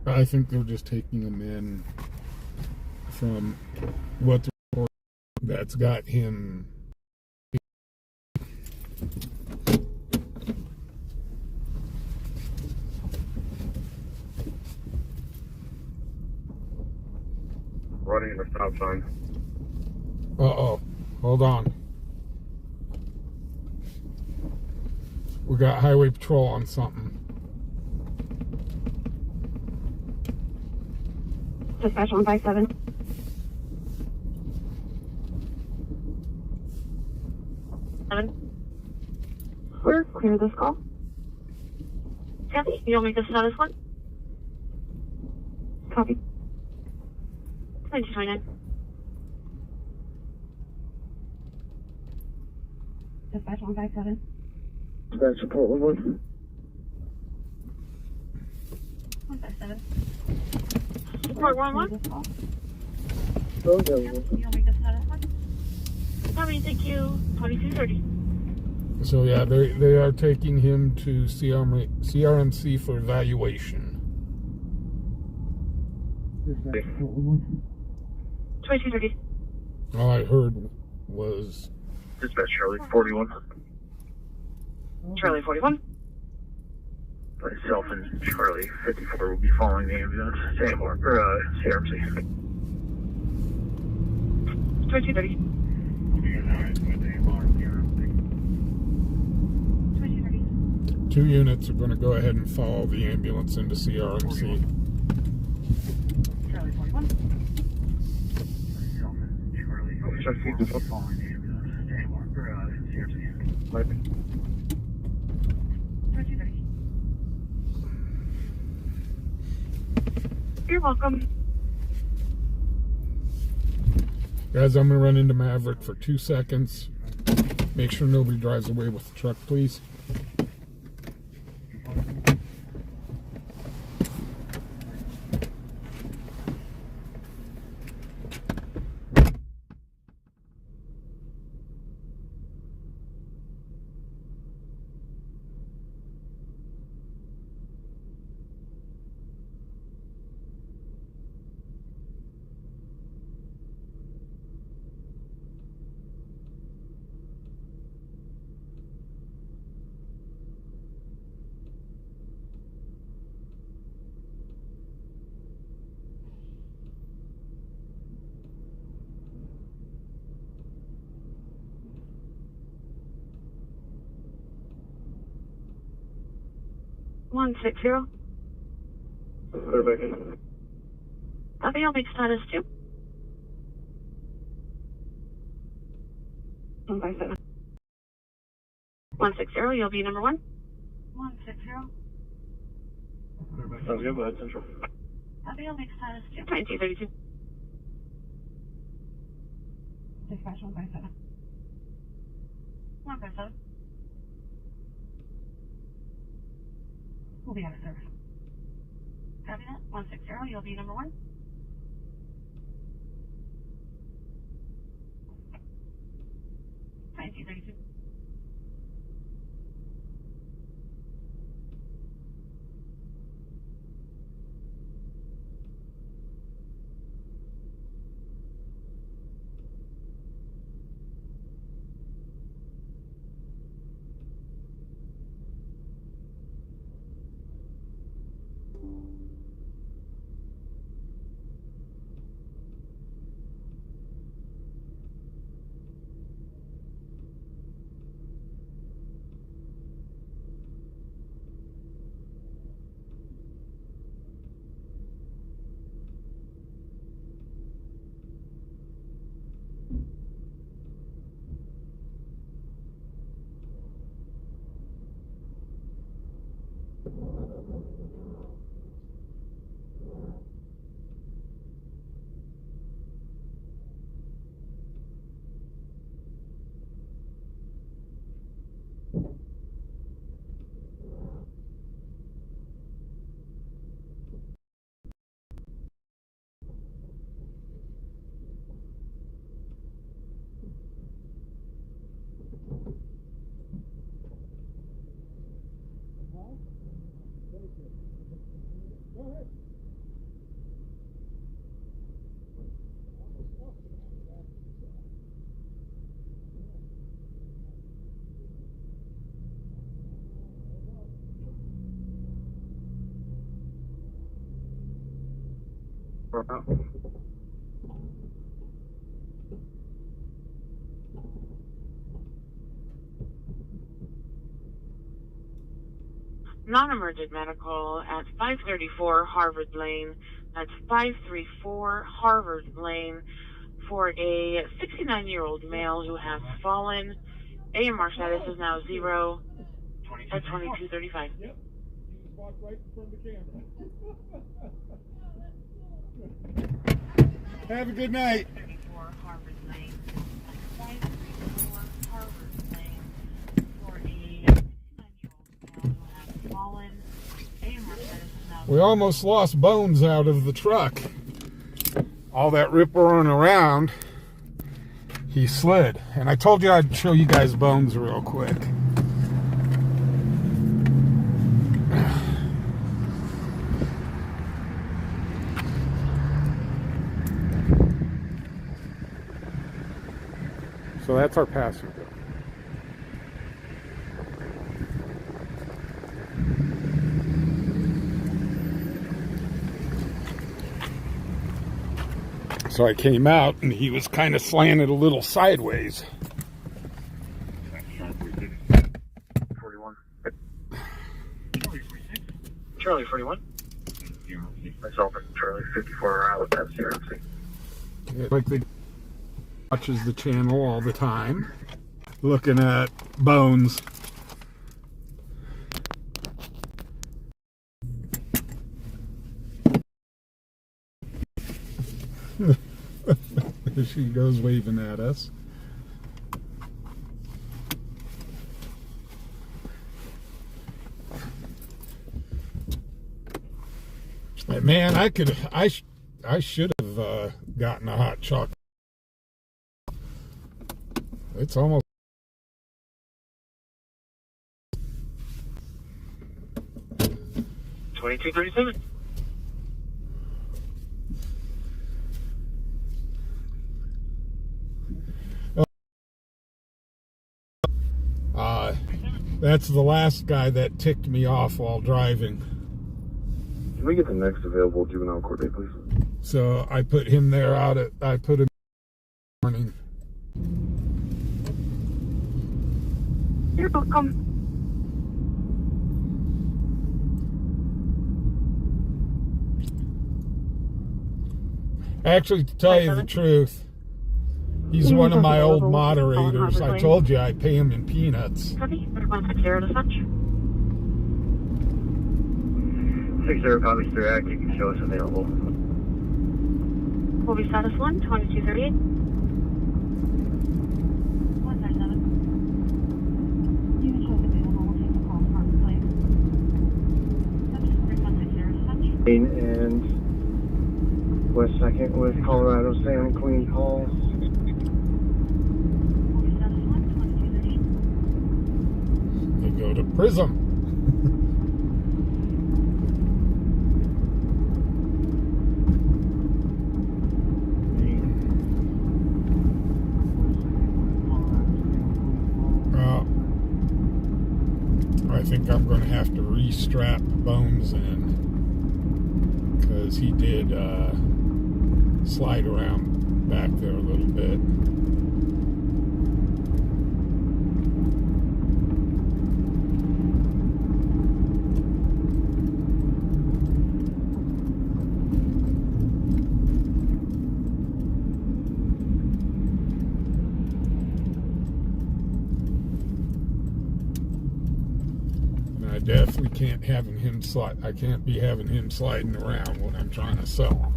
I think they're just taking him in from what the report that's got him. Running the stop sign. Uh-oh. Hold on. We got highway patrol on something. Dispatch 157. We're clear this call. Kathy, you want me to status one? Copy. 2229. Dispatch 157. Dispatch support 11. 157. Support 11. Still available. You want me to status one? Copy, thank you. 2230. So yeah, they are taking him to CRMC for evaluation. 2230. All I heard was Dispatch Charlie 41. Charlie 41. Myself and Charlie 54 will be following the ambulance. CRMC. 2230. 2 units are going to go ahead and follow the ambulance into CRMC. Charlie 41. Following the ambulance. CRMC. 2230. You're welcome. Guys, I'm going to run into Maverick for 2 seconds. Make sure nobody drives away with the truck, please. 160. Clear back in. Copy, I'll make status 2. 157. 160, you'll be number 1. 160. Sounds good, go ahead, Central. Copy, I'll make status 2. 1932. Dispatch 157. 157. We'll be out of service. Copy that. 160, you'll be number 1. $1932. Non-emergent medical at 534 Harvard Lane. That's 534 Harvard Lane for a 69-year-old male who has fallen. AMR status is now 0 at 2235. Yep. You just walked right in front of the camera. Have a good night. 534 Harvard Lane. That's 534 Harvard Lane for a 69-year-old male who has fallen. AMR status is now 0. We almost lost Bones out of the truck. All that rip-roaring around, he slid. And I told you I'd show you guys Bones real quick. So that's our passenger. So I came out and he was kind of slanted a little sideways. 41. Charlie 41. Myself and Charlie 54 out with that CRC. Like they watches the channel all the time, looking at Bones. There she goes waving at us. Man, I should have gotten a hot chocolate. It's almost 2237. That's the last guy that ticked me off while driving. Can we get the next available juvenile court date, please? So I put him there I put him in the morning. You're welcome. Actually, to tell you the truth, he's one of my old moderators. I told you I pay him in peanuts. Copy. 160 to Sunch. 60 copies through act. You can show us available. Will be status 1, 2238. 157. You can show us available. We'll take the call from the place. That's 3160 to Sunch. And West 2nd with Colorado Santa Queen calls. Will be status 1, 2238. They go to Prism. I think I'm going to have to restrap Bones in because he did slide around back there a little bit. I definitely can't have him slide. I can't be having him sliding around when I'm trying to sell.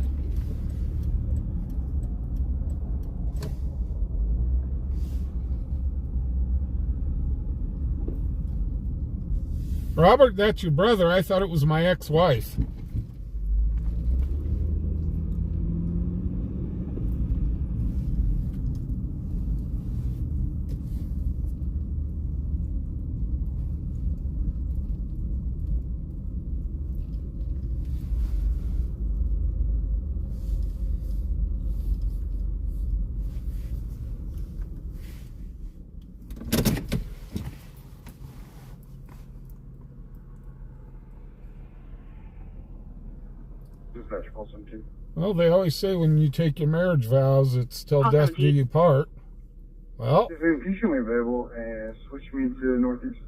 Robert, that's your brother. I thought it was my ex-wife. Well, they always say when you take your marriage vows, it's till death do you part. Well, If you show me available and switch me to Northeast.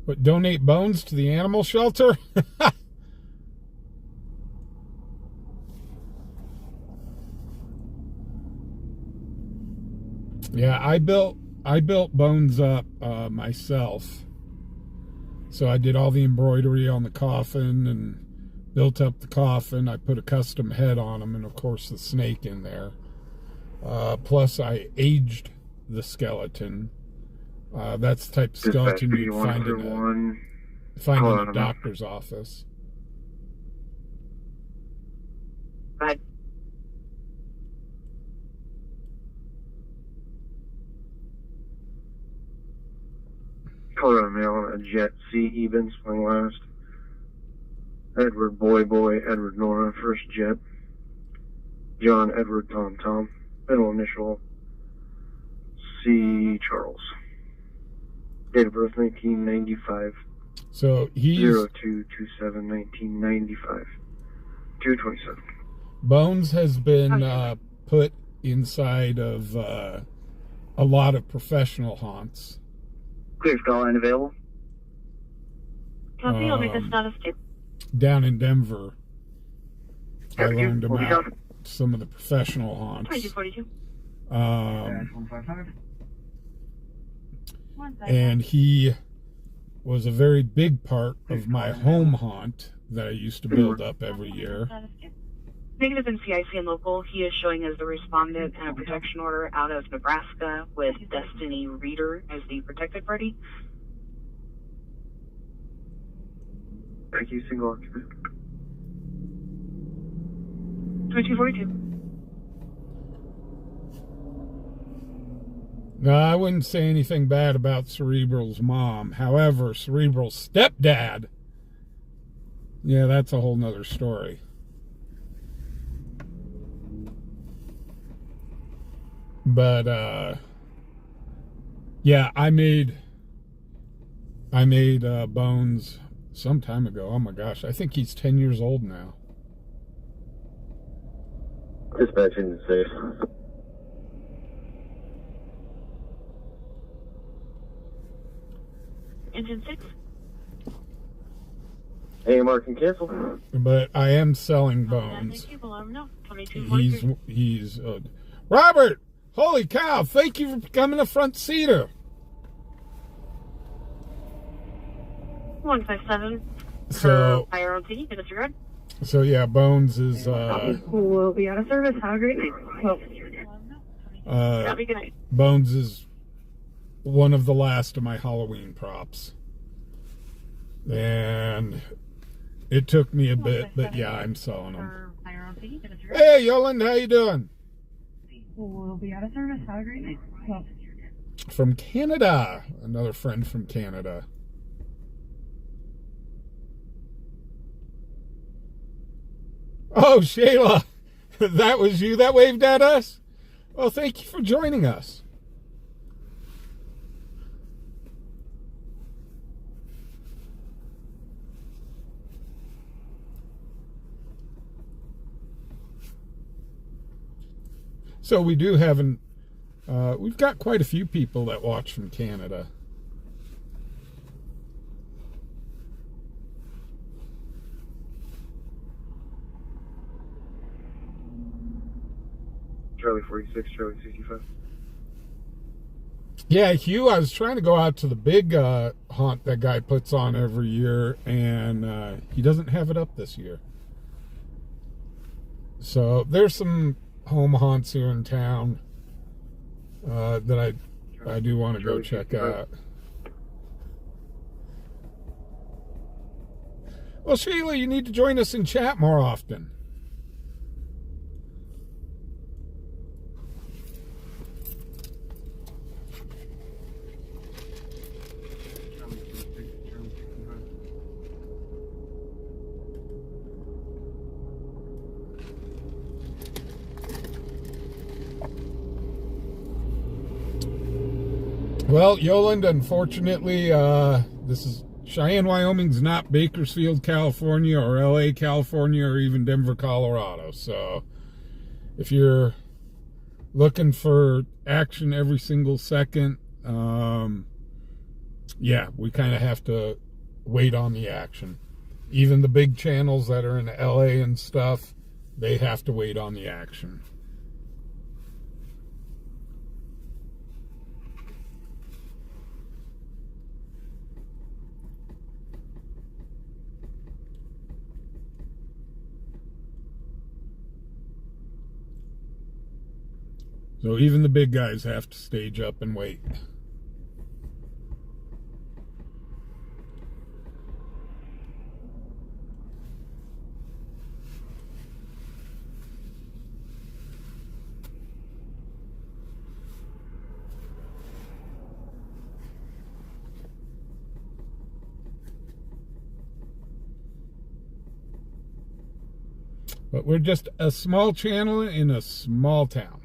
but donate Bones to the animal shelter? Yeah, I built Bones up myself. So I did all the embroidery on the coffin and built up the coffin. I put a custom head on him and, of course, the snake in there. Plus, I aged the skeleton. That's the type of skeleton you'd find in a doctor's office. Right. Colorado Mail, a Jet C. Eben, swing last. Edward Boy, Edward Nora, first Jet. John Edward Tom, middle initial C. Charles. Date of birth 1995. So he's 02/27/1995. 2/27. Bones has been put inside of a lot of professional haunts. Clear Skyline available. Copy, I'll make a status tip. Down in Denver, I loaned him out some of the professional haunts. 2242. And he was a very big part of my home haunt that I used to build up every year. Negative in CIC and local. He is showing as the respondent and a protection order out of Nebraska with Destiny Reader as the protected party. Thank you, single occupant. 2242. No, I wouldn't say anything bad about Cerebral's mom. However, Cerebral's stepdad, yeah, that's a whole nother story. But yeah, I made Bones some time ago. Oh my gosh, I think he's 10 years old now. Dispatching safe. Engine 6. Hey, Mark, and cancel. But I am selling bones. Thank you. Below him now. 2243. He's Robert. Holy cow! Thank you for becoming a front seater. 157. So Fire OT. Disregard. So yeah, Bones is We'll be out of service. Have a great night. Have a good night. Bones is one of the last of my Halloween props. And it took me a bit, but yeah, I'm selling them. Hey, Yolanda, how you doing? We'll be out of service. Have a great night. From Canada. Another friend from Canada. Oh, Shayla, that was you that waved at us? Well, thank you for joining us. So we do have we've got quite a few people that watch from Canada. Charlie 46, Charlie 65. Yeah, Hugh, I was trying to go out to the big haunt that guy puts on every year, and he doesn't have it up this year. So there's some home haunts here in town that I do want to go check out. Well, Sheila, you need to join us in chat more often. Well, Yolanda, unfortunately, this is Cheyenne, Wyoming's not Bakersfield, California, or LA, California, or even Denver, Colorado. So if you're looking for action every single second, yeah, we kind of have to wait on the action. Even the big channels that are in LA and stuff, they have to wait on the action. So even the big guys have to stage up and wait. But we're just a small channel in a small town,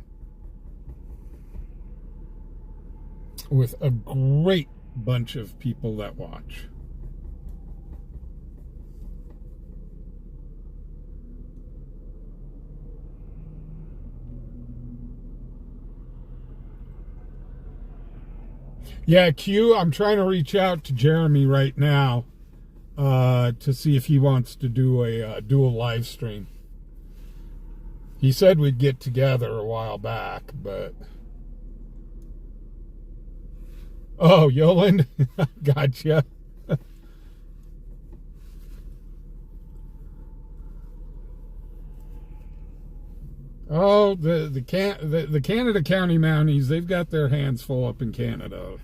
with a great bunch of people that watch. Yeah, Q, I'm trying to reach out to Jeremy right now to see if he wants to do a dual live stream. He said we'd get together a while back, but... Oh, Yoland, gotcha. Oh, the Canada County Mounties, they've got their hands full up in Canada.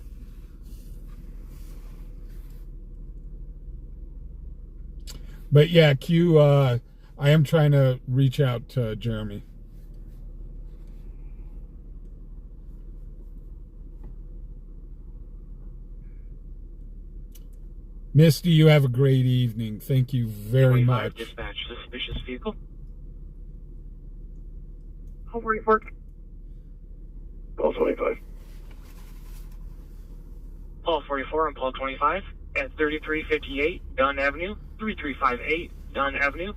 But yeah, Q, I am trying to reach out to Jeremy. Misty, you have a great evening. Thank you very much. Dispatch suspicious vehicle. Home report. Paul 25. Paul 44 and Paul 25 at 3358 Dunn Avenue, 3358 Dunn Avenue.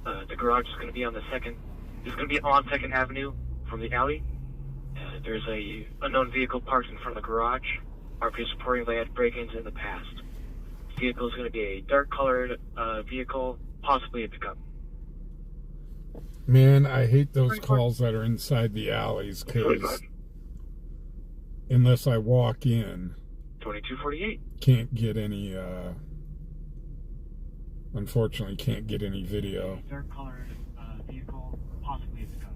The garage is going to be on the second. It's going to be on 2nd Avenue from the alley. There's a unknown vehicle parked in front of the garage. RP is reporting they had break-ins in the past. vehicle is going to be a dark-colored vehicle, possibly a pickup. Man, I hate those calls that are inside the alleys, because unless I walk in, 2248. can't get any, unfortunately can't get any video. Dark-colored vehicle, possibly a pickup.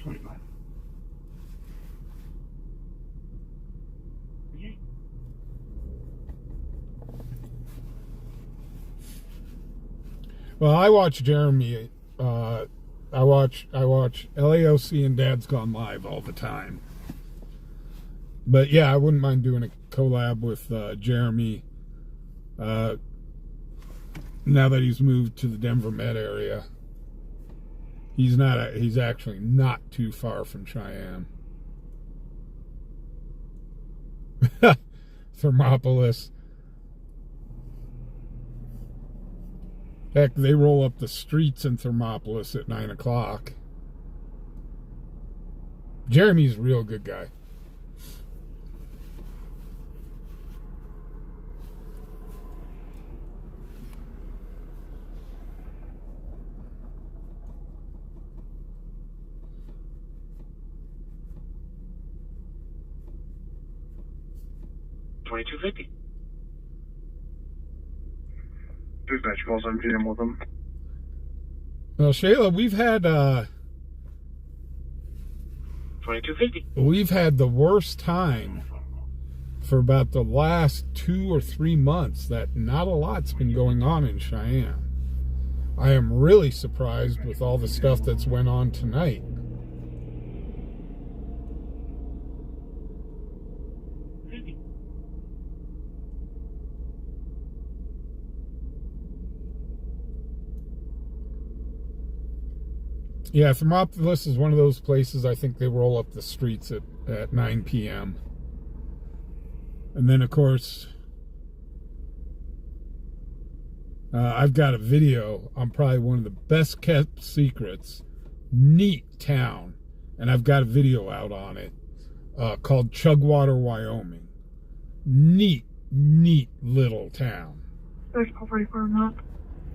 25. Well, I watch Jeremy. I watch LAOC and Dad's Gone Live all the time. But yeah, I wouldn't mind doing a collab with Jeremy. Now that he's moved to the Denver Met area, he's actually not too far from Cheyenne. Thermopolis. Heck, they roll up the streets in Thermopolis at 9 o'clock. Jeremy's a real good guy. $22.50. Dispatch calls, I'm GM with them. Well, Shayla, we've had $22.50. we've had the worst time for about the last 2 or 3 months that not a lot's been going on in Cheyenne. I am really surprised with all the stuff that's went on tonight. Yeah, Thermopolis is one of those places I think they roll up the streets at 9 p.m. And then, of course, I've got a video on probably one of the best kept secrets. Neat town. And I've got a video out on it called Chugwater, Wyoming. Neat little town.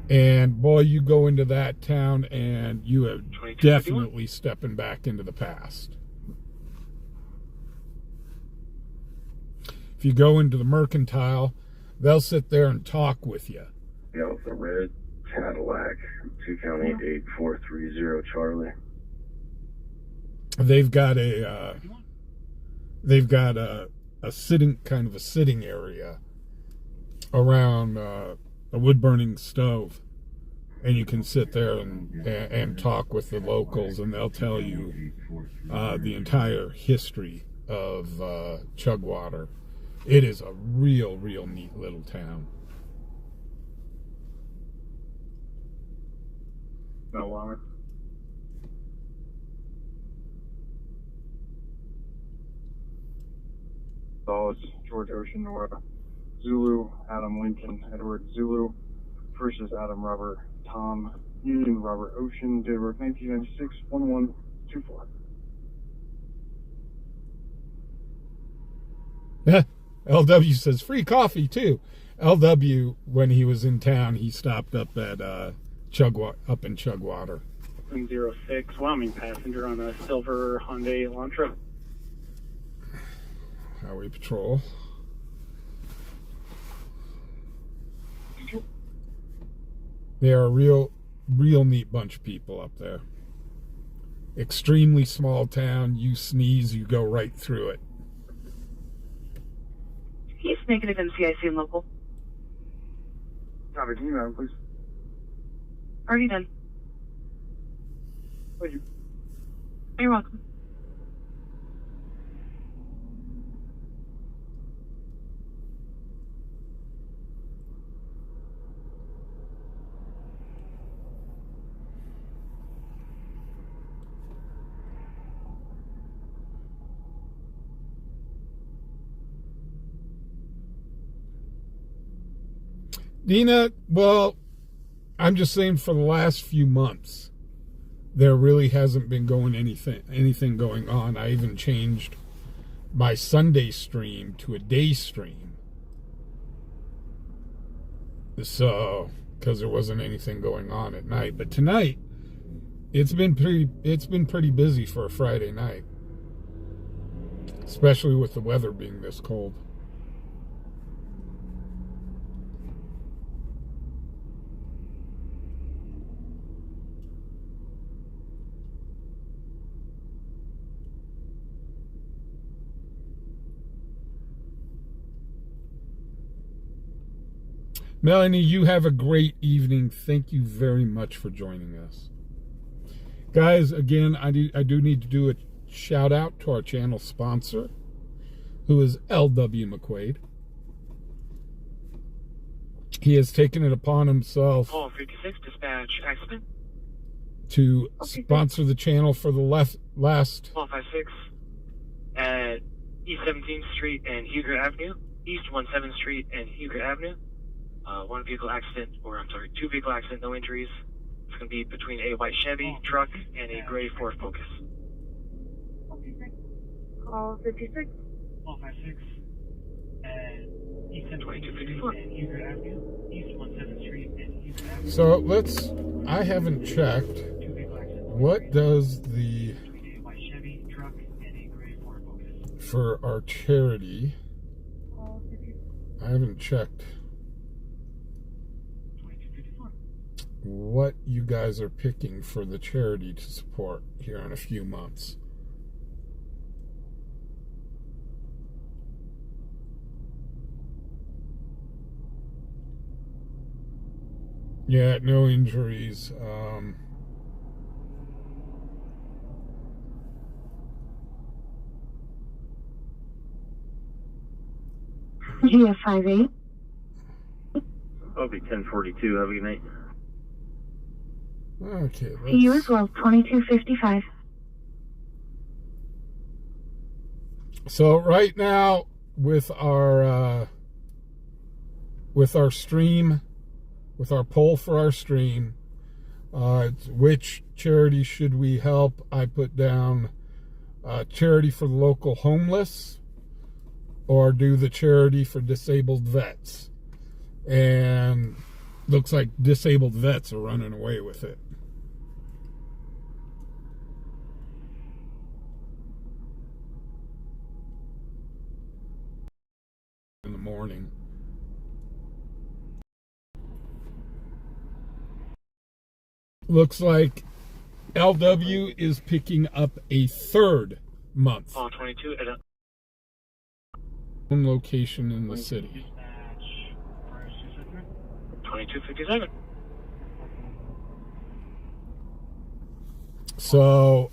And boy, you go into that town and you are definitely stepping back into the past. If you go into the Mercantile, they'll sit there and talk with you. Yeah, the red Cadillac, 2 County 8430 Charlie. They've got a sitting area around a wood burning stove, and you can sit there and talk with the locals, and they'll tell you the entire history of Chugwater. It is a real neat little town. No longer. So it's George Ocean Nora, Zulu, Adam Lincoln, Edward Zulu, first is Adam Robert, Tom, Union Robert Ocean, date of birth 1996, 1124. LW says free coffee too. LW, when he was in town, he stopped up at up in Chugwater. 06, Wyoming passenger on a silver Hyundai Elantra. Highway Patrol. They are a real neat bunch of people up there. Extremely small town. You sneeze, you go right through it. He's negative NCIC and local. Copy, can you know, please? Already done. Thank you. You're welcome. Dina, well, I'm just saying for the last few months, there really hasn't been anything going on. I even changed my Sunday stream to a day stream. So, because there wasn't anything going on at night. But tonight, it's been pretty busy for a Friday night. Especially with the weather being this cold. Melanie, you have a great evening. Thank you very much for joining us. Guys, again, I do need to do a shout out to our channel sponsor, who is L.W. McQuaid. He has taken it upon himself 56 dispatch accident. To sponsor the channel for the last 56 at East 17th Street and Huger Avenue, East 17th Street and Huger Avenue. Two vehicle accident, no injuries. It's going to be between a white Chevy truck and a gray Ford Focus. Call 56. Call 56 at East 2254 and Huger Avenue, East 17th Street and Huger Avenue. So I haven't checked. What does the, for our charity, I haven't checked what you guys are picking for the charity to support here in a few months. Yeah, no injuries. GF58. I'll be 1042. Have a good night. Okay. See you as well, 2255. So right now with our stream, with our poll for our stream, which charity should we help? I put down charity for the local homeless, or do the charity for disabled vets. And looks like disabled vets are running away with it. In the morning. Looks like LW is picking up a third month. 22 at One location in the city. 2257. So,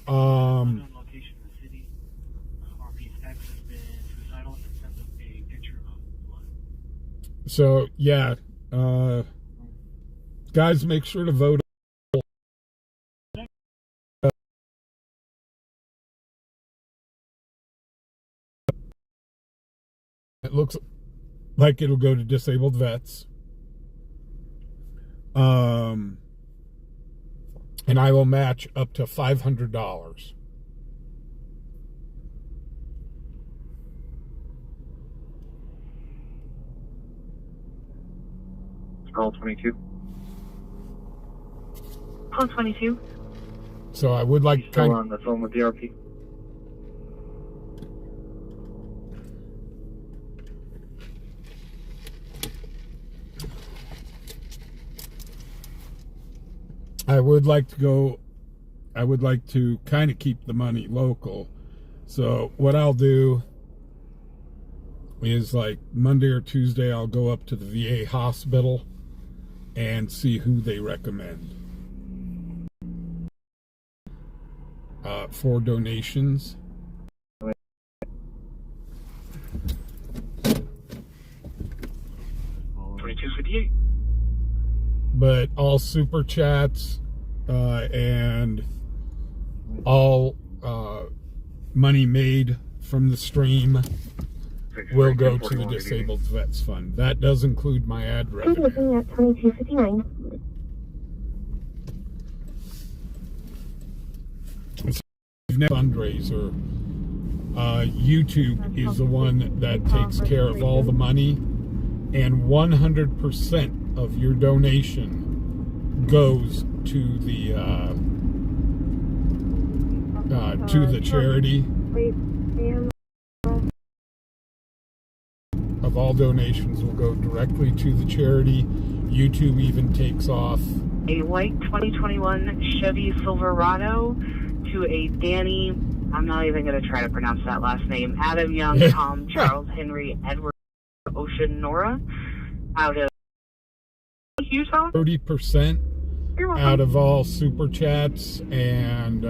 so yeah, guys, make sure to vote. It looks like it'll go to disabled vets. And I will match up to $500. Call 22. Call 22. So I would like Still on the phone with the RP. I would like to kind of keep the money local. So what I'll do is, like, Monday or Tuesday, I'll go up to the VA hospital and see who they recommend for donations. 2258. But all super chats and all money made from the stream will go to the Disabled Vets Fund. That does include my ad revenue. Looking at 2259. Fundraiser YouTube is the one that takes care of all the money, and 100% of your donation goes to the charity. Of all donations will go directly to the charity. YouTube even takes off a white 2021 Chevy Silverado to a Danny, I'm not even going to try to pronounce that last name, Adam Young, Tom, Charles, Henry, Edward, Ocean, Nora, out of Utah. 30% out of all super chats and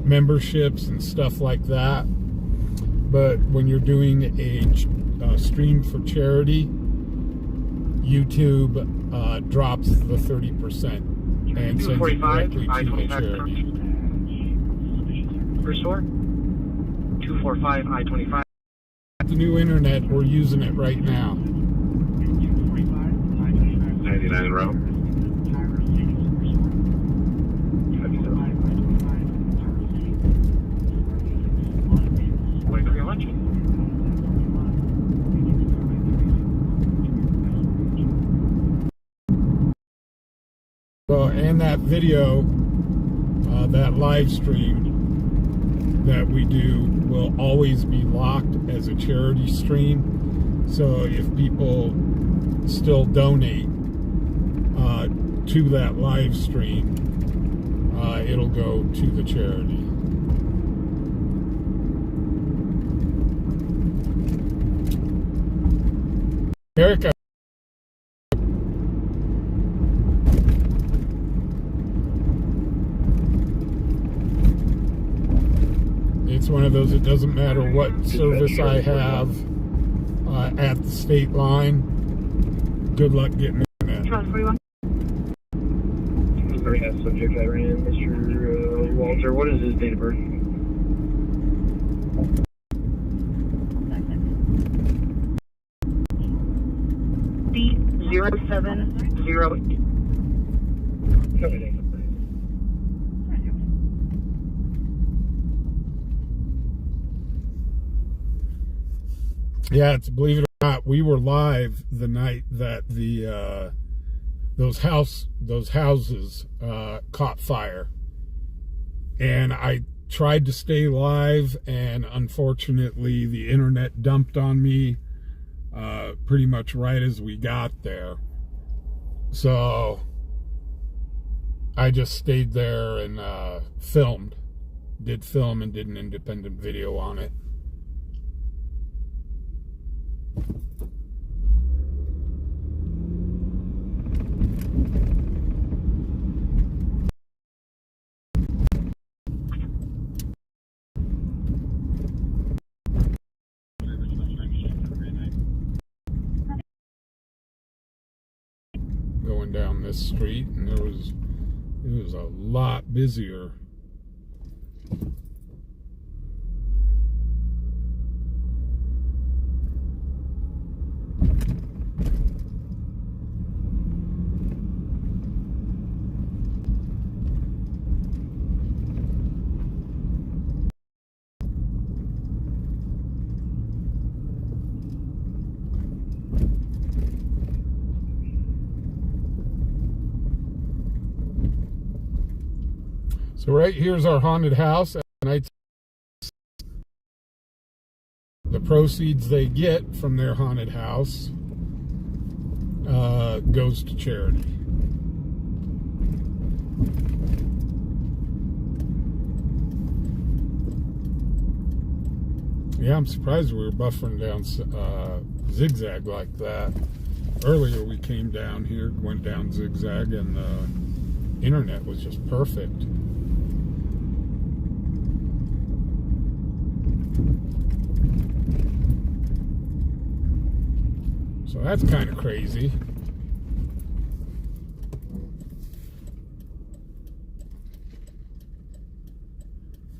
memberships and stuff like that. But when you're doing a stream for charity, YouTube drops the 30% and sends it directly to the charity. Restore. 245 I-25. The new internet, we're using it right now. 99 route. Wait for your lunch. Well, and that video, that live stream that we do will always be locked as a charity stream. So if people still donate to that live stream, it'll go to the charity. Erica. It's one of those, it doesn't matter what service I have at the state line. Good luck getting internet. Marina subject I ran, Mr. Walter. What is his date of birth? D0708. Yeah, it's, believe it or not, we were live the night that the those houses caught fire, and I tried to stay live, and unfortunately the internet dumped on me pretty much right as we got there. So I just stayed there and did film and did an independent video on it. Going down this street, and it was a lot busier. So right here's our haunted house, and the proceeds they get from their haunted house goes to charity. Yeah, I'm surprised we were buffering down zigzag like that. Earlier we came down here, went down zigzag, and the internet was just perfect. So that's kind of crazy.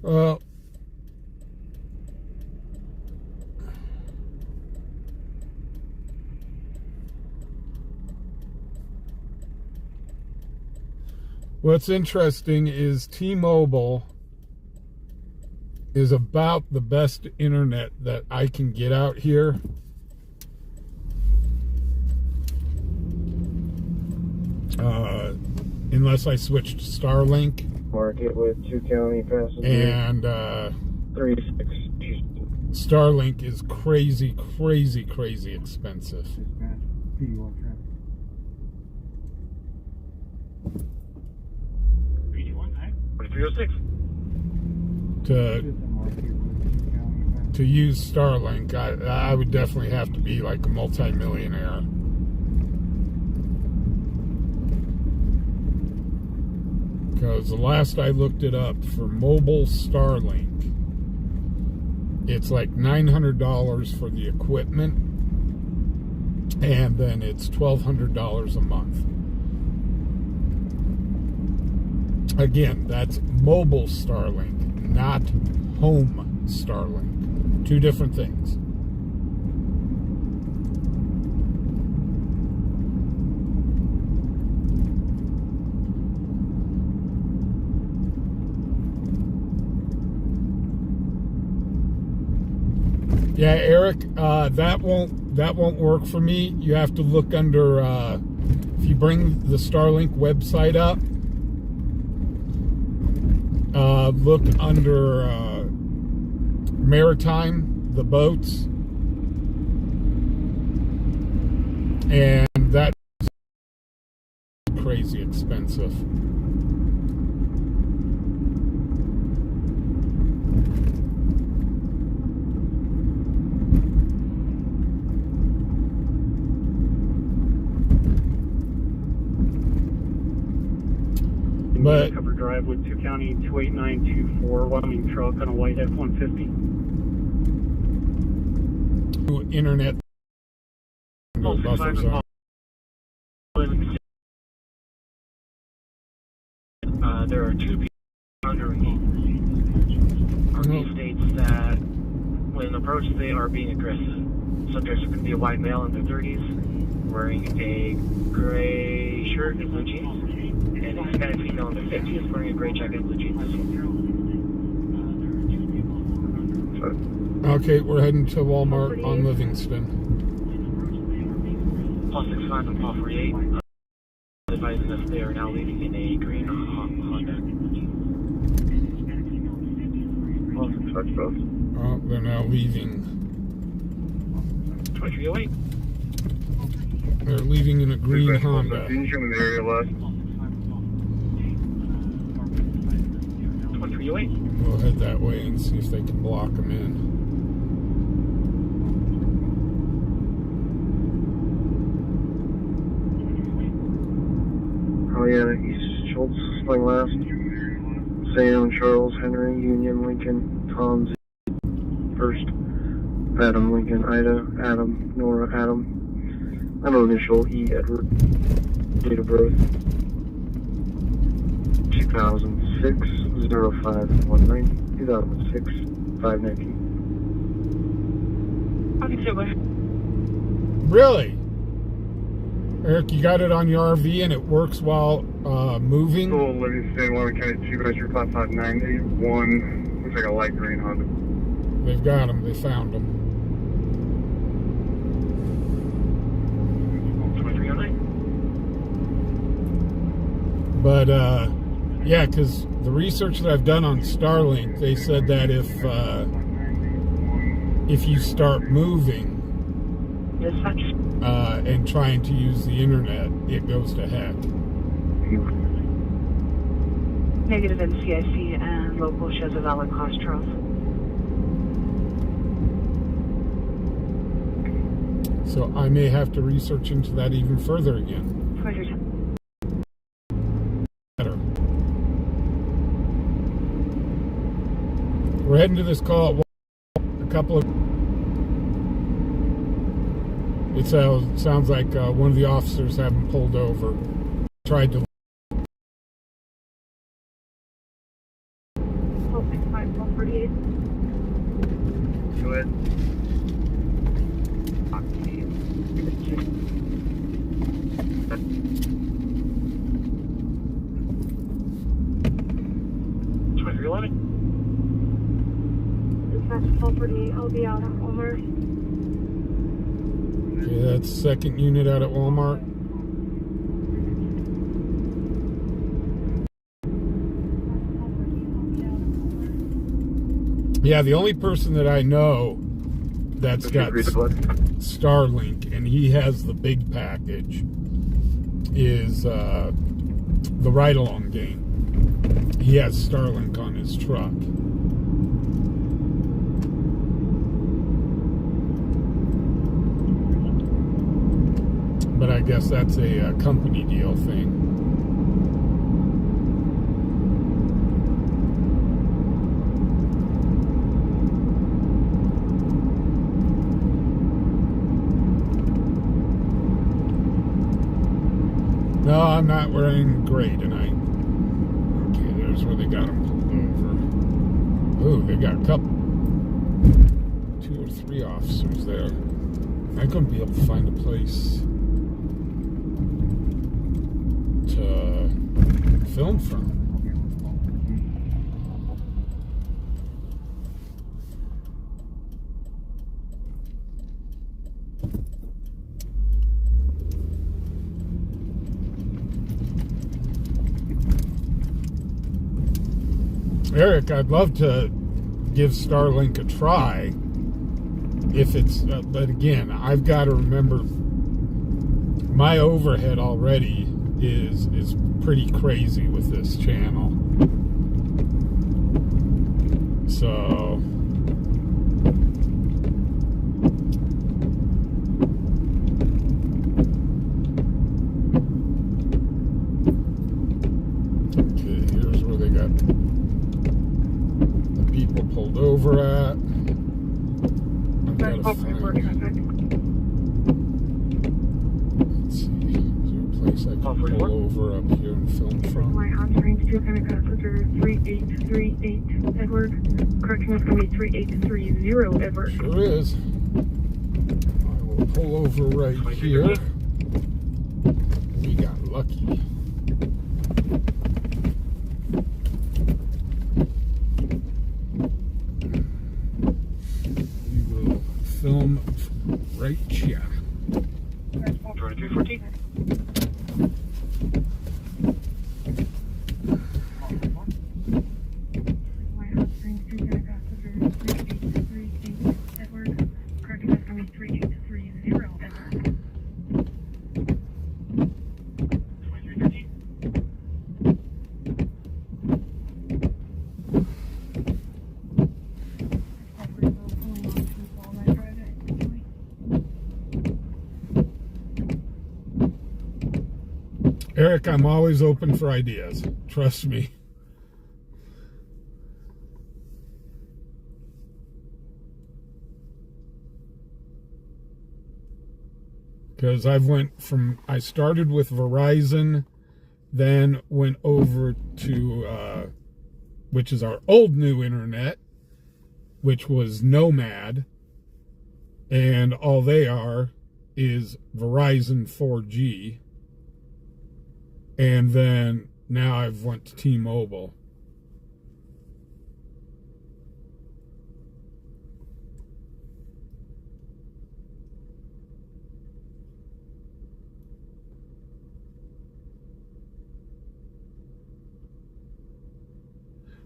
Well, what's interesting is T-Mobile is about the best internet that I can get out here. Unless I switch to Starlink. Market with 2 county passengers. And 36. Starlink is crazy, crazy, crazy expensive. To use Starlink, I would definitely have to be like a multi-millionaire. Because the last I looked it up for mobile Starlink, it's like $900 for the equipment, and then it's $1,200 a month. Again, that's mobile Starlink, not home Starlink. Two different things. Yeah, Eric, that won't work for me. You have to look under if you bring the Starlink website up, look under maritime, the boats, and that's crazy expensive. But Cover Drive with 2 County 28924 Wyoming truck on a white F-150. Internet. There are 2 people underneath. RV states that when approached, they are being aggressive. Subjects are going to be a white male in their 30s, wearing a gray shirt and blue jeans. And a Hispanic female in their 50s wearing a gray jacket and blue jeans as well. Okay, we're heading to Walmart on Livingston. Plus 65 and Paul 48, advising us they are now leaving in a green Honda. Oh, they're now leaving. 2308. They're leaving in a green Honda. Didn't you in the area last? 2308. We'll head that way and see if they can block them in. Oh yeah, East Schultz, Spring Last, Sam, Charles, Henry, Union, Lincoln, Tom, Z, First, Adam, Lincoln, Ida, Adam, Nora, Adam, middle initial, E, Edward, date of birth, 2006, 0519, 2006, 519. Really? Eric, you got it on your RV and it works while moving? Cool, Livingston, Wyoming County 2, Measure 5591, looks like a light green Honda. They've got them, they found them. 2309. But, yeah, because the research that I've done on Starlink, they said that if you start moving and trying to use the internet, it goes to heck. Negative NCIC and local shows a valid cost, Charles. So I may have to research into that even further again. Better. We're heading to this call at a couple of... It sounds like one of the officers had him pulled over. Tried to... Go ahead. will be out at Walmart. Okay, that's second unit out at Walmart. Yeah, the only person that I know that's got Starlink, and he has the big package, is the ride-along game. He has Starlink on his truck. But I guess that's a company deal thing. No, I'm not wearing gray tonight. Okay, there's where they got them pulled over. Oh, they got a couple, 2 or 3 officers there. I'm going to be able to find a place to film from. Eric, I'd love to give Starlink a try if it's, but again, I've got to remember my overhead already is pretty crazy with this channel. So okay, here's where they got people pulled over at. I've got to find, let's see, is there a place I can pull over up here and film from? My house range 2 kind of passenger 3838 Edward. Correction is going to be 3830 Edward. Sure is. I will pull over right here. We got lucky. Film right here. 2314. My house range 2 kind of passenger 3838 Edward. Correction is going to be 3830 Edward. 2313. Eric, I'm always open for ideas. Trust me. Because I started with Verizon, then went over to, which is our old new internet, which was Nomad, and all they are is Verizon 4G. And then now I've went to T-Mobile.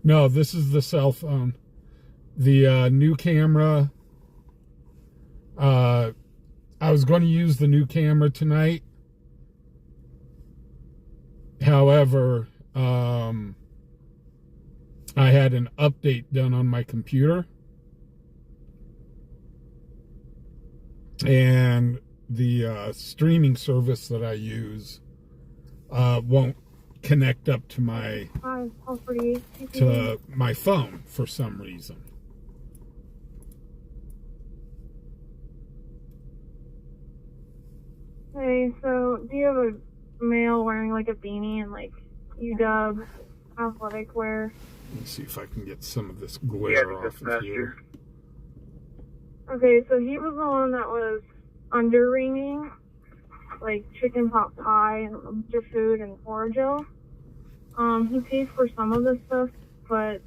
No, this is the cell phone. The new camera. I was going to use the new camera tonight. However, I had an update done on my computer, and the streaming service that I use won't connect up to my phone for some reason. Hey, so do you have a male wearing like a beanie and like UW athletic wear? Let me see if I can get some of this glare off of here. Okay, so he was the one that was under-ringing, like chicken pot pie and a bunch of food and Orajel. He pays for some of this stuff, but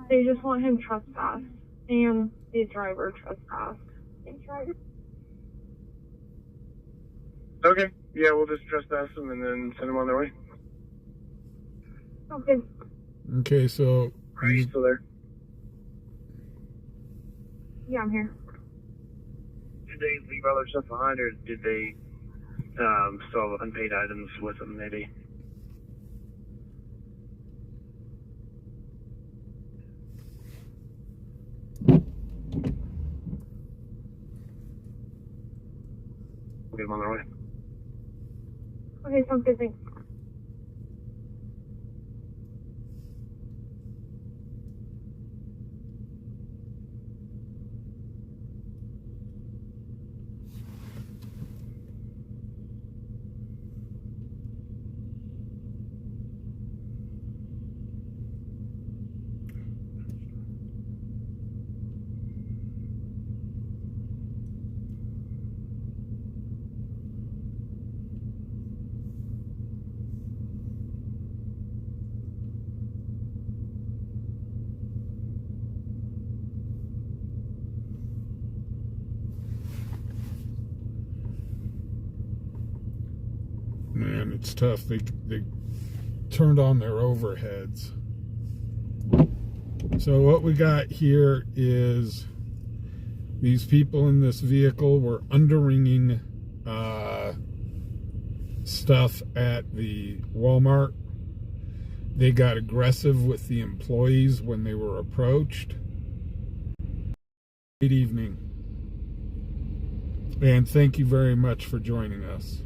they just want him trespass. And the driver trespassed. Okay. Yeah, we'll just trespass them and then send them on their way. Okay. Okay, so Are you still there? Yeah, I'm here. Did they leave other stuff behind, or did they still have unpaid items with them, maybe? We'll get them on their way. Okay, sounds good. Thanks. man, it's tough. They turned on their overheads. So what we got here is these people in this vehicle were underringing stuff at the Walmart. They got aggressive with the employees when they were approached. Good evening. And thank you very much for joining us.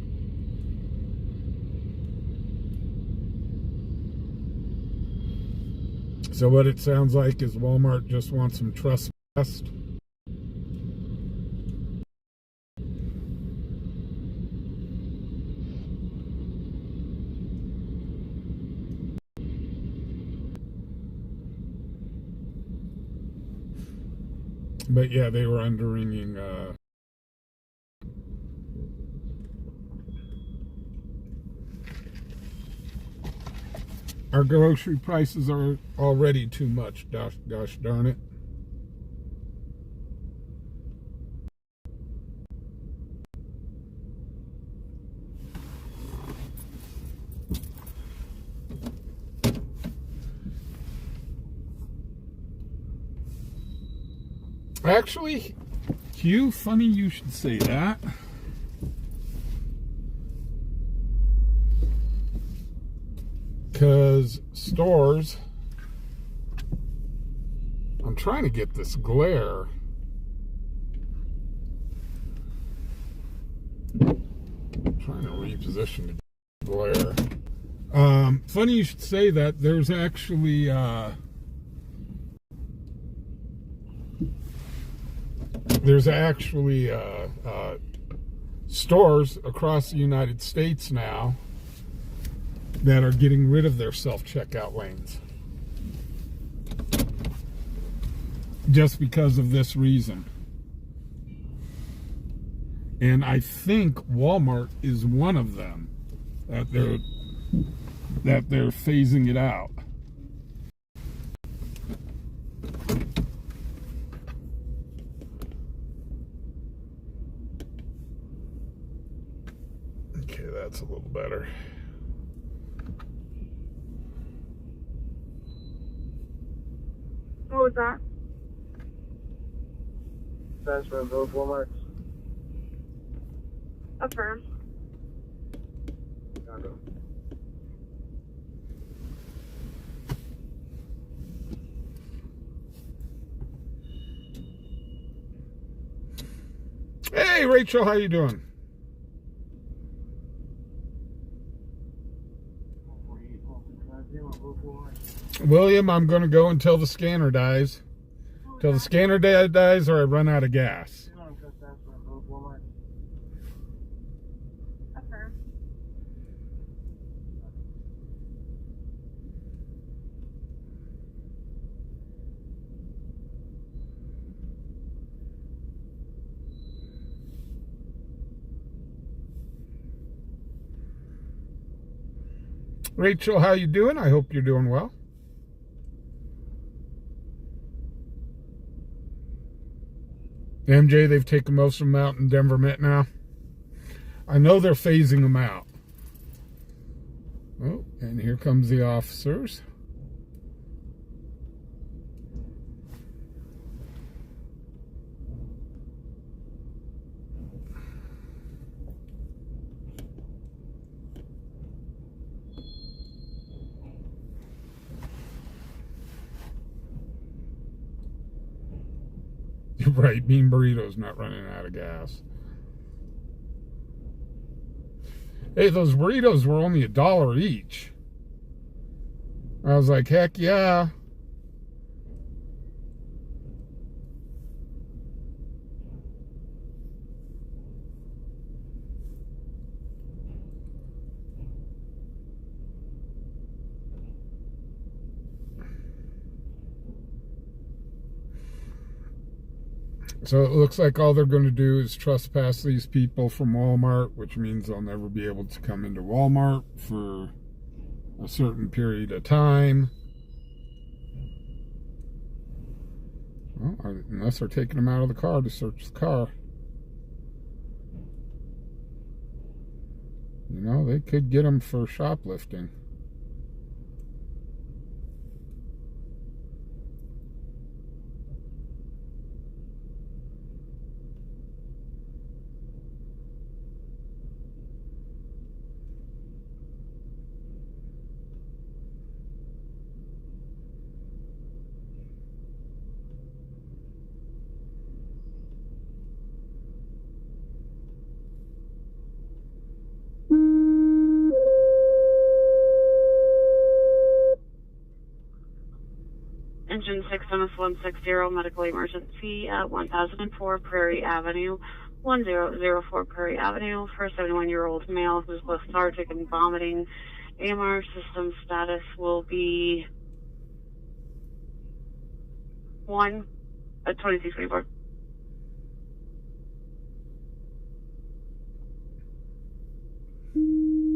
So what it sounds like is Walmart just wants some trespass. But yeah, they were underringing our grocery prices are already too much, gosh darn it. Actually, Hugh, funny you should say that. Because stores, I'm trying to get this glare. I'm trying to reposition the glare. Funny you should say that. There's actually stores across the United States now that are getting rid of their self-checkout lanes. Just because of this reason. And I think Walmart is one of them that they're phasing it out. Okay, that's a little better. What was that? That's for both Walmarts. Affirm. Hey, Rachel, how you doing? William, I'm going to go until the scanner dies. Till the scanner dies or I run out of gas. Rachel, how you doing? I hope you're doing well. MJ, they've taken most of them out in Denver Met now. I know they're phasing them out. Oh, and here comes the officers. You're right, Bean Burrito's not running out of gas. Hey, those burritos were only $1 each. I was like, heck yeah. So it looks like all they're going to do is trespass these people from Walmart, which means they'll never be able to come into Walmart for a certain period of time. Well, unless they're taking them out of the car to search the car. You know, they could get them for shoplifting. Engine 6 MS160, medical emergency at 1004 Prairie Avenue, 1004 Prairie Avenue, for a 71-year-old male who's lethargic and vomiting. AMR system status will be 1 at 2224.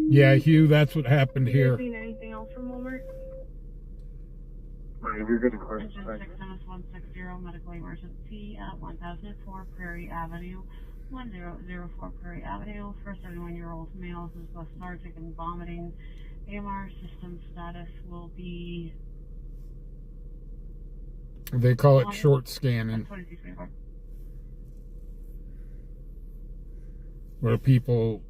Yeah, Hugh, that's what happened here. Have you seen anything else from Walmart? You're good, of course. Engine 6 MS160, medical emergency at 1004 Prairie Avenue, 1004 Prairie Avenue, for a 71-year-old male who's lethargic and vomiting. AMR system status will be... They call it short scanning. Where people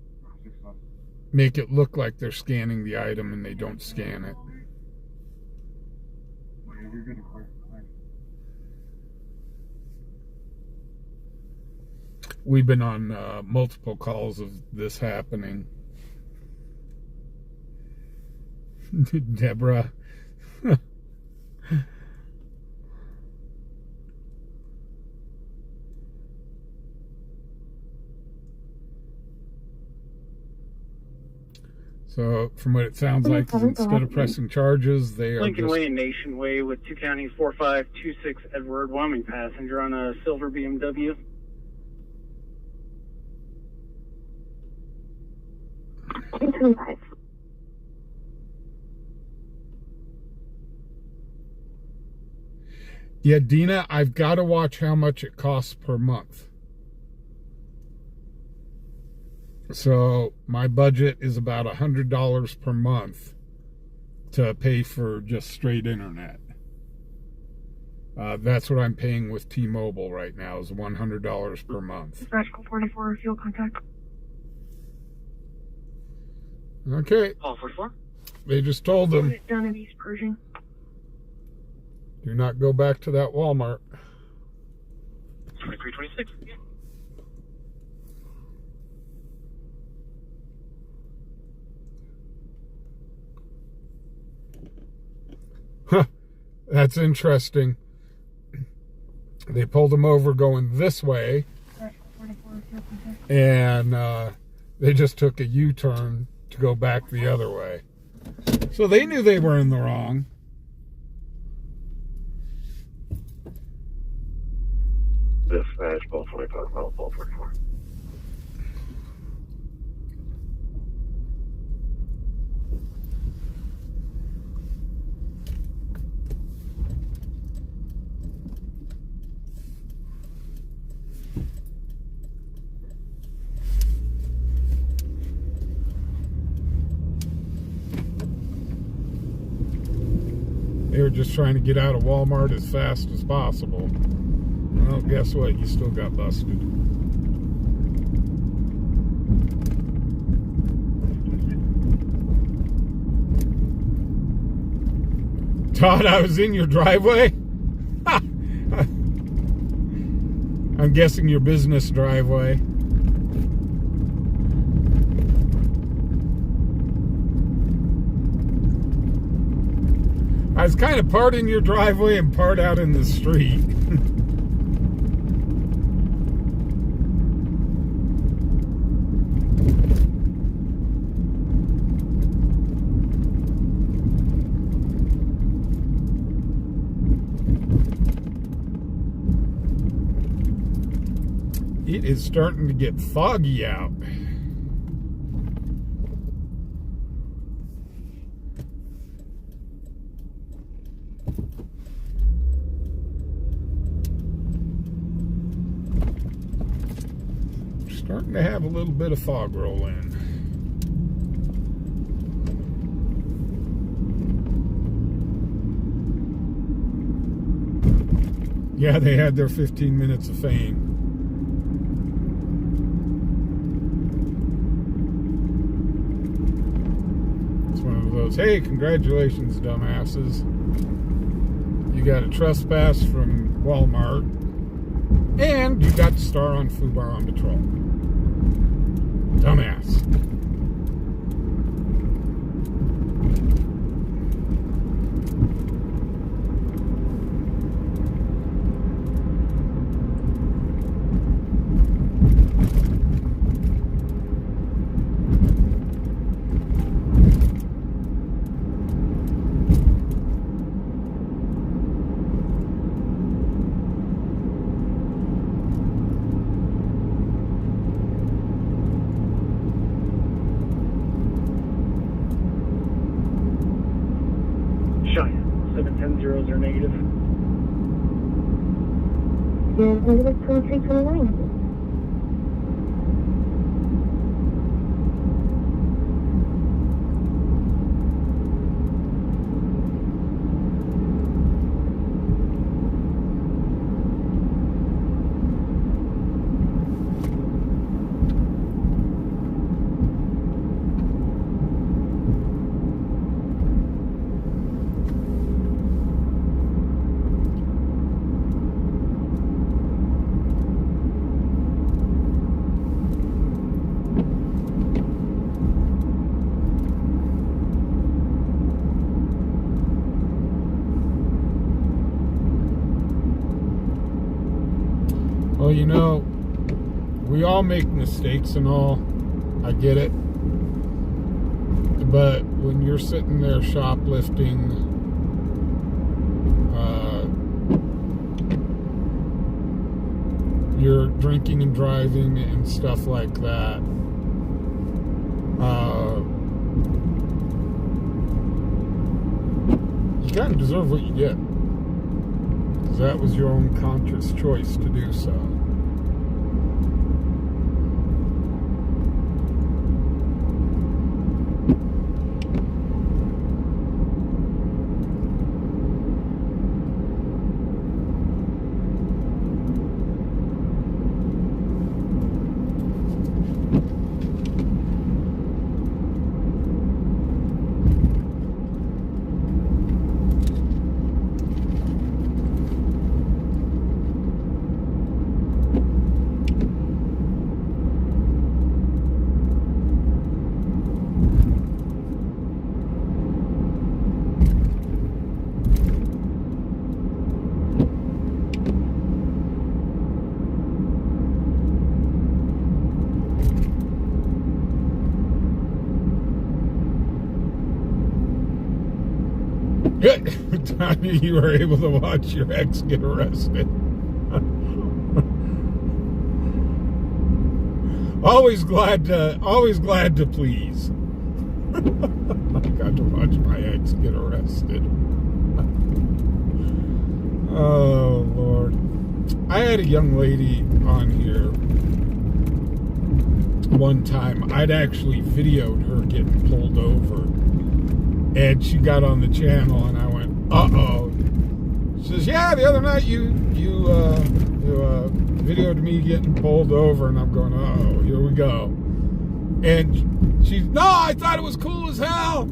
make it look like they're scanning the item and they don't scan it. We've been on multiple calls of this happening. Deborah. So, from what it sounds like, is instead of pressing charges, they are Lincoln just... Way and Nation Way with 2 counties, 4526 Edward, Wyoming. Passenger on a silver BMW. Yeah, Dina, I've got to watch how much it costs per month. So my budget is about $100 per month to pay for just straight internet. That's what I'm paying with T-Mobile right now, is $100 per month. Dispatch 44, fuel contact. Okay. Call 44. They just told them, Down in East Pershing. do not go back to that Walmart. 2326. Yeah. Huh. That's interesting. They pulled them over going this way, and they just took a U-turn to go back the other way. So they knew they were in the wrong. Dispatch, call 45, call 44. They were just trying to get out of Walmart as fast as possible. Well, guess what? You still got busted. Todd, I was in your driveway? I'm guessing your business driveway. I was kind of part in your driveway and part out in the street. It is starting to get foggy out. Starting to have a little bit of fog roll in. Yeah, they had their 15 minutes of fame. It's one of those, hey, congratulations, dumbasses. You got a trespass from Walmart, and you got to star on fubarOnPatrol. Dumbass. Cheyenne, 710 are negative. And negative 2329. Well, you know, we all make mistakes and all. I get it. But when you're sitting there shoplifting, you're drinking and driving and stuff like that, you kind of deserve what you get. Because that was your own conscious choice to do so. Tommy, you were able to watch your ex get arrested. always glad to please. I got to watch my ex get arrested. Oh Lord. I had a young lady on here one time. I'd actually videoed her getting pulled over. And she got on the channel and I went, uh-oh. She says, yeah, the other night you videoed me getting pulled over, and I'm going, uh-oh, here we go. And she's, no, I thought it was cool as hell.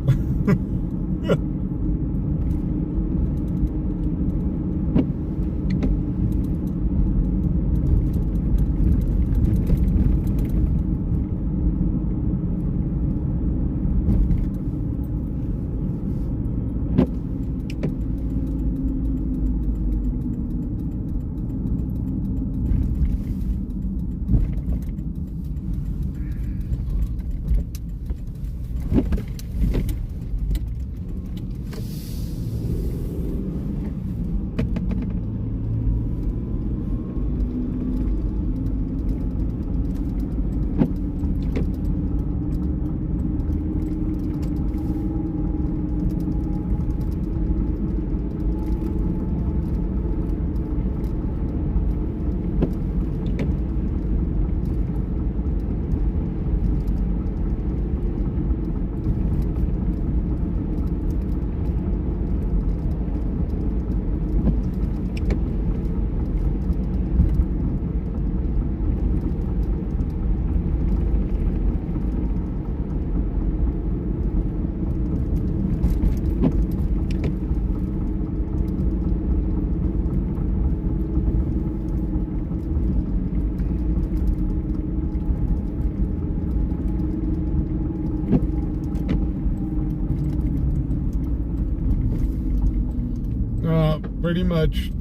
Pretty much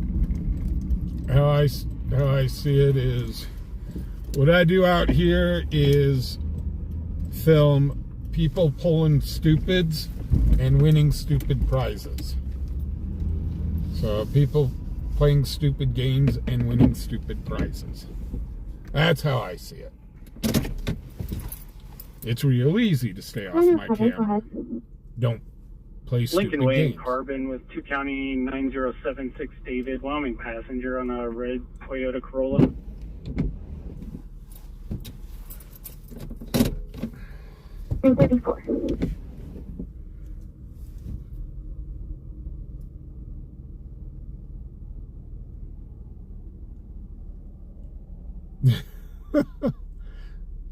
how I see it is, what I do out here is film people pulling stupids and winning stupid prizes. So people playing stupid games and winning stupid prizes. That's how I see it. It's real easy to stay off my camera. Don't play stupid Lincoln Way, games. Carbon with 2 County 9076 David, Wyoming passenger on a red Toyota Corolla.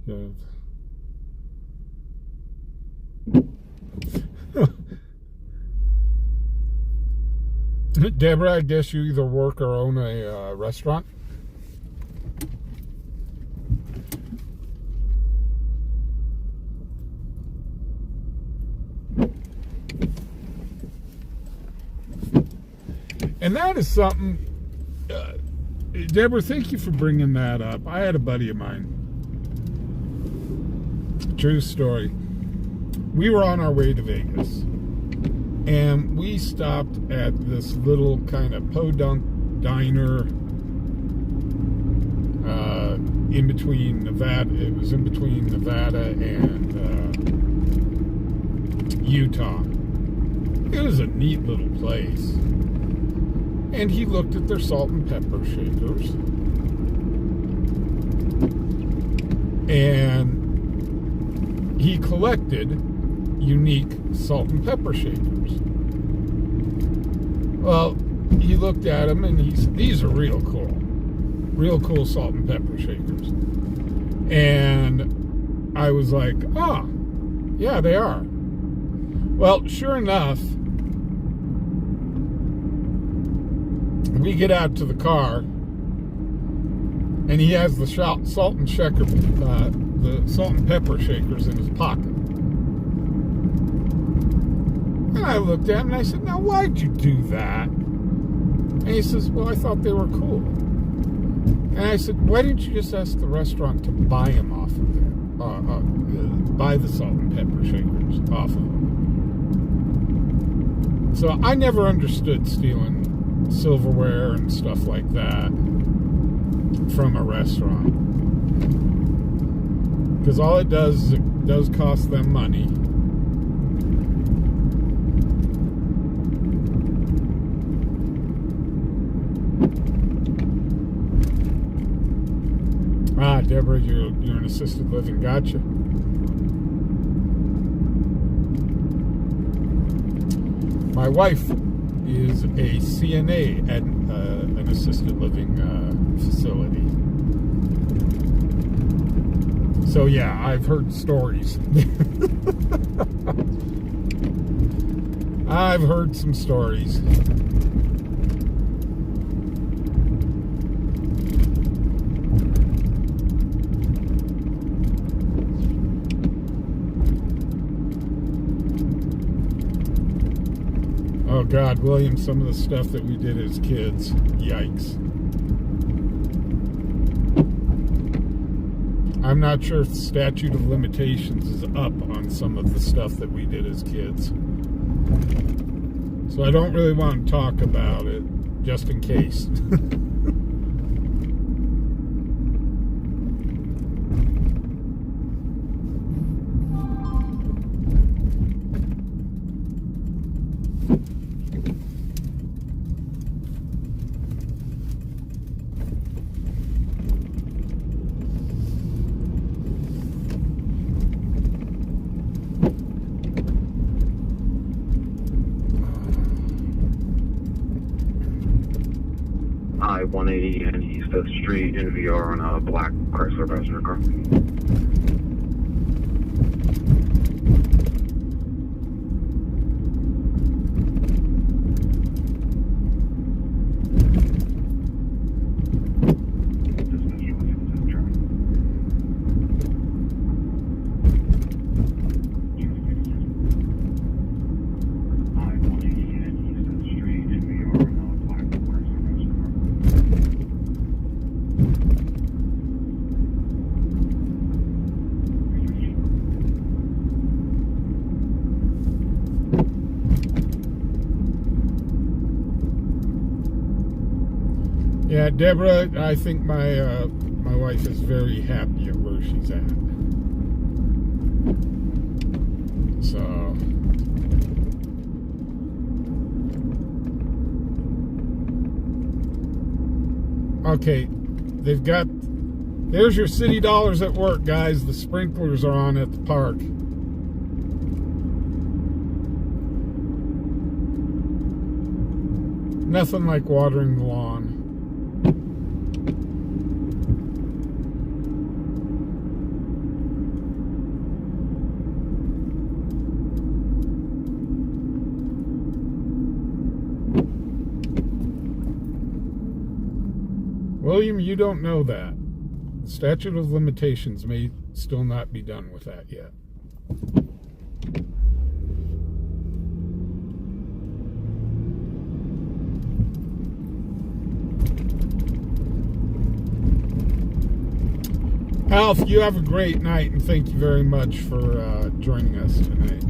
Yeah. Deborah, I guess you either work or own a restaurant? And that is something, Deborah, thank you for bringing that up. I had a buddy of mine, true story. We were on our way to Vegas, and we stopped at this little kind of podunk diner in between Nevada. It was in between Nevada and Utah. It was a neat little place. And he looked at their salt and pepper shakers. And he collected unique salt and pepper shakers. Well, he looked at them and he said, these are real cool salt and pepper shakers. And I was like, oh, yeah, they are. Well, sure enough, we get out to the car, and he has the salt and pepper shakers in his pocket. And I looked at him and I said, now why'd you do that? And he says, well, I thought they were cool. And I said, why didn't you just ask the restaurant to buy them off of there? Buy the salt and pepper shakers off of them. So I never understood stealing silverware and stuff like that from a restaurant, because all it does is it does cost them money. Ah, Deborah, you're in assisted living. Gotcha. My wife is a CNA at an assisted living facility. So yeah, I've heard stories. I've heard some stories. Oh God, William, some of the stuff that we did as kids, yikes. I'm not sure if the statute of limitations is up on some of the stuff that we did as kids. So I don't really want to talk about it, just in case. I-180 and East 5th Street in VR on a black Chrysler passenger car. Yeah, Deborah, I think my wife is very happy at where she's at. So, okay, there's your city dollars at work, guys. The sprinklers are on at the park. Nothing like watering the lawn. William, you don't know that. The statute of limitations may still not be done with that yet. Alf, you have a great night, and thank you very much for joining us tonight.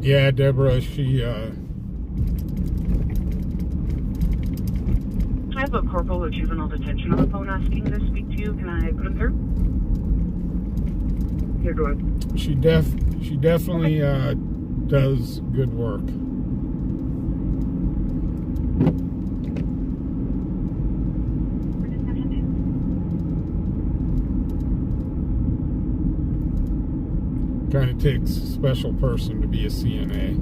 Yeah, Deborah, she, I have a corporal with juvenile detention on the phone asking to speak to you. Can I put him through? Here, go ahead. She definitely does good work. Kind of takes a special person to be a CNA.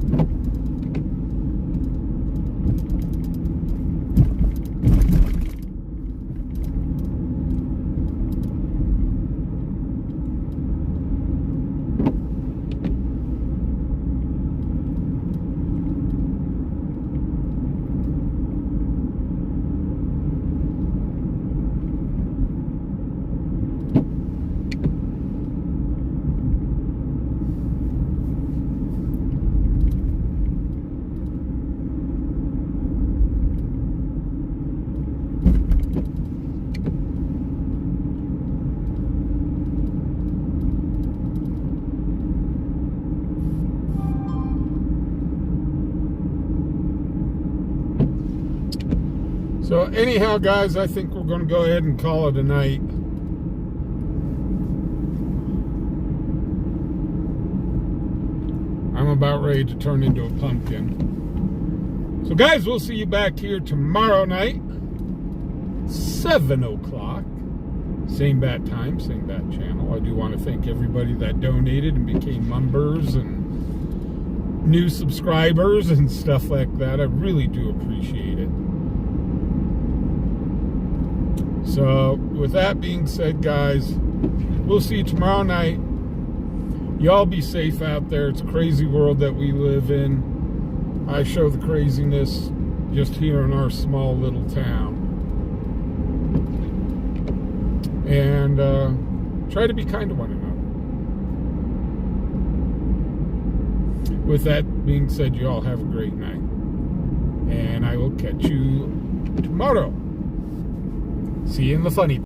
So anyhow, guys, I think we're going to go ahead and call it a night. I'm about ready to turn into a pumpkin. So guys, we'll see you back here tomorrow night, 7 o'clock. Same bat time, same bat channel. I do want to thank everybody that donated and became members and new subscribers and stuff like that. I really do appreciate it. So with that being said, guys, we'll see you tomorrow night. Y'all be safe out there. It's a crazy world that we live in. I show the craziness just here in our small little town. And try to be kind to one another. With that being said, you all have a great night. And I will catch you tomorrow. See you in the funny.